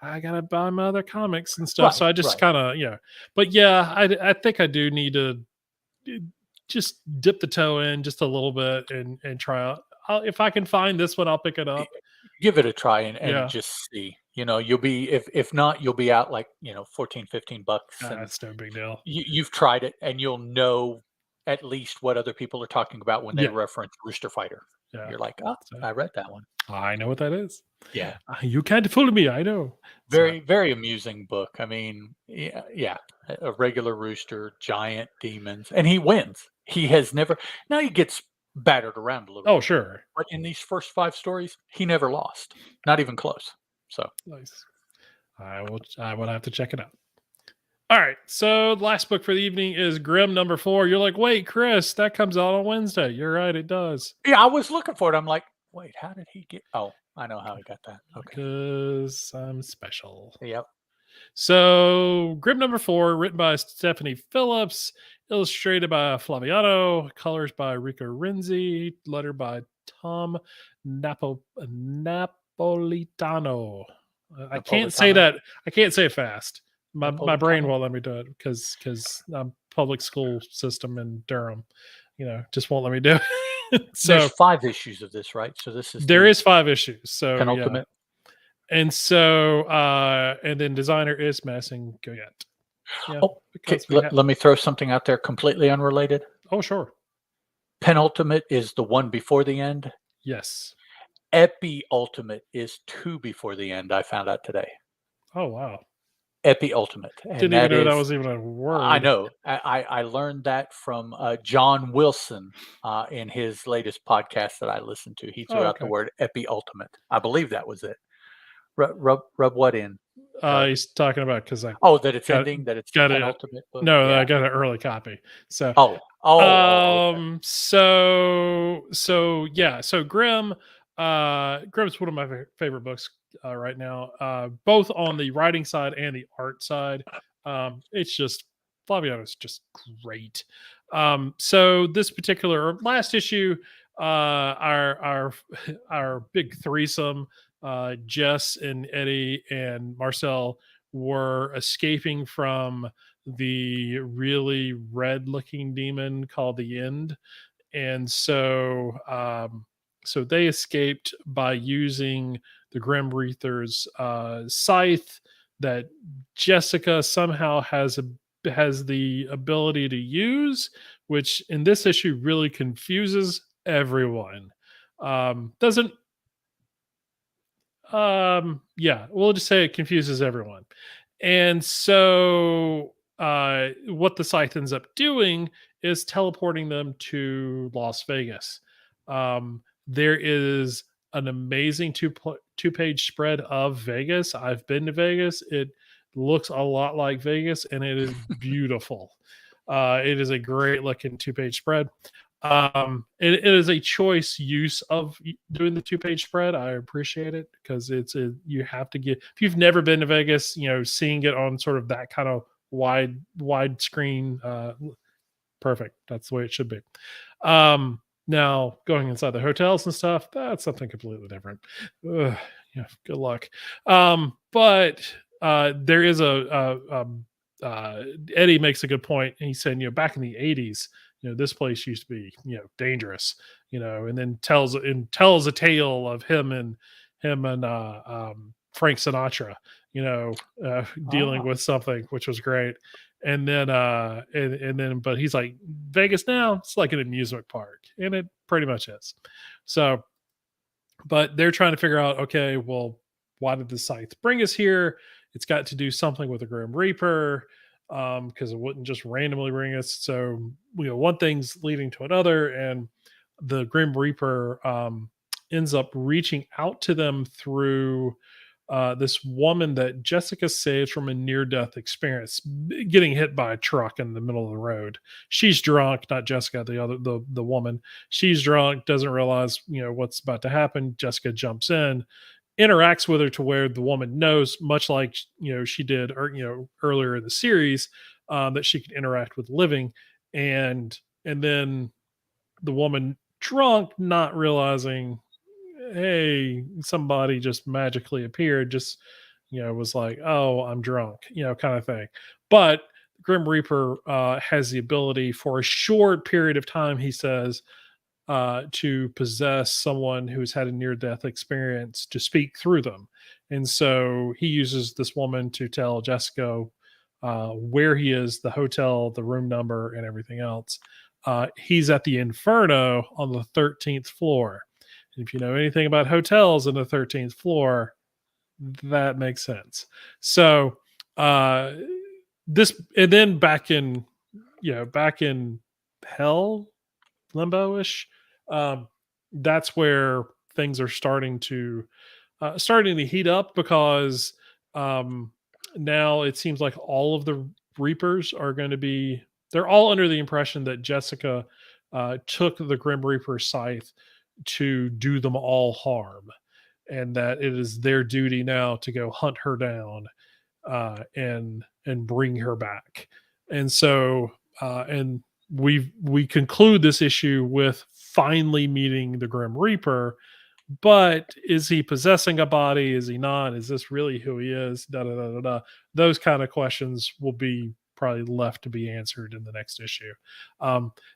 I gotta buy my other comics and stuff. So Right, I just right. kind of, but yeah, I think I do need to uh, just dip the toe in just a little bit and try out. If I can find this one, I'll pick it Eh, up. Give it a try and Yeah, just see. You'll be if not, you'll be out like, 14, $15, and that's no big deal. you've tried it, and you'll know at least what other people are talking about when they Yeah, reference Rooster Fighter. yeah. You're like, "Oh, So I read that one." I know what that is. Yeah. You can't fool me. I know. So Very, very amusing book. I mean, yeah, yeah, a regular rooster, giant demons, and he wins. He has never now he gets battered around a little oh bit, sure, but in these first 5 stories, he never lost, not even close. So, nice. I will have to check it out. All right. So the last book for the evening is Grimm #4. You're like, wait, Chris, that comes out on Wednesday. You're right, it does. yeah, I was looking for it. I'm like, "Wait, how did he get" Oh, I know how he got that. Okay. Because I'm special. Yep. So Grimm #4, written by Stephanie Phillips, illustrated by Flaviano, colors by Rico Renzi, letter by Tom Napolitano. I can't say Napolitano? that. I can't say it fast. My brain Napolitano? won't let me do it because public school system in Durham, just won't let me do it. There's So 5 issues of this, right? So this is there the is 5 issues. So yeah, penultimate. and so and then designer is Massing Goyette. Yeah, Oh, okay, because we have. let me throw something out there completely unrelated. Oh, sure. Penultimate is the one before the end. Yes. Epi-ultimate is 2 before the end, I found out today. Oh, wow. Epi-ultimate, and Didn't even that know that is was even a I word. know. I learned that from, John Wilson, in his latest podcast that I listened to. He Oh, threw out the okay. word epi-ultimate. I believe that was it. Rub what in, Doug? He's talking about because I Oh, that it's got ending, that it's the got it. penultimate book? No, I Yeah. got an early copy. So, Okay. yeah. So Grimm's one of my favorite books right now. Both on the writing side and the art side. It's just Flaviano's just great. So this particular last issue, our our big threesome, Jess and Eddie and Marcel were escaping from the really red looking demon called the End. And so they escaped by using the Grim Reaper's scythe that Jessica somehow has the ability to use, which in this issue really confuses everyone. Doesn't Yeah, we'll just say it confuses everyone. And so what the scythe ends up doing is teleporting them to Las Vegas. There is an amazing two-page spread of Vegas. I've been to Vegas. It looks a lot like Vegas, and it is beautiful. It is a great looking two-page spread. It is a choice use of doing the two-page spread. I appreciate it because you have to get, if you've never been to Vegas, seeing it on sort of that kind of wide screen, perfect. That's the way it should be. Now going inside the hotels and stuff, that's something completely different. Ugh, yeah, good luck. But there is Eddie makes a good point. And he said, back in the 80s, this place used to be, dangerous, and then tells a tale of him and Frank Sinatra, dealing Ah, with something, which was great. And then but he's like, Vegas now, it's like an amusement park, and it pretty much is. So, but they're trying to figure out, okay, well, why did the scythe bring us here? It's got to do something with the Grim Reaper, because it wouldn't just randomly bring us. So, one thing's leading to another, and the Grim Reaper ends up reaching out to them through this woman that Jessica saves from a near-death experience, getting hit by a truck in the middle of the road. She's drunk, not Jessica, the woman. She's drunk, doesn't realize what's about to happen. Jessica jumps in, interacts with her to where the woman knows, much like she did, or earlier in the series, that she could interact with living, and then the woman drunk, not realizing, hey, somebody just magically appeared, just was like, oh, I'm drunk, kind of thing. But Grim Reaper has the ability for a short period of time, he says, to possess someone who's had a near death experience, to speak through them. And so he uses this woman to tell Jessica where he is, the hotel, the room number, and everything else. He's at the Inferno on the 13th floor. And if you know anything about hotels in the 13th floor, that makes sense. So, this, and then back in hell, limbo-ish, um, that's where things are starting to heat up, because um, now it seems like all of the Reapers are going to be, they're all under the impression that Jessica took the Grim Reaper scythe to do them all harm, and that it is their duty now to go hunt her down, and bring her back. And so, and we conclude this issue with finally meeting the Grim Reaper. But is he possessing a body? Is he not? Is this really who he is? Da da da da da. Those kind of questions will be probably left to be answered in the next issue.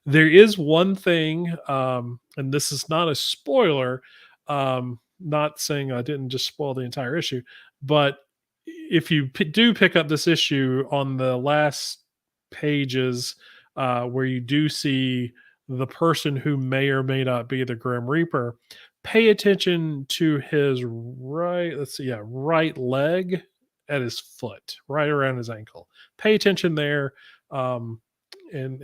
There is one thing, and this is not a spoiler. Not saying I didn't just spoil the entire issue, but if you do pick up this issue, on the last pages, where you do see the person who may or may not be the Grim Reaper, pay attention to his right leg at his foot, right around his ankle. Pay attention there. Um, and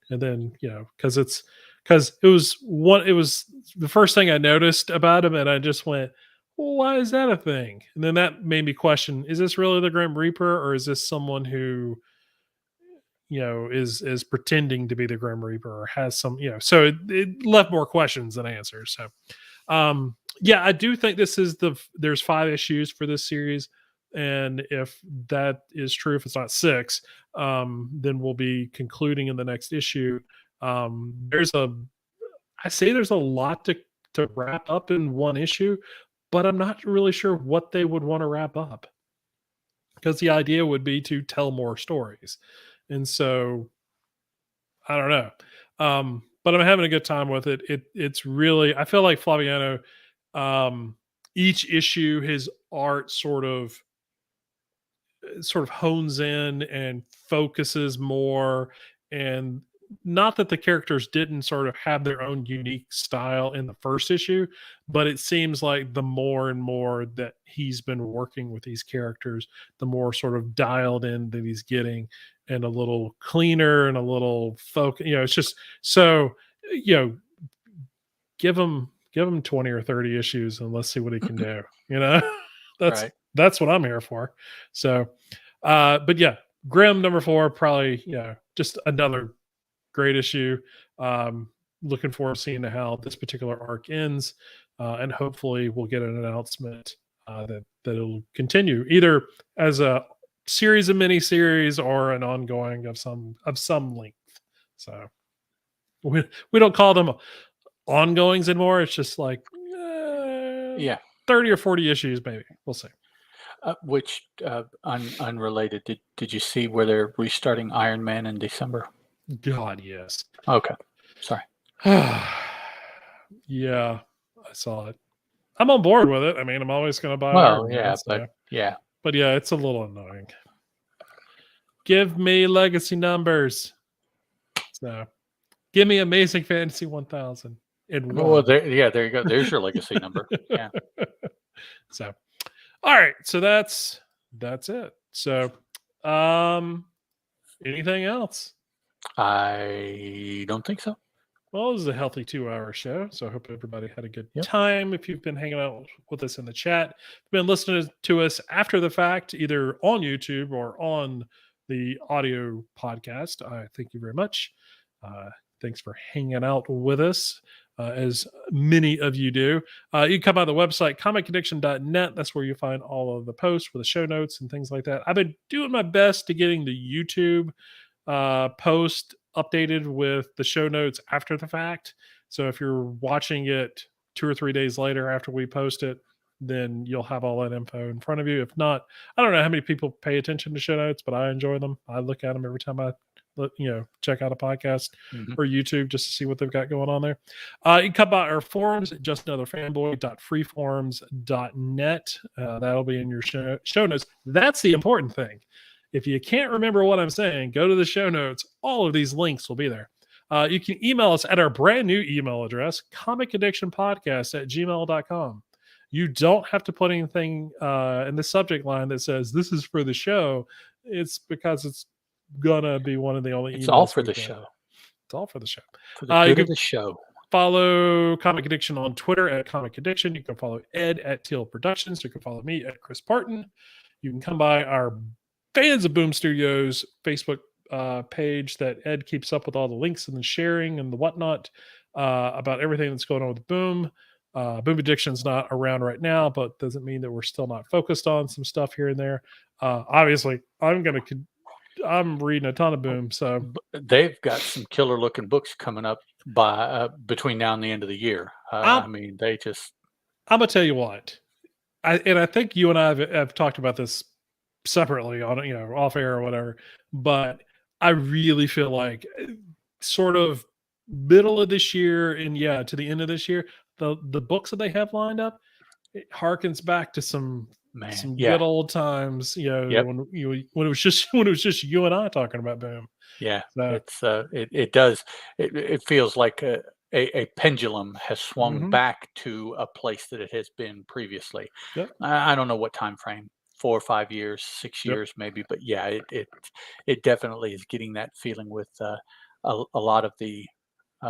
then, because it was the first thing I noticed about him, and I just went, well, why is that a thing? And then that made me question, is this really the Grim Reaper, or is this someone who is pretending to be the Grim Reaper, or has some, so it left more questions than answers. So, yeah, I do think there's 5 issues for this series, and if that is true, if it's not 6, then we'll be concluding in the next issue. There's a lot to wrap up in one issue, but I'm not really sure what they would want to wrap up, because the idea would be to tell more stories. And so I don't know. But I'm having a good time with it. It's really, I feel like Flaviano, um, each issue, his art sort of sort of hones in and focuses more. And not that the characters didn't sort of have their own unique style in the first issue, but it seems like the more and more that he's been working with these characters, the more sort of dialed in that he's getting, and a little cleaner and a little focus. It's just so, you know, give him 20 or 30 issues and let's see what he can do. You know, that's Right. that's what I'm here for. So, but yeah, Grimm #4, probably, just another great issue. Looking forward to seeing how this particular arc ends, and hopefully we'll get an announcement that it'll continue either as a series of miniseries or an ongoing of some length. So we don't call them ongoings anymore. It's just like Yeah. 30 or 40 issues, maybe. We'll see. Which unrelated? Did you see where they're restarting Iron Man in December? God, yes. Okay, sorry. Yeah, I saw it. I'm on board with it. I mean, I'm always going to buy Well, Iron Man. yeah, So. yeah, But yeah, it's a little annoying. Give me legacy numbers. So give me Amazing Fantasy 1000 in well, one. there you go. There's your legacy number. Yeah. So, all right. So that's it. So, anything else? I don't think so. Well, this is a healthy 2-hour show, so I hope everybody had a good Yep. time. If you've been hanging out with us in the chat, been listening to us after the fact, either on YouTube or on the audio podcast, I thank you very much. Thanks for hanging out with us, as many of you do. You can come by the website, comicaddiction.net. That's where you find all of the posts with the show notes and things like that. I've been doing my best to getting the YouTube post updated with the show notes after the fact. So if you're watching it 2 or 3 days later after we post it, then you'll have all that info in front of you. If not, I don't know how many people pay attention to show notes, but I enjoy them. I look at them every time I check out a podcast or YouTube just to see what they've got going on there. You can come by our forums at justanotherfanboy.freeforums.net. That'll be in your show notes. That's the important thing. If you can't remember what I'm saying, go to the show notes. All of these links will be there. You can email us at our brand new email address, comicaddictionpodcast@gmail.com. You don't have to put anything in the subject line that says this is for the show. It's because it's gonna be one of the only. It's all for the show. It's all for the show. For the good of the show. Follow Comic Addiction on Twitter at Comic Addiction. You can follow Ed at Teal Productions. You can follow me at Chris Parton. You can come by our Fans of Boom Studios Facebook page that Ed keeps up with all the links and the sharing and the whatnot about everything that's going on with Boom. Boom Addiction's not around right now, but doesn't mean that we're still not focused on some stuff here and there. Obviously, I'm reading a ton of Boom, so they've got some killer looking books coming up by between now and the end of the year. I mean, they just. I'm gonna tell you what, I think you and I have talked about this separately on off air or whatever, but I really feel like sort of middle of this year and to the end of this year, the books that they have lined up, it harkens back to some good old times, when it was just you and I talking about Boom. Yeah, so, it does. It feels like a pendulum has swung back to a place that it has been previously. Yep. I don't know what time frame. 4 or 5 years, 6 years, maybe, but yeah, it definitely is getting that feeling with a lot of the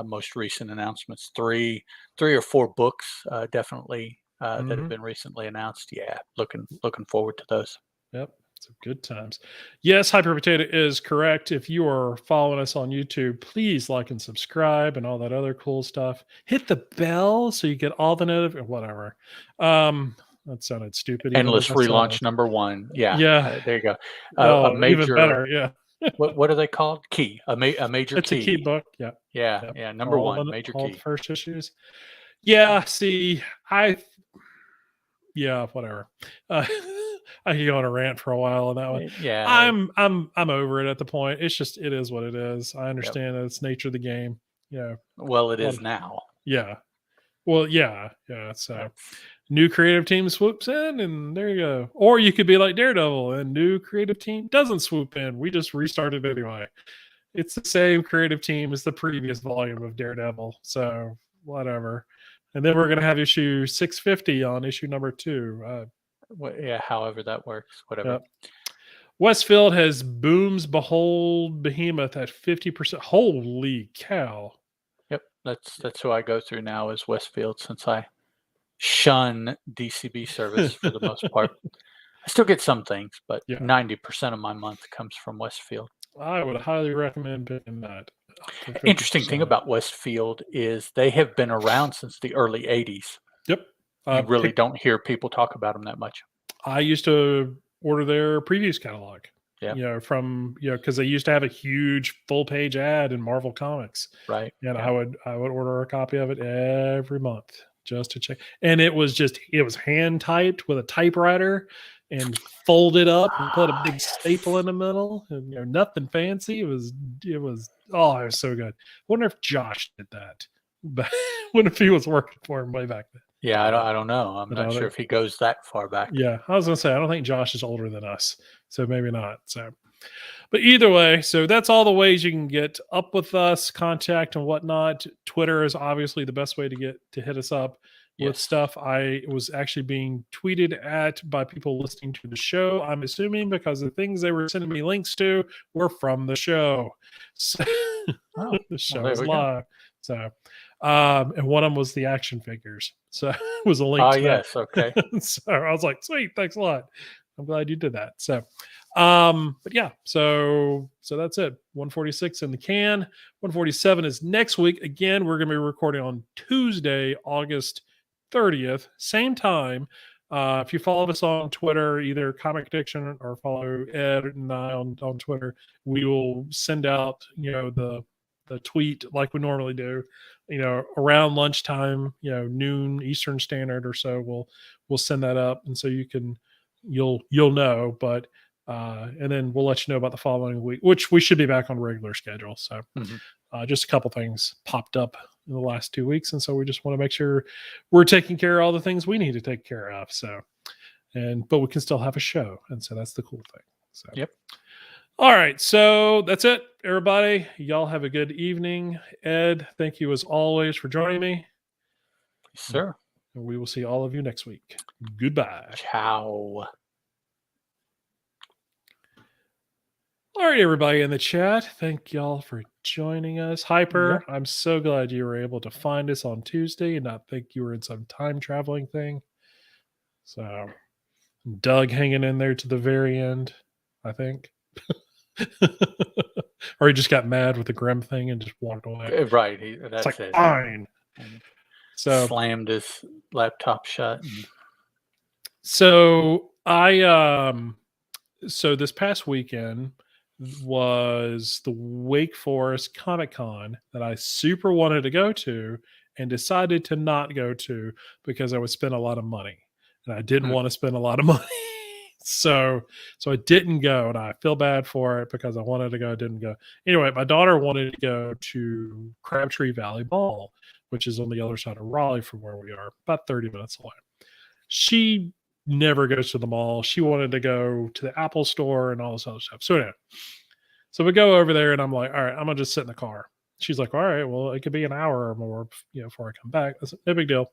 most recent announcements. Three or four books, definitely that have been recently announced. Yeah, looking forward to those. Yep, some good times. Yes, Hyper Potato is correct. If you are following us on YouTube, please like and subscribe and all that other cool stuff. Hit the bell so you get all the notifications. Whatever. That sounded stupid. Endless relaunch #1. Yeah. There you go. A major, even better. Yeah. what are they called? Key. A major it's key. It's a key book. Yeah. Yeah. Yep. Yeah. #1. Major all key. The first issues. Yeah. See, whatever. I could go on a rant for a while on that one. Yeah. I'm over it at the point. It's just, it is what it is. I understand that it's nature of the game. Yeah. Well, it is now. Yeah. Well, yeah. So new creative team swoops in, and there you go. Or you could be like Daredevil, and new creative team doesn't swoop in. We just restarted anyway. It's the same creative team as the previous volume of Daredevil, so whatever. And then we're gonna have issue 650 on issue number 2. Yeah, however that works, whatever. Yep. Westfield has Booms Behold Behemoth at 50%. Holy cow! Yep, that's who I go through now is Westfield, since I shun DCB service for the most part. I still get some things, but Yeah. 90% of my month comes from Westfield. I would highly recommend picking that. Interesting thing about Westfield is they have been around since the early 80s. Yep. You really don't hear people talk about them that much. I used to order their previews catalog. Yeah. Because they used to have a huge full page ad in Marvel Comics. Right. And yeah. I would order a copy of it every month just to check. And it was hand typed with a typewriter and folded up and put a big staple in the middle, and nothing fancy. It was so good. I wonder if Josh did that. But what if he was working for him way back then? Yeah, I don't know. I'm not sure if he goes that far back. Yeah, I was gonna say I don't think Josh is older than us, so maybe not. So, but either way, so that's all the ways you can get up with us, contact and whatnot. Twitter is obviously the best way to hit us up with stuff. I was actually being tweeted at by people listening to the show. I'm assuming because the things they were sending me links to were from the show. So the show is live. So. And one of them was the action figures. So it was a link to yes, that. okay. So I was like, sweet, thanks a lot. I'm glad you did that. So but yeah, so that's it. 146 in the can. 147 is next week. Again, we're gonna be recording on Tuesday, August 30th, same time. If you follow us on Twitter, either Comic Addiction or follow Ed and I on Twitter, we will send out the tweet like we normally do, around lunchtime, noon Eastern Standard or so. We'll send that up, and so you'll know. But and then we'll let you know about the following week, which we should be back on regular schedule. So just a couple things popped up in the last 2 weeks, and so we just want to make sure we're taking care of all the things we need to take care of. So, but we can still have a show, and so that's the cool thing. So yep. All right, so that's it, everybody. Y'all have a good evening. Ed, thank you as always for joining me. Yes, sir. And we will see all of you next week. Goodbye. Ciao. All right, everybody in the chat, thank y'all for joining us. Hyper, I'm so glad you were able to find us on Tuesday and not think you were in some time traveling thing. So, Doug hanging in there to the very end, I think. Or he just got mad with the Grim thing and just walked away. Right. That's it's like, it. Fine. So slammed his laptop shut. So so this past weekend was the Wake Forest Comic Con that I super wanted to go to and decided to not go to because I would spend a lot of money and I didn't want to spend a lot of money. So I didn't go, and I feel bad for it because I wanted to go, didn't go. Anyway, my daughter wanted to go to Crabtree Valley Mall, which is on the other side of Raleigh from where we are, about 30 minutes away. She never goes to the mall. She wanted to go to the Apple store and all this other stuff. So anyway, so we go over there, and I'm like, all right, I'm going to just sit in the car. She's like, all right, well, it could be an hour or more, before I come back. That's no big deal.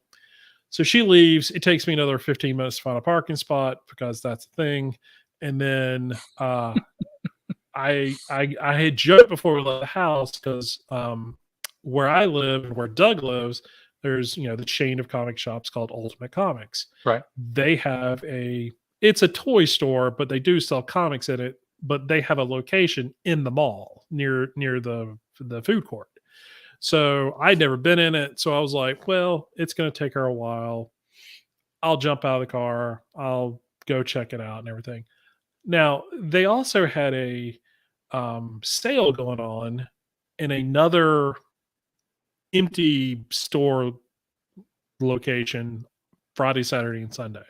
So she leaves. It takes me another 15 minutes to find a parking spot because that's the thing. And then I had joked before we left the house because where I live and where Doug lives, there's the chain of comic shops called Ultimate Comics. Right. They have it's a toy store, but they do sell comics in it. But they have a location in the mall near the food court. So I'd never been in it. So I was like, well, it's going to take her a while. I'll jump out of the car. I'll go check it out and everything. Now, they also had a sale going on in another empty store location Friday, Saturday, and Sunday.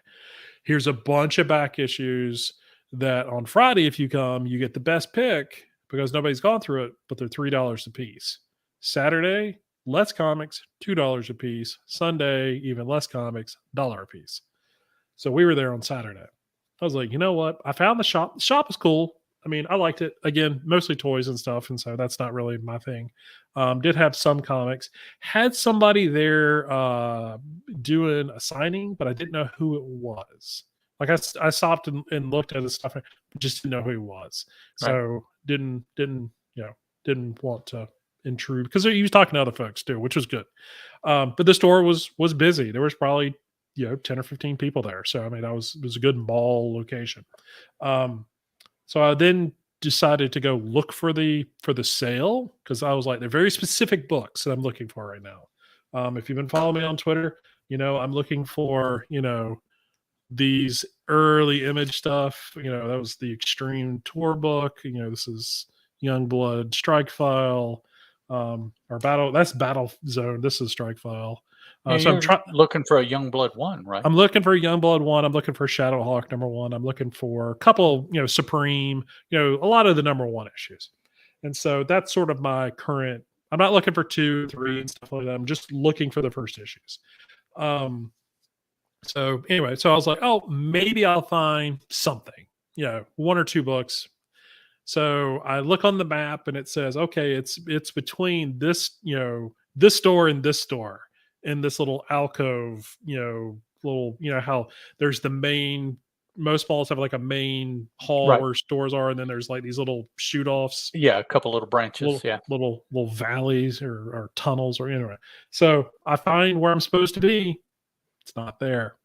Here's a bunch of back issues that on Friday, if you come, you get the best pick because nobody's gone through it, but they're $3 a piece. Saturday, less comics, $2 a piece. Sunday, even less comics, $1 a piece. So we were there on Saturday. I was like, you know what? I found the shop. The shop was cool. I mean, I liked it. Again, mostly toys and stuff, and so that's not really my thing. Did have some comics. Had somebody there doing a signing, but I didn't know who it was. Like I stopped and looked at his stuff, but just didn't know who he was. Right. So didn't want to intrude because he was talking to other folks too, which was good. But the store was busy. There was probably 10 or 15 people there. So I mean, it was a good mall location. So I then decided to go look for the sale because I was like, they're very specific books that I'm looking for right now. If you've been following me on Twitter, I'm looking for these early image stuff. That was the Extreme Tour book. This is Youngblood Strike File. Or Battle. That's Battle Zone. This is Strike File. Yeah, So you're looking for a Youngblood 1, right? I'm looking for Youngblood 1. I'm looking for Shadowhawk #1. I'm looking for a couple, Supreme, a lot of the #1 issues. And so that's sort of my current. I'm not looking for 2, 3, and stuff like that. I'm just looking for the first issues. So anyway, so I was like, oh, maybe I'll find something, 1 or 2 books. So I look on the map and it says, okay, it's between this, this store and this store in this little alcove, little, how there's the main, most malls have like a main hall Right. where stores are, and then there's like these little shoot offs, Yeah, a couple little branches. Yeah. little valleys or tunnels or anyway. So I find where I'm supposed to be. It's not there.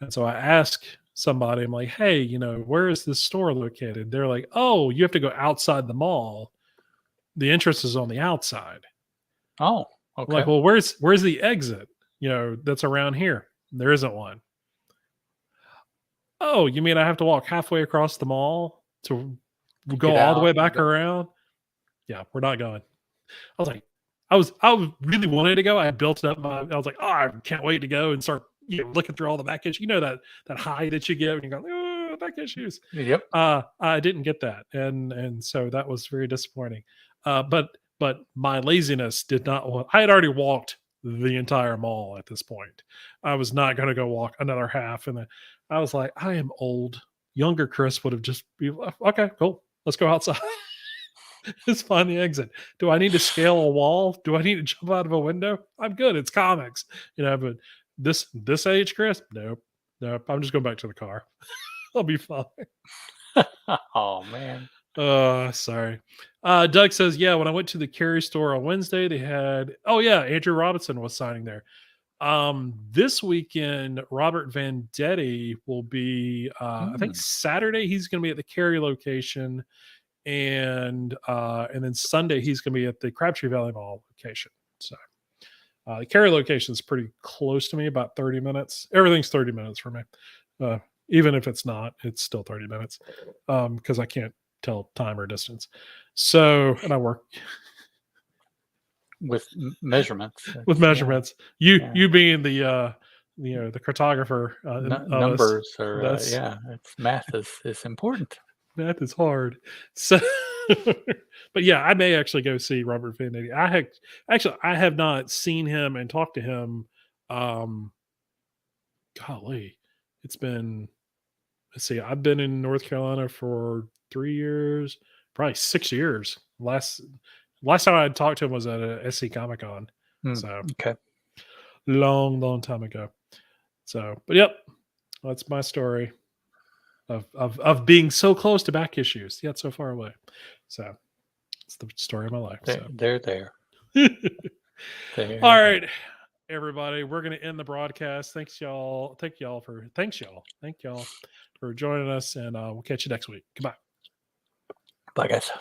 And so I ask somebody, I'm like, hey, where is this store located? They're like, oh, you have to go outside the mall. The entrance is on the outside. Oh, I'm like, okay. well, where's the exit? That's around here. There isn't one. Oh, you mean I have to walk halfway across the mall to go Get all the out way and back go. around? Yeah, we're not going. I was like, I was really wanting to go. I had built up I was like, oh, I can't wait to go and start, looking through all the back issues. That high that you get when you go, oh, back issues. Yep. I didn't get that, and so that was very disappointing. But my laziness did not want. I had already walked the entire mall at this point. I was not going to go walk another half, and then I was like, I am old. Younger Chris would have just be okay, cool. Let's go outside. Let's find the exit. Do I need to scale a wall? Do I need to jump out of a window? I'm good. It's comics, but this age, Chris, nope. I'm just going back to the car. I'll be fine. Oh man. Sorry. Doug says, yeah, when I went to the Carry store on Wednesday, they had, oh yeah, Andrew Robinson was signing there. This weekend, Robert Vendetti will be, I think Saturday, he's going to be at the Carry location. And then Sunday, he's going to be at the Crabtree Valley Mall location. So the Carry location is pretty close to me, about 30 minutes. Everything's 30 minutes for me. Even if it's not, it's still 30 minutes because I can't tell time or distance. So, and I work with measurements. with Yeah. measurements. You being the the cartographer. Numbers are it's math is important. Math is hard. So, but yeah, I may actually go see Robert Venditti. I have not seen him and talked to him. Golly, it's been. Let's see. I've been in North Carolina for 3 years, probably 6 years. Last time I talked to him was at a SC Comic Con. So Okay. long time ago. So, but yep, that's my story of being so close to back issues yet so far away. So it's the story of my life. They're there. All right, everybody, we're going to end the broadcast. Thank y'all for joining us, and we'll catch you next week. Goodbye. Bye, guys.